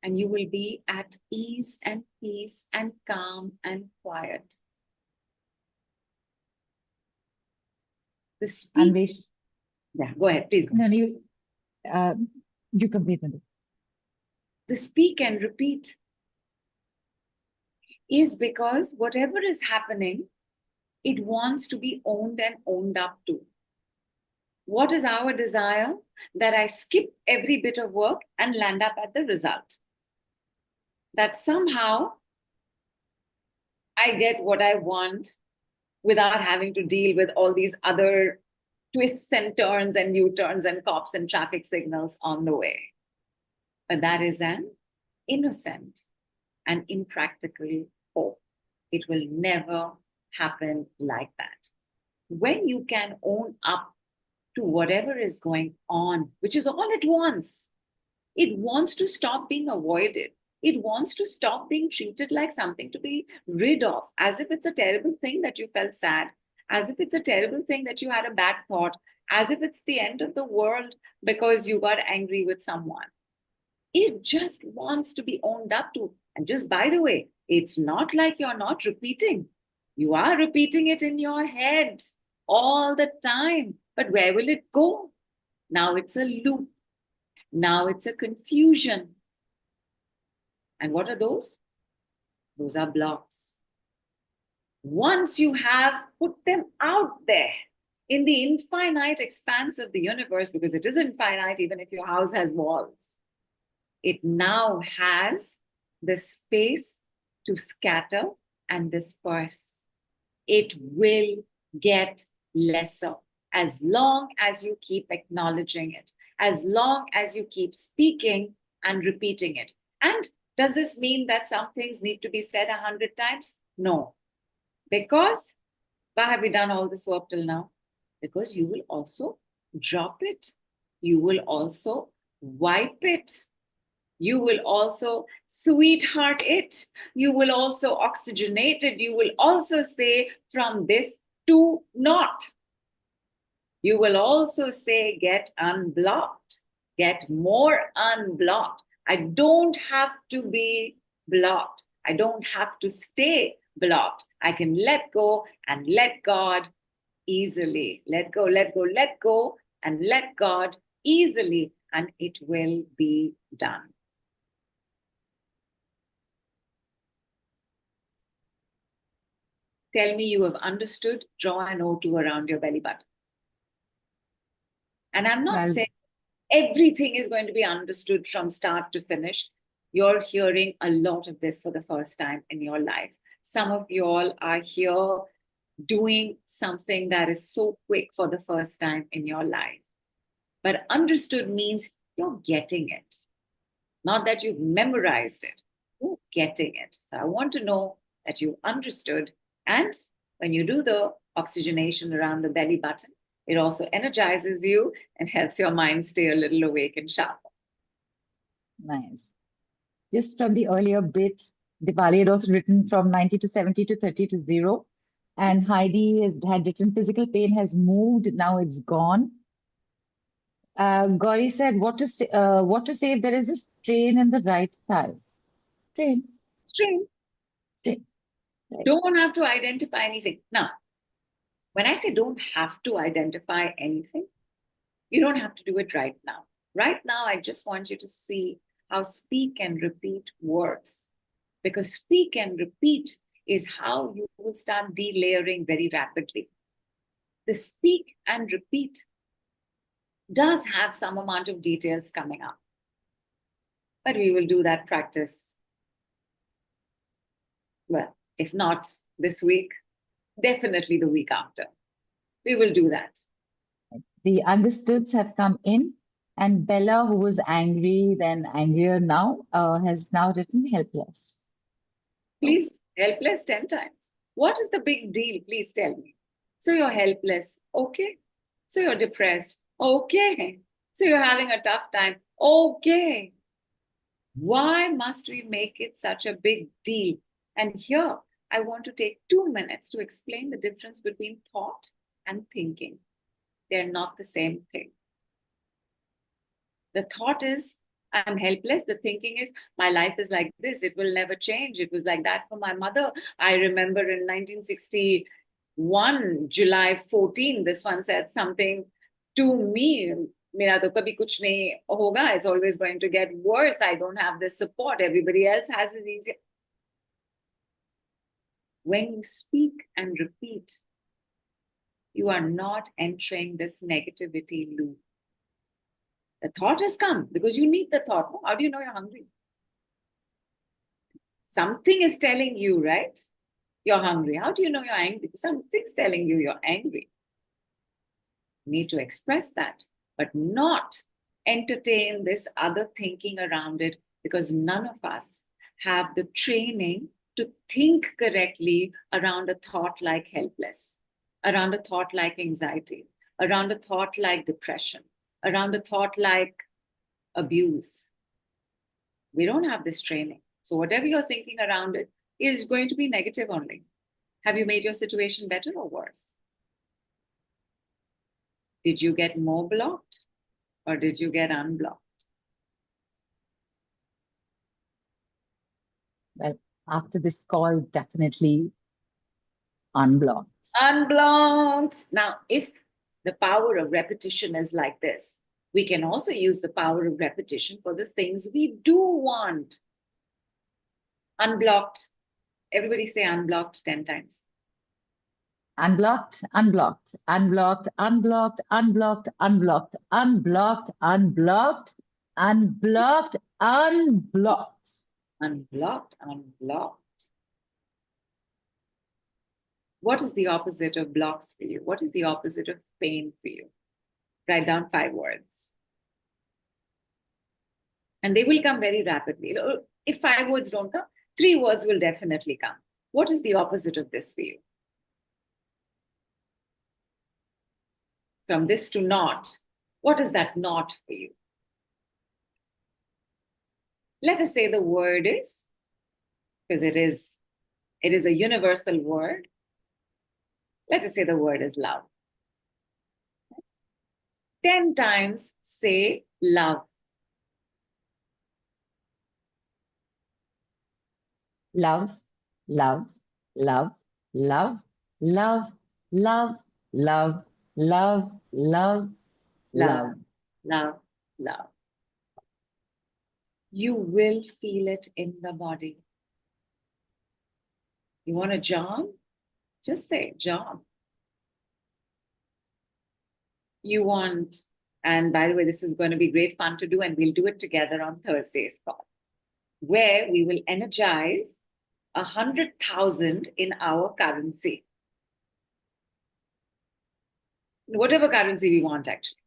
and you will be at ease and peace and calm and quiet. The speak. Anvesh, Yeah, go ahead, please. Go. no, you complete it. The speak and repeat is because whatever is happening, it wants to be owned and owned up to. What is our desire? That I skip every bit of work and land up at the result. That somehow I get what I want without having to deal with all these other twists and turns and U-turns and cops and traffic signals on the way. But that is an innocent and impractical hope. It will never happen like that. When you can own up to whatever is going on, which is all at once, it wants to stop being avoided. It wants to stop being treated like something to be rid of, as if it's a terrible thing that you felt sad, as if it's a terrible thing that you had a bad thought, as if it's the end of the world because you got angry with someone. It just wants to be owned up to. And just by the way, it's not like you're not repeating. You are repeating it in your head all the time. But where will it go? Now it's a loop. Now it's a confusion. And what are those? Those are blocks. Once you have put them out there in the infinite expanse of the universe, because it is infinite even if your house has walls, it now has the space to scatter and disperse. It will get lesser as long as you keep acknowledging it, as long as you keep speaking and repeating it. And does this mean that some things need to be said 100 times? No. Because why have we done all this work till now? Because you will also drop it. You will also wipe it. You will also sweetheart it. You will also oxygenate it. You will also say from this to not. You will also say get unblocked, get more unblocked. I don't have to be blocked. I don't have to stay blocked. I can let go and let God easily. Let go, let go, let go, and let God easily, and it will be done. Tell me you have understood, draw an O2 around your belly button. And I'm not saying everything is going to be understood from start to finish. You're hearing a lot of this for the first time in your life. Some of you all are here doing something that is so quick for the first time in your life. But understood means you're getting it. Not that you've memorized it, you're getting it. So I want to know that you understood. And when you do the oxygenation around the belly button, it also energizes you and helps your mind stay a little awake and sharp. Nice. Just from the earlier bit, Dipali had also written from 90 to 70 to 30 to 0. And Heidi had written physical pain has moved, now it's gone. Gauri said, what to say if there is a strain in the right thigh? Strain. Strain. Strain. Right. Don't have to identify anything. Now, When I say don't have to identify anything, you don't have to do it right now. Right now, I just want you to see how speak and repeat works. Because speak and repeat is how you will start delayering very rapidly. The speak and repeat does have some amount of details coming up. But we will do that practice. Well, if not this week, definitely the week after. We will do that. The understoods have come in, and Bella, who was angry, then angrier now, has now written helpless. Please, helpless 10 times. What is the big deal? Please tell me. So you're helpless. Okay. So you're depressed. Okay. So you're having a tough time. Okay. Why must we make it such a big deal? And here, I want to take 2 minutes to explain the difference between thought and thinking. They're not the same thing. The thought is, I'm helpless. The thinking is, my life is like this. It will never change. It was like that for my mother. I remember in 1961, July 14, this one said something to me. Mera to kabhi kuch nahi hoga. It's always going to get worse. I don't have this support. Everybody else has it easier. When you speak and repeat, you are not entering this negativity loop. The thought has come because you need the thought. How do you know you're hungry? Something is telling you, right? You're hungry. How do you know you're angry? Something's telling you you're angry. You need to express that, but not entertain this other thinking around it, because none of us have the training to think correctly around a thought like helpless, around a thought like anxiety, around a thought like depression, around a thought like abuse. We don't have this training. So whatever you're thinking around it is going to be negative only. Have you made your situation better or worse? Did you get more blocked or did you get unblocked? Well, after this call, definitely unblocked. Unblocked. Now, if the power of repetition is like this, we can also use the power of repetition for the things we do want. Unblocked. Everybody say unblocked 10 times. Unblocked, unblocked, unblocked, unblocked, unblocked, unblocked, unblocked, unblocked, unblocked, unblocked. Unblocked, unblocked. What is the opposite of blocks for you? What is the opposite of pain for you? Write down 5 words. And they will come very rapidly. If 5 words don't come, 3 words will definitely come. What is the opposite of this for you? From this to not, what is that not for you? Let us say the word is, because it is a universal word. Let us say the word is love. 10 times say love. Love, love, love, love, love, love, love, love, love, love. Love, love. You will feel it in the body. You want to jog? Just say jog. You want, and by the way, this is going to be great fun to do, and we'll do it together on Thursday's call, where we will energize 100,000 in our currency. Whatever currency we want, actually.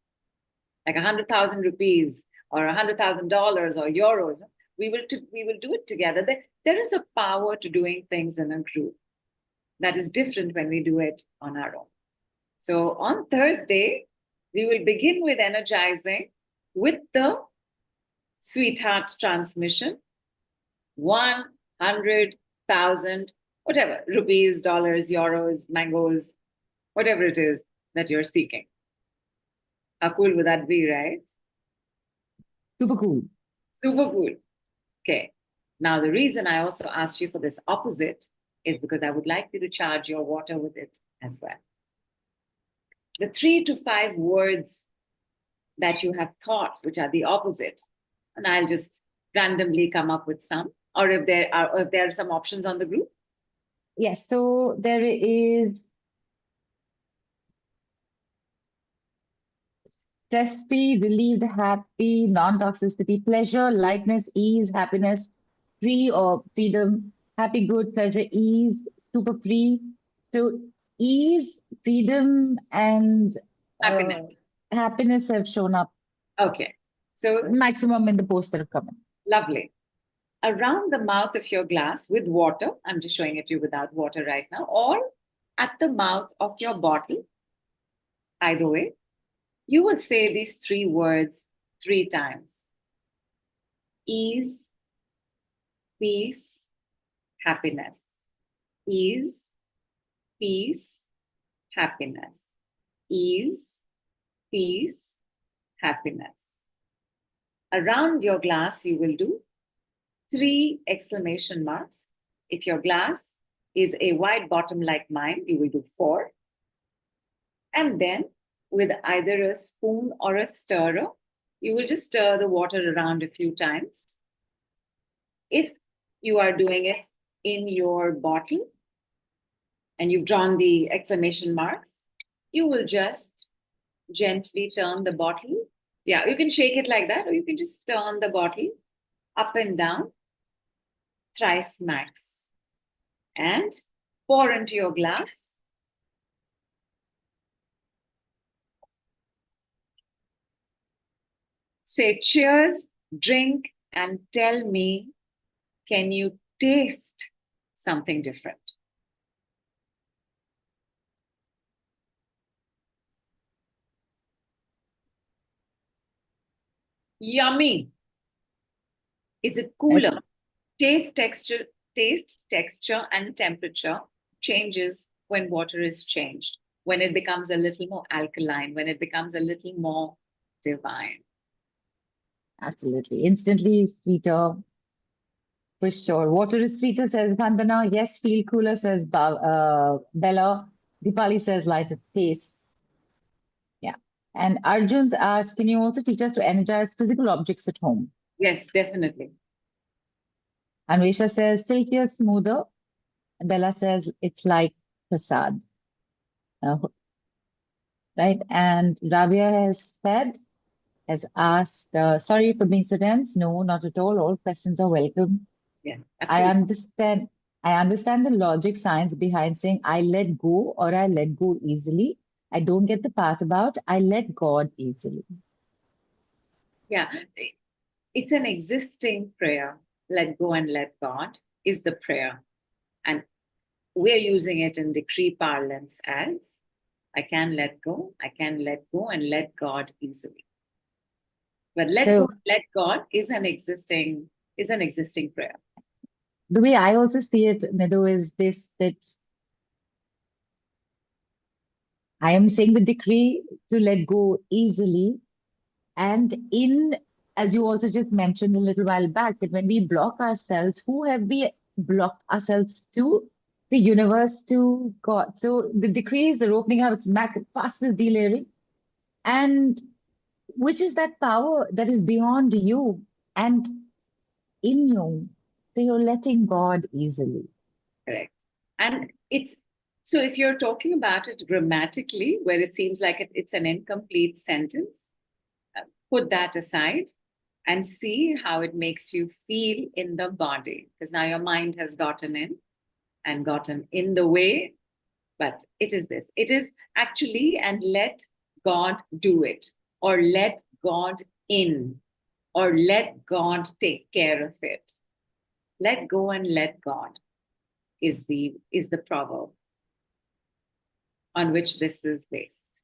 Like 100,000 rupees or $100,000 or euros. We will do it together. There is a power to doing things in a group that is different when we do it on our own. So on Thursday, we will begin with energizing with the Sweetheart Transmission, 100,000, whatever, rupees, dollars, euros, mangoes, whatever it is that you're seeking. How cool would that be, right? Super cool. Super cool. Okay. Now, the reason I also asked you for this opposite is because I would like you to charge your water with it as well. the 3 to 5 words that you have thought, which are the opposite. And I'll just randomly come up with some, or if there are some options on the group. Yes, so there is stress-free, relieved, happy, non-toxicity, pleasure, lightness, ease, happiness, free or freedom, happy, good, pleasure, ease, super free. So ease, freedom, and Happiness. happiness have shown up Okay. So maximum in the posts that have come in. lovely. Around the mouth of your glass with water, I'm just showing it to you without water right now, or at the mouth of your bottle, either way, you would say these 3 words 3 times. Ease, peace, happiness. Ease, peace, happiness. Ease, peace, happiness. Around your glass, you will do 3 exclamation marks. If your glass is a wide bottom like mine, you will do 4. And then with either a spoon or a stirrer, you will just stir the water around a few times. If you are doing it in your bottle and you've drawn the exclamation marks, you will just gently turn the bottle. Yeah, you can shake it like that, or you can just turn the bottle up and down thrice max and pour into your glass. Say cheers, drink, and tell me, can you taste something different? Yummy. Is it cooler? Taste, texture, and temperature changes when water is changed, when it becomes a little more alkaline, when it becomes a little more divine. Absolutely. Instantly sweeter, for sure. Water is sweeter, says Vandana. Yes, feel cooler, says Bella. Dipali says lighter taste. Yeah. And Arjun's asks, can you also teach us to energize physical objects at home? Yes, definitely. Anvesha says silkier, smoother. Bella says it's like prasad. Right? And Rabia has asked, sorry for being so dense. No, not at all. All questions are welcome. Yes, I absolutely. understand the logic science behind saying I let go or I let go easily. I don't get the part about I let God easily. Yeah, it's an existing prayer. Let go and let God is the prayer. And we're using it in decree parlance as I can let go and let God easily. But let go So and let God is an existing prayer. the way I also see it, Nidhu, is this that I am saying the decree to let go easily. And as you also just mentioned a little while back, that when we block ourselves, who have we blocked ourselves to? The universe, to God. So the decrees are opening up, it's fastest delayering. And which is that power that is beyond you and in you. So you're letting God easily. Correct. And it's so if you're talking about it grammatically, where it seems like it's an incomplete sentence, put that aside and see how it makes you feel in the body. Because now your mind has gotten in and gotten in the way. But it is this. It is actually, and let God do it, or let God in, or let God take care of it. Let go and let God is the proverb on which this is based.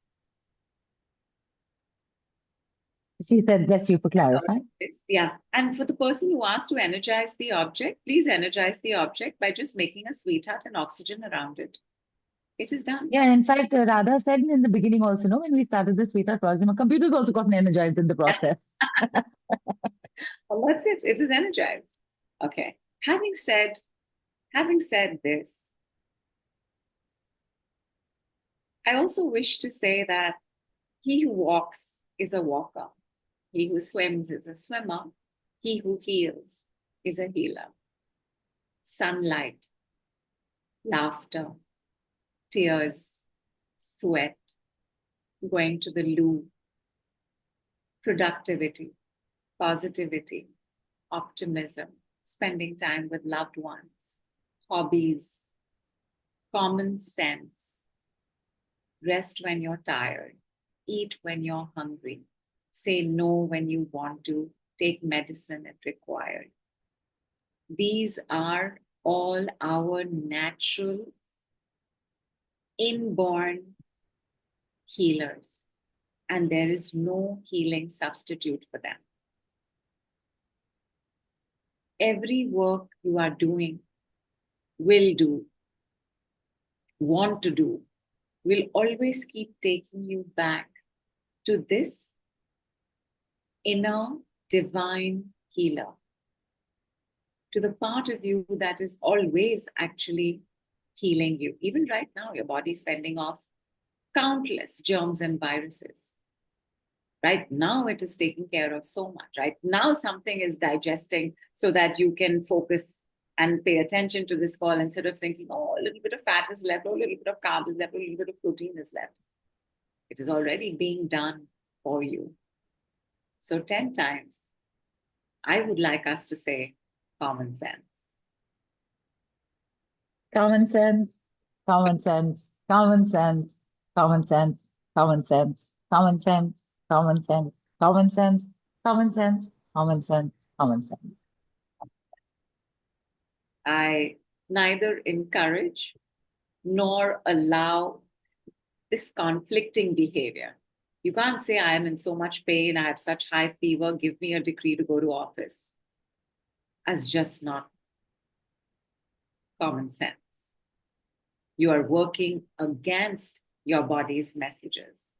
She said, bless you for clarifying. Yeah. And for the person who asked to energize the object, please energize the object by just making a sweetheart and oxygen around it. It is done. Yeah, in fact, Radha said in the beginning also, no, when we started the Sweetheart project, our computers also got energized in the process. Well, that's it. It is energized. Okay. Having said this, I also wish to say that he who walks is a walker. He who swims is a swimmer. He who heals is a healer. Sunlight, laughter, tears, sweat, going to the loo, productivity, positivity, optimism, spending time with loved ones, hobbies, common sense, rest when you're tired, eat when you're hungry, say no when you want to, take medicine if required. These are all our natural, inborn healers, and there is no healing substitute for them. Every work you are doing, will do, want to do, will always keep taking you back to this inner divine healer, to the part of you that is always actually healing you. Even right now, your body's fending off countless germs and viruses. Right now, it is taking care of so much. Right now, something is digesting so that you can focus and pay attention to this call instead of thinking, oh, a little bit of fat is left, or a little bit of carb is left, or a little bit of protein is left. It is already being done for you. So 10 times, I would like us to say common sense. Common sense, common sense, common sense, common sense, common sense, common sense, common sense, common sense, common sense, common sense, common sense. I neither encourage nor allow this conflicting behavior. You can't say, I am in so much pain, I have such high fever, give me a decree to go to office. As just not common sense. You are working against your body's messages.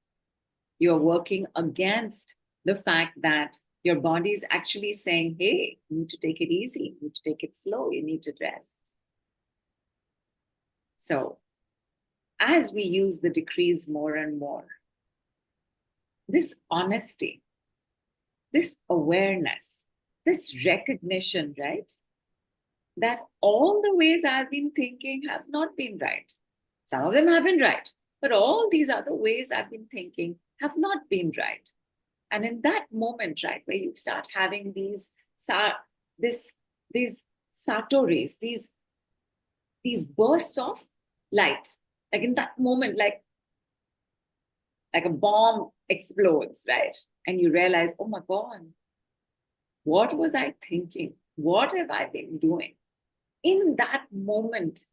You are working against the fact that your body is actually saying, hey, you need to take it easy, you need to take it slow, you need to rest. So, as we use the decrees more and more, this honesty, this awareness, this recognition, right? That all the ways I've been thinking have not been right. Some of them have been right, but all these other ways I've been thinking have not been right. And in that moment, right, where you start having these satoris, these bursts of light, like in that moment, like a bomb explodes, right? And you realize, oh my God, what was I thinking? What have I been doing? In that moment,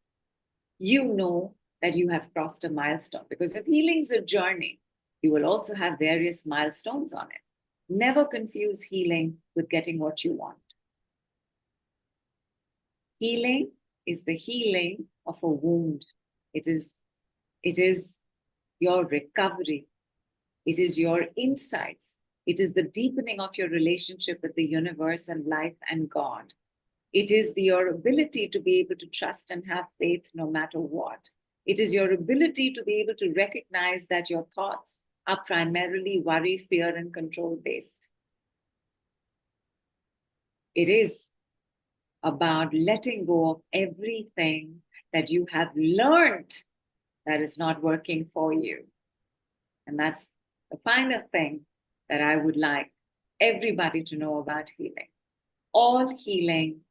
you know that you have crossed a milestone, because if healing's a journey, you will also have various milestones on it. Never confuse healing with getting what you want. Healing is the healing of a wound. It is your recovery. It is your insights. It is the deepening of your relationship with the universe and life and God. It is your ability to be able to trust and have faith no matter what. It is your ability to be able to recognize that your thoughts are primarily worry, fear, and control based. It is about letting go of everything that you have learned that is not working for you. And that's the final thing that I would like everybody to know about healing. All healing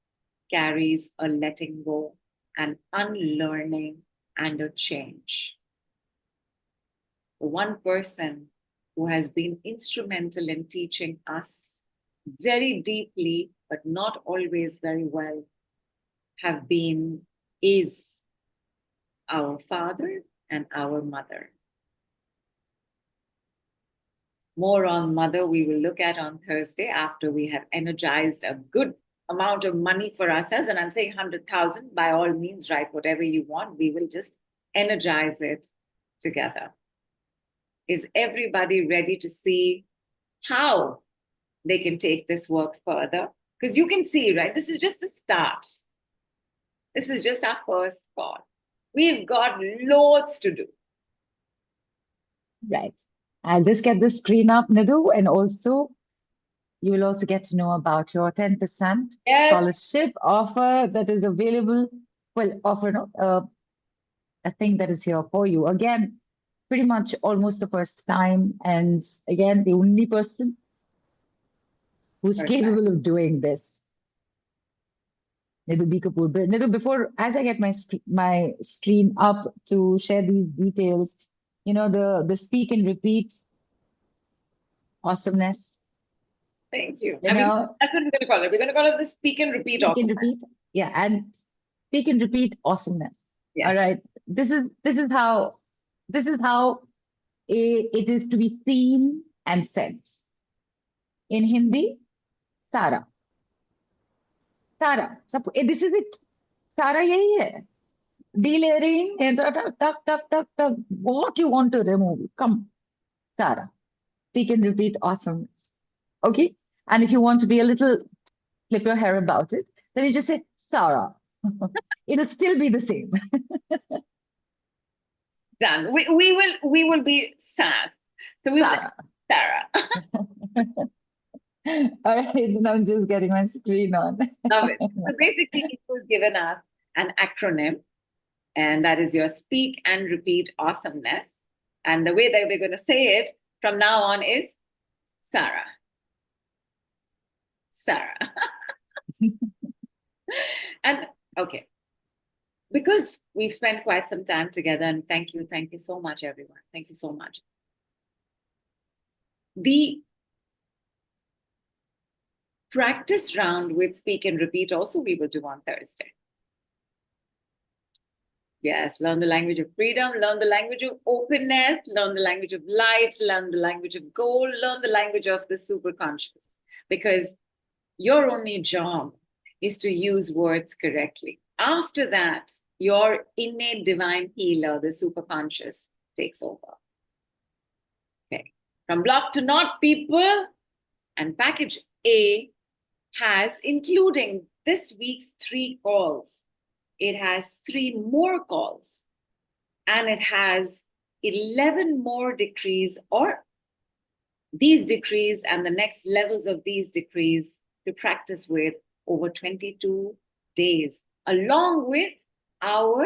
carries a letting go, an unlearning, and a change. The one person who has been instrumental in teaching us very deeply, but not always very well, is our father and our mother. More on mother we will look at on Thursday after we have energized a good amount of money for ourselves. And I'm saying 100,000, by all means, write whatever you want. We will just energize it together. Is everybody ready to see how they can take this work further? Because you can see, right? This is just the start. This is just our first call. We've got loads to do. Right. I'll just get the screen up, Nidhu, and also you will also get to know about your 10% Yes. scholarship offer that is available. Well, offer, no, a thing that is here for you. Again, pretty much almost the first time. And again, the only person who's Perfect. capable of doing this, Nidhu B Kapoor. But Nidhu, before, as I get my screen up to share these details, the speak and repeat awesomeness, Thank you. you I mean, know, that's what we're going to call it. We're going to call it the speak and repeat speak offer. and repeat. Yeah, and speak and repeat awesomeness. All Yes. right. This is how it is to be seen and said. In Hindi, Sara. Sara. This is it. Sara yahi hai. Delayering and tuck, tuck, tuck, tuck, tuck. What you want to remove? Come, Sara. Speak and repeat awesomeness. Okay? And if you want to be a little flip your hair about it, then you just say Sarah. It'll still be the same. Done. We will be Sass. So we will say Sarah. Sarah. All right, then I'm just getting my screen on. Love it. So basically, it was given us an acronym, and that is your speak and repeat awesomeness. And the way that we're going to say it from now on is Sarah. Sarah. And okay, because we've spent quite some time together, and thank you so much, everyone. Thank you so much. The practice round with speak and repeat also we will do on Thursday. Yes, learn the language of freedom, learn the language of openness, learn the language of light, learn the language of gold, learn the language of the superconscious. Because your only job is to use words correctly. After that, your innate divine healer, the superconscious, takes over. Okay. From block to not, people, and package A has, including this week's 3 calls, it has 3 more calls, and it has 11 more decrees, or these decrees and the next levels of these decrees to practice with over 22 days, along with our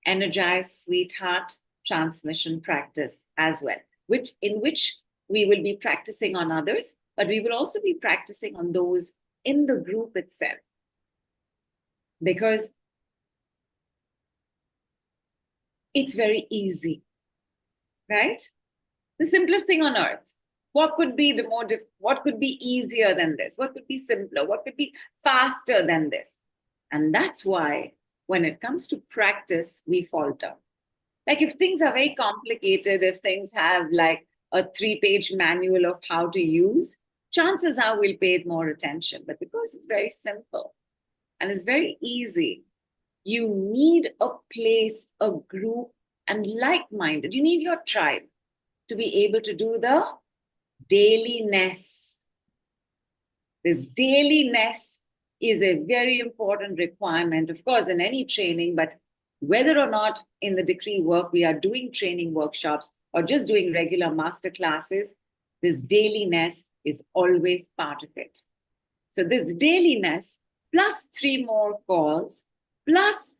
Energized Sweetheart Transmission practice as well, in which we will be practicing on others, but we will also be practicing on those in the group itself. Because it's very easy, right? The simplest thing on earth. What could be what could be easier than this? What could be simpler? What could be faster than this? And that's why when it comes to practice, we falter. Like if things are very complicated, if things have like a 3-page manual of how to use, chances are we'll pay more attention. But because it's very simple and it's very easy, you need a place, a group, and like-minded. You need your tribe to be able to do the dailiness. This dailiness is a very important requirement, of course, in any training, but whether or not in the decree work we are doing training workshops or just doing regular master classes, this dailiness is always part of it. So this dailiness plus 3 more calls plus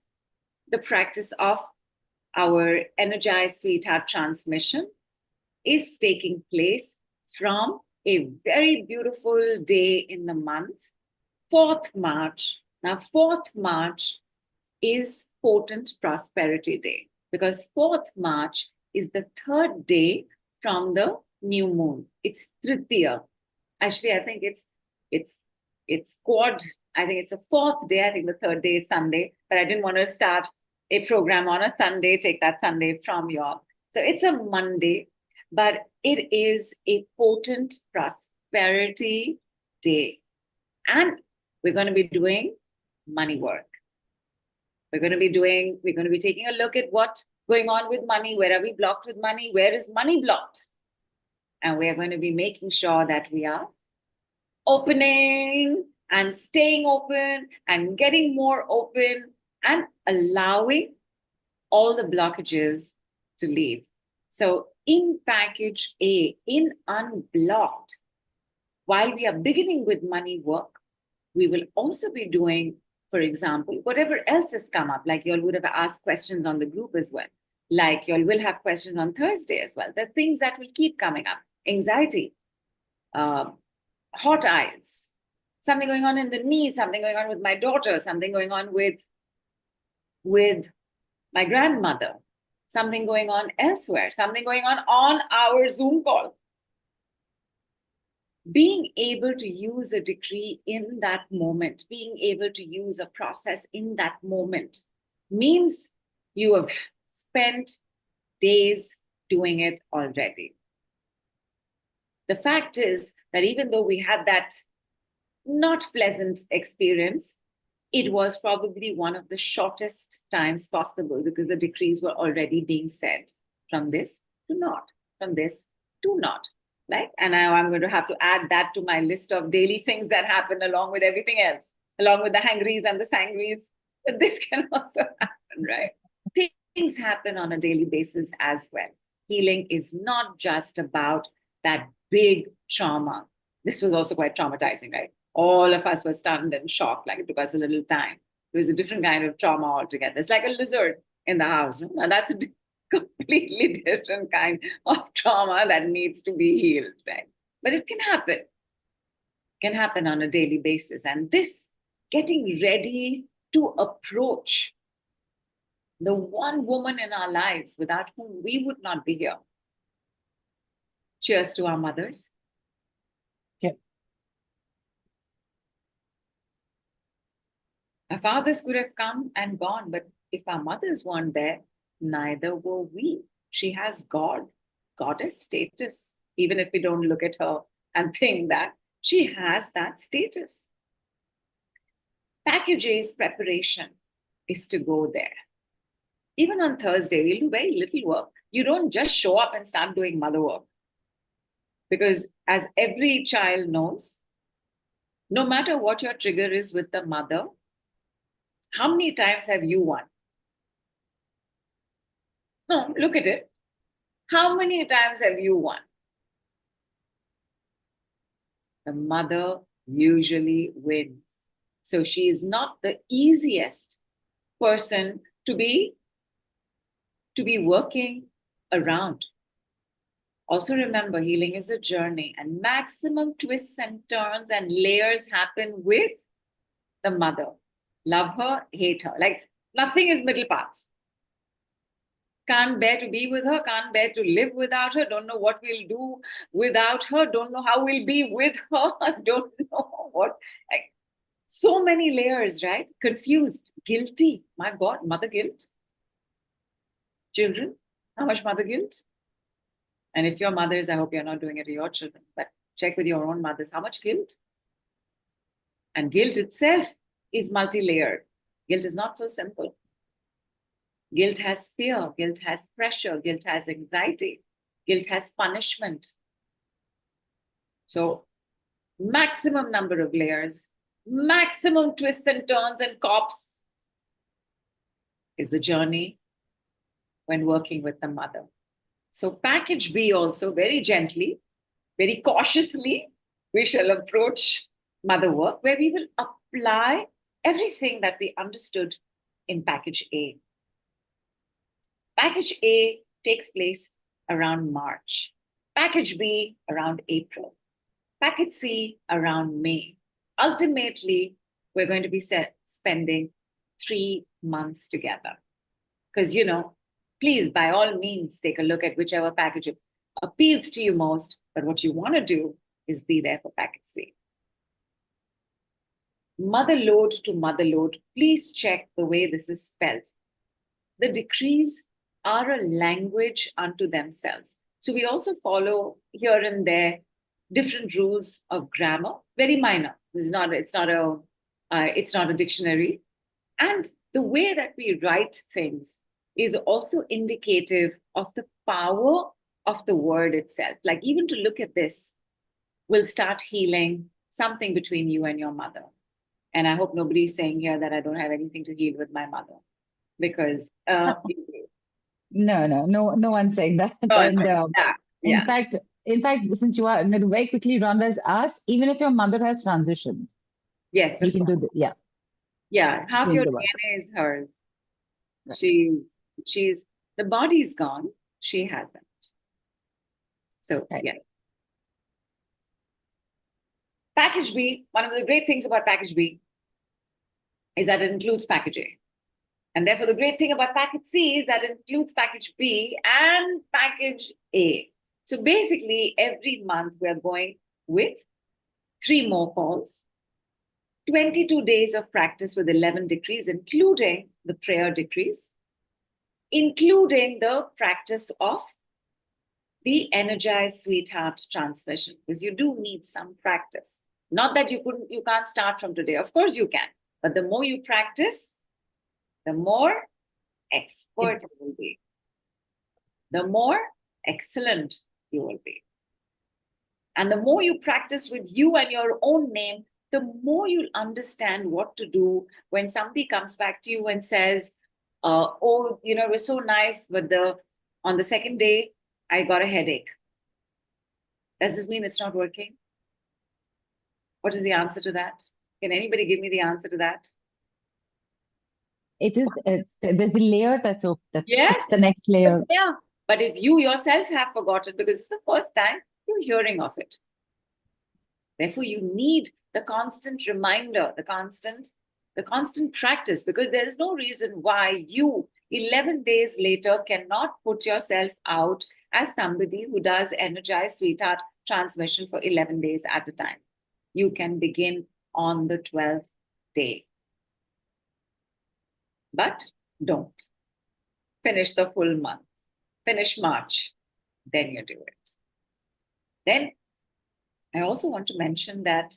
the practice of our Energized Sweetheart Transmission is taking place from a very beautiful day in the month, 4th March. Now, 4th March is Potent Prosperity Day because 4th March is the 3rd day from the new moon. It's Tritiya. Actually, I think it's quad. I think it's a 4th day. I think the 3rd day is Sunday, but I didn't want to start a program on a Sunday, take that Sunday from you all. So it's a Monday, but it is a potent prosperity day. And we're going to be doing money work. We're going to be taking a look at what's going on with money. Where are we blocked with money? Where is money blocked? And we are going to be making sure that we are opening and staying open and getting more open and allowing all the blockages to leave. So in package A, in Unblocked, while we are beginning with money work, we will also be doing, for example, whatever else has come up, like you all would have asked questions on the group as well. Like you all will have questions on Thursday as well. The things that will keep coming up: anxiety, hot eyes, something going on in the knee, something going on with my daughter, something going on with my grandmother, something going on elsewhere, something going on our Zoom call. Being able to use a decree in that moment, being able to use a process in that moment, means you have spent days doing it already. The fact is that even though we had that not pleasant experience, it was probably one of the shortest times possible because the decrees were already being said, from this to not, from this to not. Right? And now I'm going to have to add that to my list of daily things that happen along with everything else, along with the hangries and the sangries. But this can also happen, right? Things happen on a daily basis as well. Healing is not just about that big trauma. This was also quite traumatizing, right? All of us were stunned and shocked, like it took us a little time. It was a different kind of trauma altogether. It's like a lizard in the house. No? And that's a completely different kind of trauma that needs to be healed, right? But it can happen. It can happen on a daily basis. And this getting ready to approach the one woman in our lives without whom we would not be here. Cheers to our mothers. Yeah. Our fathers could have come and gone, but if our mothers weren't there, neither were we. She has goddess status, even if we don't look at her and think that she has that status. Package A's preparation is to go there. Even on Thursday, we'll do very little work. You don't just show up and start doing mother work. Because as every child knows, no matter what your trigger is with the mother, how many times have you won? No, look at it. How many times have you won? The mother usually wins. So she is not the easiest person to be working around. Also remember, healing is a journey, and maximum twists and turns and layers happen with the mother. Love her, hate her. Like nothing is middle paths. Can't bear to be with her, can't bear to live without her, don't know what we'll do without her, don't know how we'll be with her, don't know what. Like, so many layers, right? Confused, guilty. My God, mother guilt. Children, how much mother guilt? And if you're mothers, I hope you're not doing it to your children, but check with your own mothers. How much guilt? And guilt itself is multi-layered. Guilt is not so simple. Guilt has fear, guilt has pressure, guilt has anxiety, guilt has punishment. So maximum number of layers, maximum twists and turns and cops is the journey when working with the mother. So package B also, very gently, very cautiously, we shall approach mother work, where we will apply everything that we understood in package A. Package A takes place around March. Package B around April. Package C around May. Ultimately, we're going to be spending 3 months together. Because, please, by all means, take a look at whichever package appeals to you most. But what you want to do is be there for package C. Mother load to mother load. Please check the way this is spelled. The decrees are a language unto themselves. So we also follow here and there different rules of grammar, very minor. It's not a dictionary. And the way that we write things is also indicative of the power of the word itself. Like even to look at this will start healing something between you and your mother. And I hope nobody's saying here that I don't have anything to heal with my mother, because No one's saying that. Oh, And yeah, in yeah. fact, since you are very quickly, Rhonda's asked, even if your mother has transitioned, Yes, you of can course. do the, yeah, Yeah, half doing your the work. DNA is hers. Right. She's the body's gone. She hasn't. So Right. yeah. Package B, one of the great things about package B is that it includes package A. And therefore, the great thing about package C is that it includes package B and package A. So basically, every month we're going with 3 more calls, 22 days of practice with 11 decrees, including the prayer decrees, including the practice of the Energized Sweetheart Transmission, because you do need some practice. Not that you can't start from today. Of course you can. But the more you practice, the more expert you will be. The more excellent you will be. And the more you practice with you and your own name, the more you'll understand what to do when somebody comes back to you and says, oh, it was so nice, but on the second day, I got a headache. Does this mean it's not working? What is the answer to that? Can anybody give me the answer to that? There's a layer Yes. it's the next layer. Yeah. But if you yourself have forgotten, because it's the first time you're hearing of it, therefore you need the constant reminder, the constant practice, because there is no reason why you 11 days later cannot put yourself out as somebody who does Energized Sweetheart Transmission for 11 days at a time. You can begin on the 12th day. But don't. Finish the full month. Finish March. Then you do it. Then I also want to mention that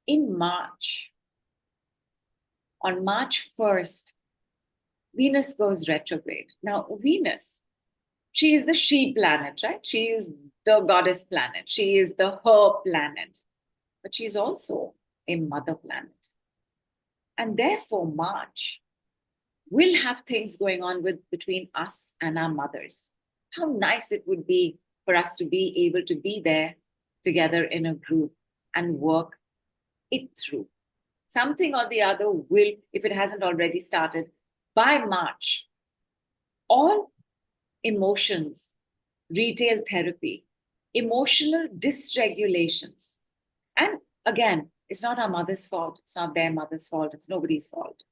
in March, on March 1st, Venus goes retrograde. Now, Venus, she is the she planet, right? She is the goddess planet. She is the her planet. But she's also a mother planet. And therefore, March will have things going on between us and our mothers. How nice it would be for us to be able to be there together in a group and work it through. Something or the other will, if it hasn't already started, by March, all emotions, retail therapy, emotional dysregulations. And again, it's not our mother's fault. It's not their mother's fault. It's nobody's fault.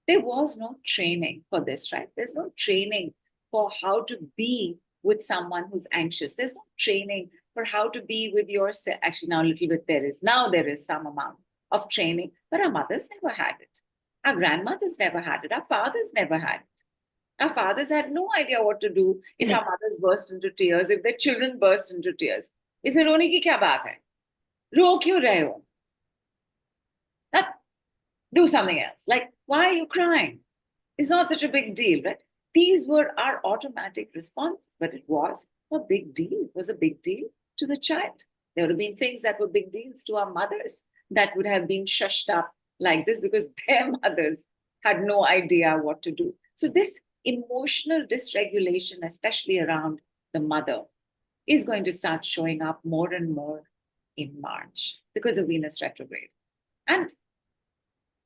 There was no training for this, right? There's no training for how to be with someone who's anxious. There's no training for how to be with yourself. Actually, now a little bit there is. Now there is some amount of training, but our mothers never had it. Our grandmothers never had it. Our fathers never had it. Our fathers had no idea what to do if our mothers burst into tears, if their children burst into tears. इसमें रोने की क्या बात है? रो क्यों रहे हो? Do something else. Like, why are you crying? It's not such a big deal, right? These were our automatic responses, but it was a big deal. It was a big deal to the child. There would have been things that were big deals to our mothers that would have been shushed up like this because their mothers had no idea what to do. So this emotional dysregulation, especially around the mother, is going to start showing up more and more in March because of Venus retrograde. And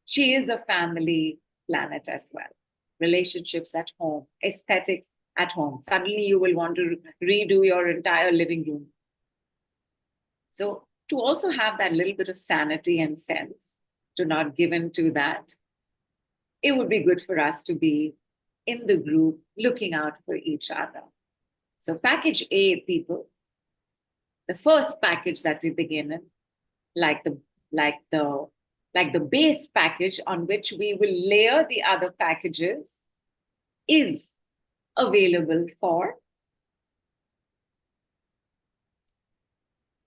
she is a family planet as well. Relationships at home, aesthetics at home. Suddenly you will want to redo your entire living room. So to also have that little bit of sanity and sense, to not give in to that, it would be good for us to be in the group looking out for each other. So package A, people, the first package that we begin in, like the base package on which we will layer the other packages, is available for.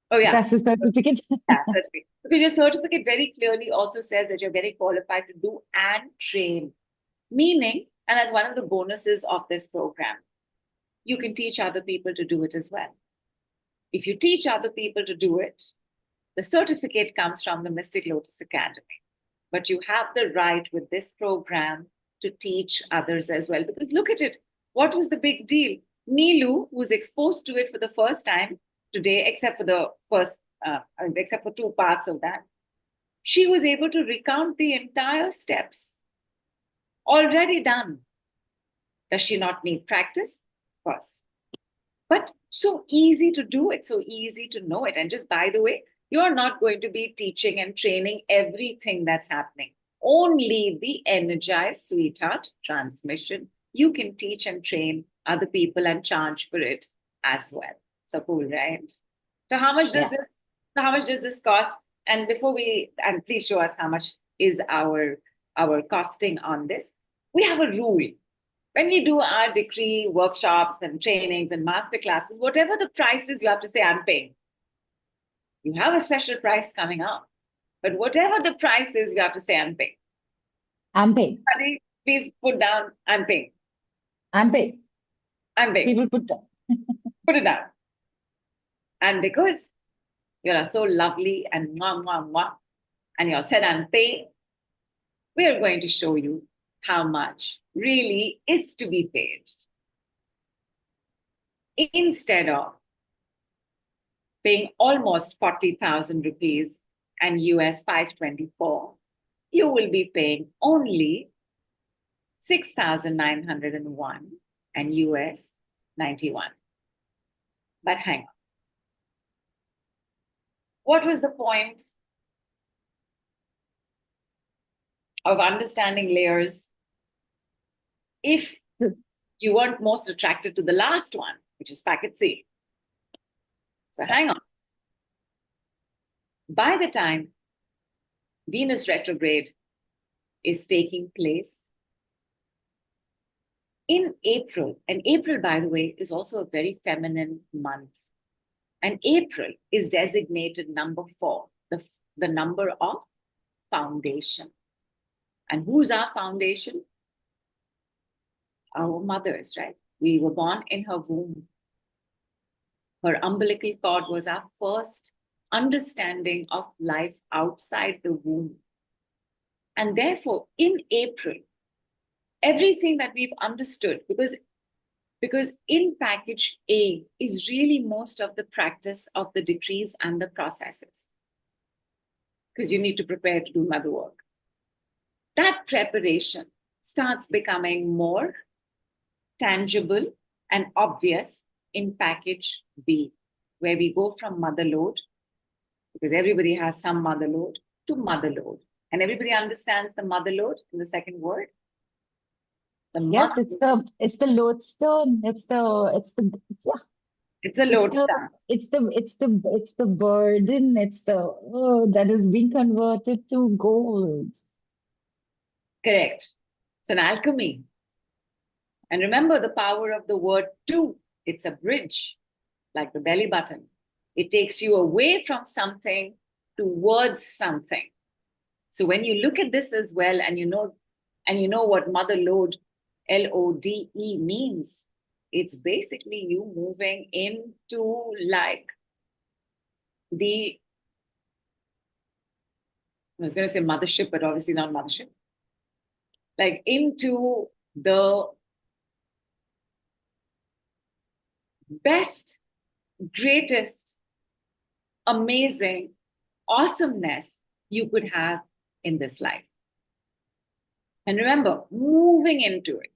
Oh, yeah. That's the certificate. Yeah, certainly. Because your certificate very clearly also says that you're very qualified to do and train. Meaning, and that's one of the bonuses of this program, you can teach other people to do it as well. If you teach other people to do it, the certificate comes from the Mystic Lotus Academy. But you have the right with this program to teach others as well. Because look at it, What was the big deal? Neelu, who's exposed to it for the first time today, except for two parts of that, she was able to recount the entire steps already done. Does she not need practice? Of course. But so easy to do it, so easy to know it. And just by the way, you're not going to be teaching and training everything that's happening. Only the Energized Sweetheart Transmission. You can teach and train other people and charge for it as well. So cool, right? So how much does this cost? And please show us how much is our costing on this. We have a rule. When we do our decree workshops and trainings and master classes, whatever the price is, you have to say, I'm paying. You have a special price coming up. But whatever the price is, you have to say, I'm paying. I'm paying. Please put down, I'm paying. I'm paying. I'm paying. People put down. Put it down. And because you are so lovely and mwah, mwah, mwah, and you said, I'm paying, we are going to show you how much really is to be paid. Instead of paying almost 40,000 rupees and US 524, you will be paying only 6,901 and US 91. But hang on. What was the point of understanding layers if you weren't most attracted to the last one, which is packet C? So hang on. By the time Venus retrograde is taking place in April, and April, by the way, is also a very feminine month. And April is designated number 4, the number of foundation. And who's our foundation? Our mothers, right? We were born in her womb. Her umbilical cord was our first understanding of life outside the womb. And therefore, in April, everything that we've understood, because in package A is really most of the practice of the decrees and the processes, because you need to prepare to do mother work. That preparation starts becoming more tangible and obvious in package B, where we go from mother load, because everybody has some mother load, to mother load. And everybody understands the mother load in the second word? Yes, it's the lodestone. It's a lodestone. It's the burden. That is being converted to gold. Correct. It's an alchemy. And remember the power of the word to. It's a bridge, like the belly button. It takes you away from something towards something. So when you look at this as well, and you know what mother load, LODE, means, it's basically you moving into like I was going to say mothership, but obviously not mothership. Like into the best, greatest, amazing, awesomeness you could have in this life. And remember, moving into it.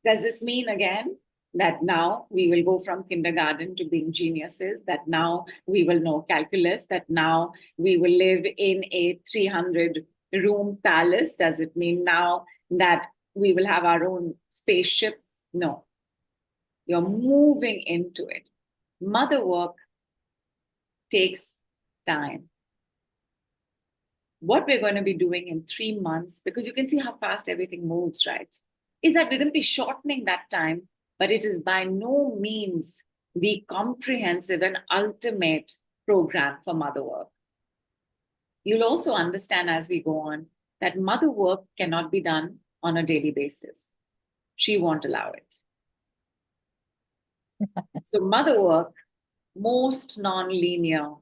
Does this mean again that now we will go from kindergarten to being geniuses, that now we will know calculus, that now we will live in a 300-room palace? Does it mean now that we will have our own spaceship? No. You're moving into it. Mother work takes time. What we're going to be doing in 3 months, because you can see how fast everything moves, right? Is that we're going to be shortening that time, but it is by no means the comprehensive and ultimate program for mother work. You'll also understand as we go on that mother work cannot be done on a daily basis. She won't allow it. So mother work, most non-linear,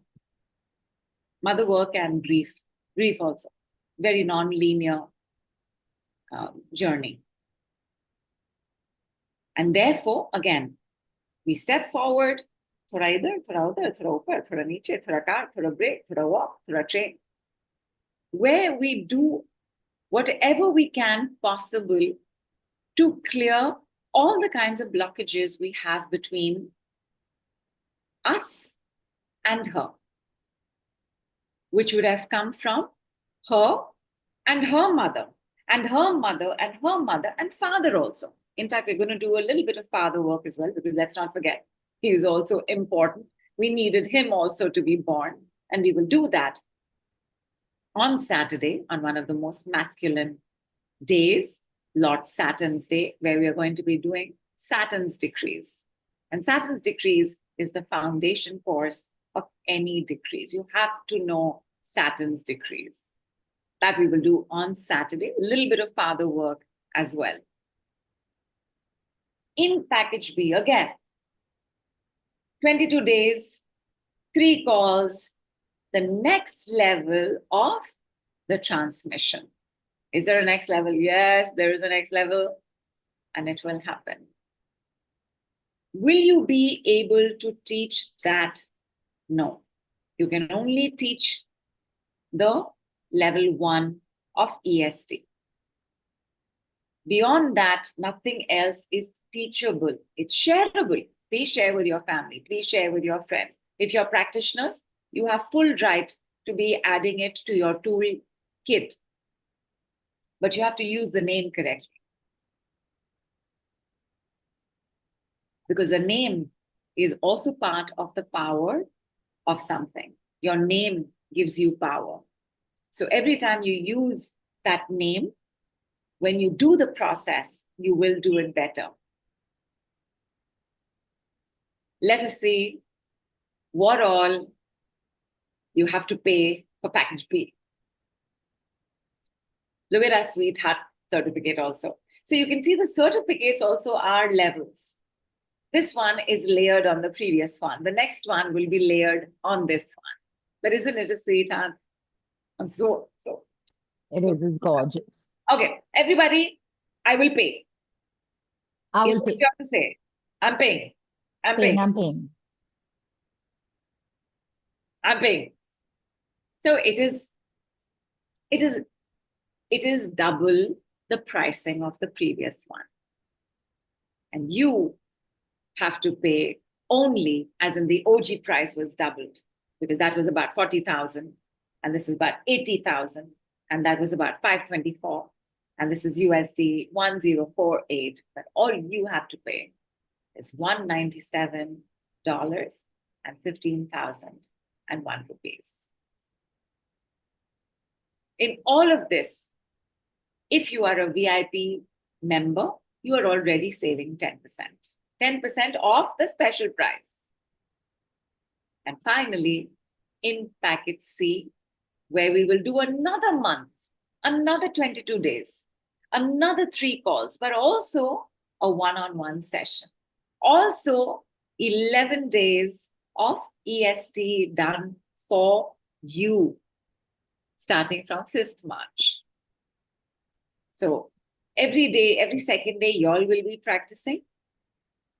mother work and grief also, very non-linear journey. And therefore, again, we step forward, thoda idhar, thoda udhar, thoda upar, thoda niche, thoda car, thoda break, thoda walk, thoda train, where we do whatever we can possible to clear all the kinds of blockages we have between us and her, which would have come from her and her mother, and her mother, and her mother, and father also. In fact, we're going to do a little bit of father work as well, because let's not forget, he is also important. We needed him also to be born, and we will do that on Saturday, on one of the most masculine days, Lord Saturn's Day, where we are going to be doing Saturn's decrees. And Saturn's decrees is the foundation course of any decrees. You have to know Saturn's decrees. That we will do on Saturday, a little bit of father work as well. In package B, again, 22 days, 3 calls, the next level of the transmission. Is there a next level? Yes, there is a next level, and it will happen. Will you be able to teach that? No. You can only teach the level 1 of EST. Beyond that, nothing else is teachable. It's shareable. Please share with your family. Please share with your friends. If you're practitioners, you have full right to be adding it to your tool kit. But you have to use the name correctly. Because a name is also part of the power of something. Your name gives you power. So every time you use that name, when you do the process, you will do it better. Let us see what all you have to pay for package B. Look at our Sweetheart certificate also. So you can see the certificates also are levels. This one is layered on the previous one. The next one will be layered on this one. But isn't it a sweetheart? And so. It is, it's gorgeous. Okay, everybody, I will pay. I will What pay. you have to say? I'm paying. I'm Paying, paying. I'm paying. I'm paying. So it is double the pricing of the previous one. And you have to pay only, as in the OG price was doubled, because that was about 40,000, and this is about 80,000, and that was about 524, and this is USD 1048. But all you have to pay is $197 and 15,001 rupees. In all of this, if you are a VIP member, you are already saving 10%. 10% off the special price. And finally, in package C, where we will do another month, another 22 days, another 3 calls, but also a one-on-one session. Also, 11 days of EST done for you, starting from 5th March. So every day, every second day, y'all will be practicing.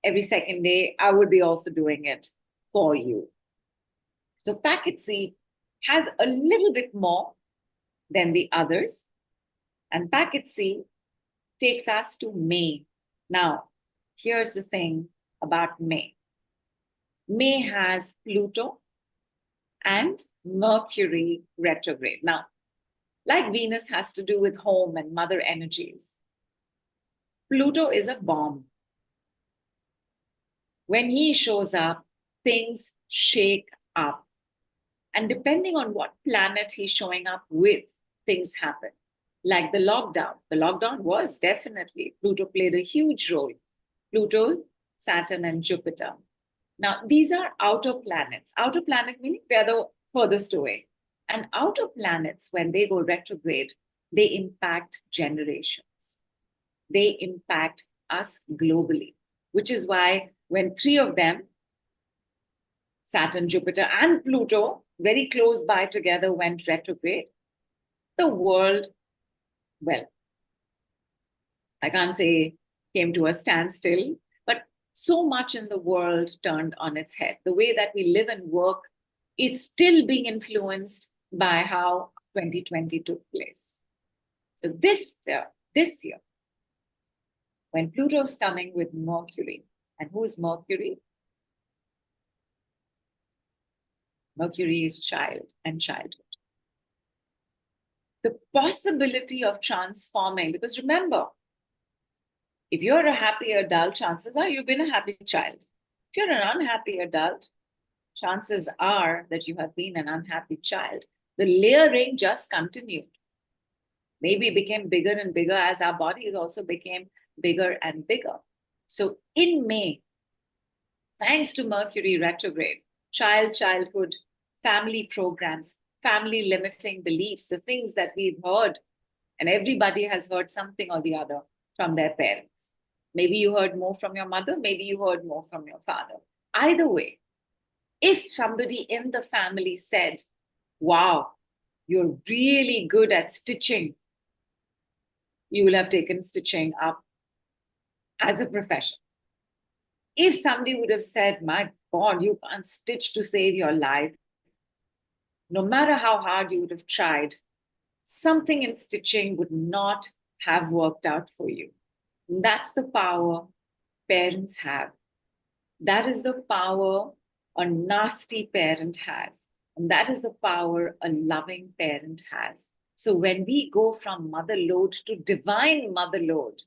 Every second day, I would be also doing it for you. So packet C has a little bit more than the others. And packet C takes us to May. Now, here's the thing about May. May has Pluto and Mercury retrograde. Now, like Venus has to do with home and mother energies, Pluto is a bomb. When he shows up, things shake up. And depending on what planet he's showing up with, things happen. Like the lockdown. The lockdown was definitely, Pluto played a huge role. Pluto, Saturn, and Jupiter. Now, these are outer planets. Outer planet meaning they're the furthest away. And outer planets, when they go retrograde, they impact generations. They impact us globally, which is why when 3 of them, Saturn, Jupiter, and Pluto, very close by together, went retrograde, the world, well, I can't say came to a standstill, so much in the world turned on its head. The way that we live and work is still being influenced by how 2020 took place. So this year, when Pluto's coming with Mercury, and who is Mercury? Mercury is child and childhood. The possibility of transforming, because remember, if you're a happy adult, chances are you've been a happy child. If you're an unhappy adult, chances are that you have been an unhappy child. The layering just continued. Maybe it became bigger and bigger as our bodies also became bigger and bigger. So in May, thanks to Mercury retrograde, childhood, family programs, family limiting beliefs, the things that we've heard, and everybody has heard something or the other from their parents. Maybe you heard more from your mother, maybe you heard more from your father. Either way, if somebody in the family said, wow, you're really good at stitching, you will have taken stitching up as a profession. If somebody would have said, my God, you can't stitch to save your life, no matter how hard you would have tried, something in stitching would not have worked out for you. And that's the power parents have. That is the power a nasty parent has. And that is the power a loving parent has. So when we go from motherload to divine motherload,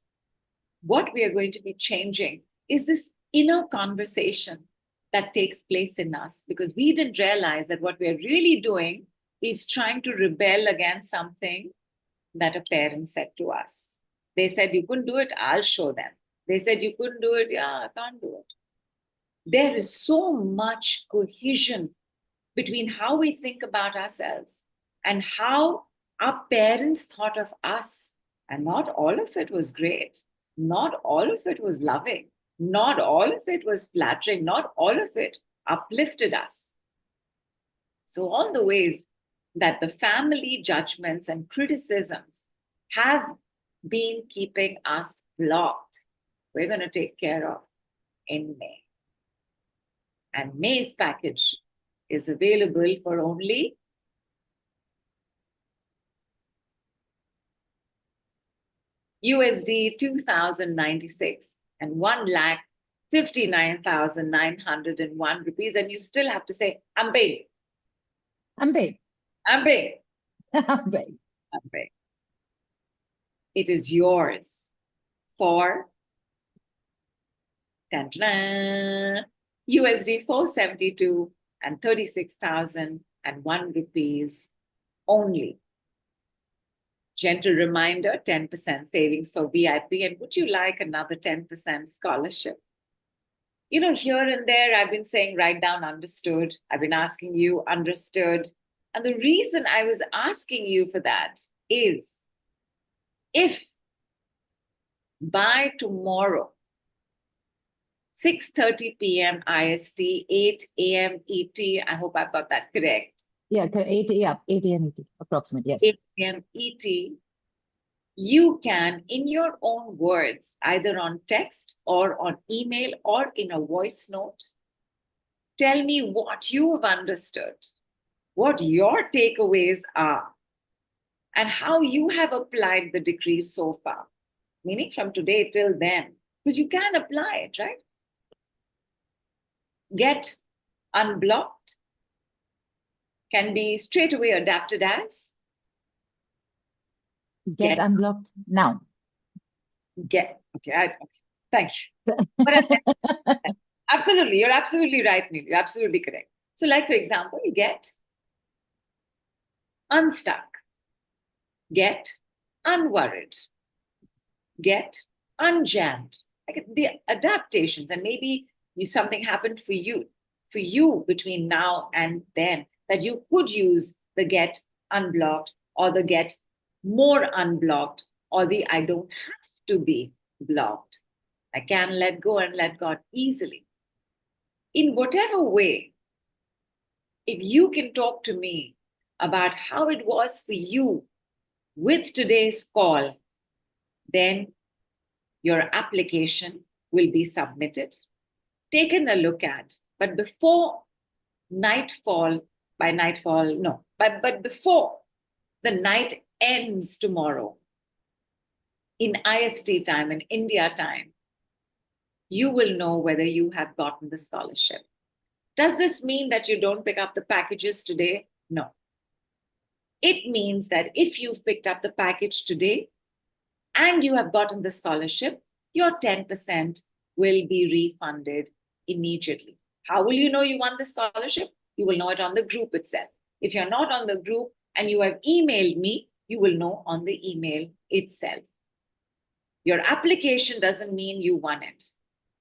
what we are going to be changing is this inner conversation that takes place in us, because we didn't realize that what we're really doing is trying to rebel against something that a parent said to us. They said, you couldn't do it, I'll show them. They said, you couldn't do it, yeah, I can't do it. There is so much cohesion between how we think about ourselves and how our parents thought of us. And not all of it was great. Not all of it was loving. Not all of it was flattering. Not all of it uplifted us. So all the ways that the family judgments and criticisms have been keeping us blocked, we're going to take care of in May. And May's package is available for only USD 2,096 and 1,59,901 rupees. And you still have to say, I'm paid. I'm paid. I'm paid. I'm paid. I'm paid. It is yours for USD 472 and 36,001 rupees only. Gentle reminder, 10% savings for VIP. And would you like another 10% scholarship? You know, here and there, I've been saying, write down understood. I've been asking you understood. And the reason I was asking you for that is if by tomorrow, 6:30 p.m. IST, 8 a.m. ET, I hope I've got that correct. Yeah, 8 a.m. ET, approximate, yes. 8 a.m. ET, you can, in your own words, either on text or on email or in a voice note, tell me what you have understood, what your takeaways are, and how you have applied the decree so far, meaning from today till then, because you can apply it, right? Get unblocked can be straight away adapted as Get unblocked now. Okay, thank you. Absolutely, you're absolutely right, Neil. You're absolutely correct. So like, for example, you get unstuck, get unworried, get unjammed. Like the adaptations, and maybe something happened for you between now and then that you could use the get unblocked or the get more unblocked or the I don't have to be blocked. I can let go and let God easily. In whatever way, if you can talk to me about how it was for you with today's call, then your application will be submitted taken a look at, but before nightfall, but before the night ends tomorrow, in IST time, in India time, you will know whether you have gotten the scholarship. Does this mean that you don't pick up the packages today? No. It means that if you've picked up the package today and you have gotten the scholarship, your 10% will be refunded immediately. How will you know you won the scholarship? You will know it on the group itself. If you're not on the group and you have emailed me, you will know on the email itself. Your application doesn't mean you won it.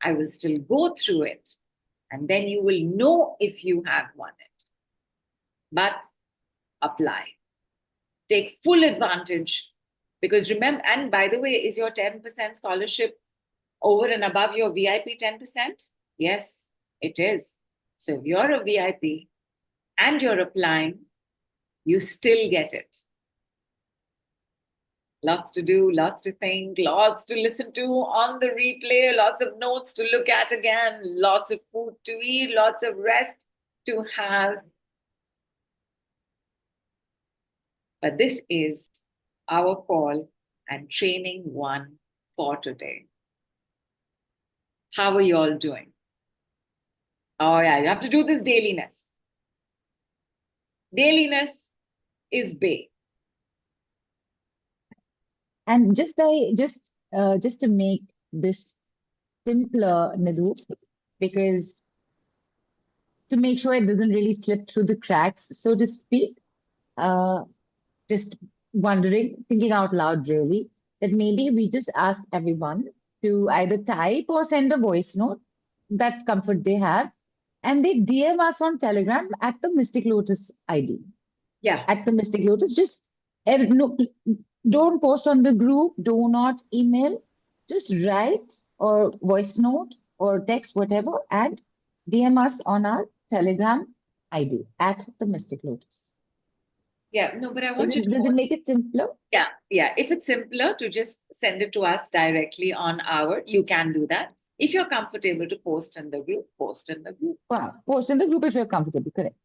I will still go through it, and then you will know if you have won it. But apply. Take full advantage, because remember, and by the way, is your 10% scholarship over and above your VIP 10%? Yes, it is. So if you're a VIP and you're applying, you still get it. Lots to do, lots to think, lots to listen to on the replay, lots of notes to look at again, lots of food to eat, lots of rest to have. But this is our call and training one for today. How are you all doing? Oh yeah, you have to do this dailiness. Dailiness is big. And just to make this simpler, Nidhu, because to make sure it doesn't really slip through the cracks, so to speak, just wondering, thinking out loud really, that maybe we just ask everyone to either type or send a voice note, that comfort they have, and they DM us on Telegram at the Mystic Lotus ID. Yeah. At the Mystic Lotus, just no, don't post on the group, do not email, just write or voice note or text, whatever, and DM us on our Telegram ID at the Mystic Lotus. Yeah, no, but I want you to Does it make it simpler? Yeah. If it's simpler to just send it to us directly on our, you can do that. If you're comfortable to post in the group, post in the group. Wow, post in the group if you're comfortable, correct.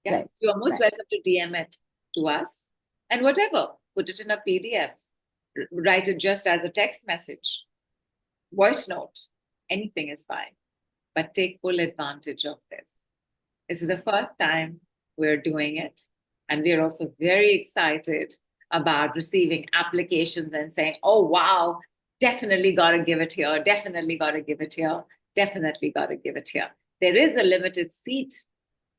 Yeah, Right. you're most welcome to DM it to us. And whatever, put it in a PDF, write it just as a text message, voice note, anything is fine. But take full advantage of this. This is the first time we're doing it. And we're also very excited about receiving applications and saying, oh, wow, definitely got to give it here, definitely got to give it here, definitely got to give it here. There is a limited seat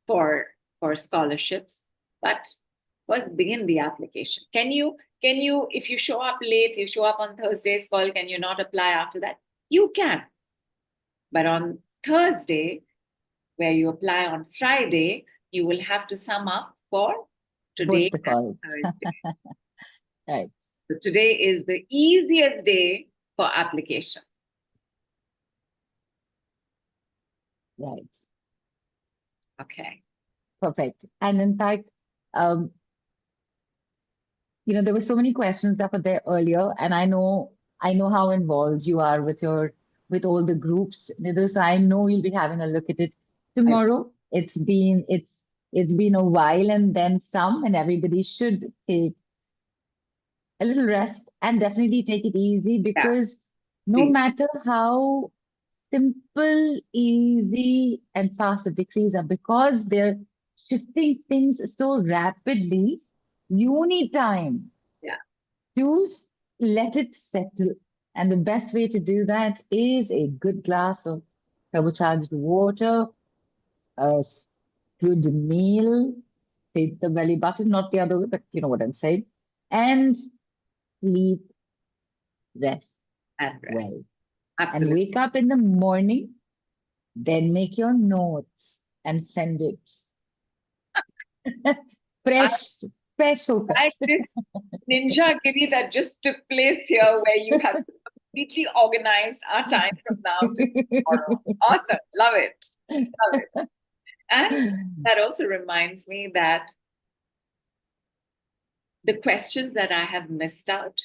for scholarships, but first begin the application. Can you, if you show up late, you show up on Thursday's call, can you not apply after that? You can. But on Thursday, where you apply on Friday, you will have to sum up for today Both the calls. Thursday. Right. So today is the easiest day for application. Right. Okay. Perfect. And in fact, there were so many questions that were there earlier, and I know how involved you are with all the groups, Nidhu, so I know you'll be having a look at it tomorrow. It's been a while and then some, and everybody should take a little rest and definitely take it easy, because no matter how simple, easy, and fast the decrees are, because they're shifting things so rapidly, you need time. Yeah. To let it settle. And the best way to do that is a good glass of turbocharged water, a good meal, hit the belly button, not the other way, but you know what I'm saying, and sleep, rest, And rest. well. Absolutely. And wake up in the morning, then make your notes and send it. fresh focus. Like this ninja giri that just took place here, where you have completely organized our time from now to tomorrow. Awesome. Love it. Love it. And that also reminds me that the questions that I have missed out,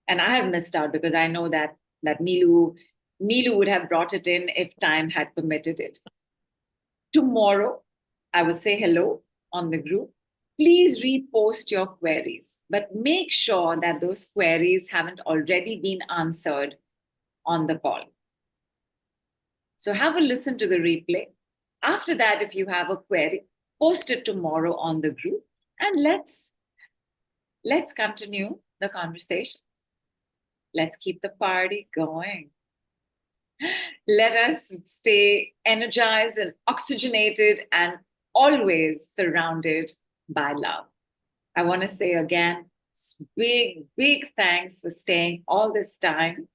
and I have missed out because I know that Neelu Neelu would have brought it in if time had permitted it. Tomorrow, I will say hello on the group. Please repost your queries, but make sure that those queries haven't already been answered on the call. So have a listen to the replay. After that, if you have a query, post it tomorrow on the group, and let's continue the conversation. Let's keep the party going. Let us stay energized and oxygenated and always surrounded by love. I want to say again, big thanks for staying all this time.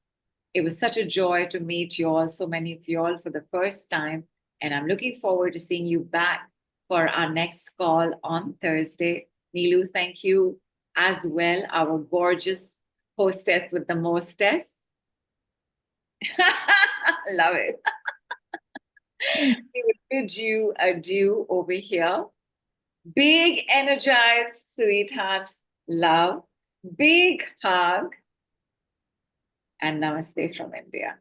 It was such a joy to meet you all, so many of you all for the first time. And I'm looking forward to seeing you back for our next call on Thursday. Neelu, thank you as well, our gorgeous hostess with the mostess. Love it. We will bid you adieu over here. Big energized sweetheart love. Big hug. And namaste from India.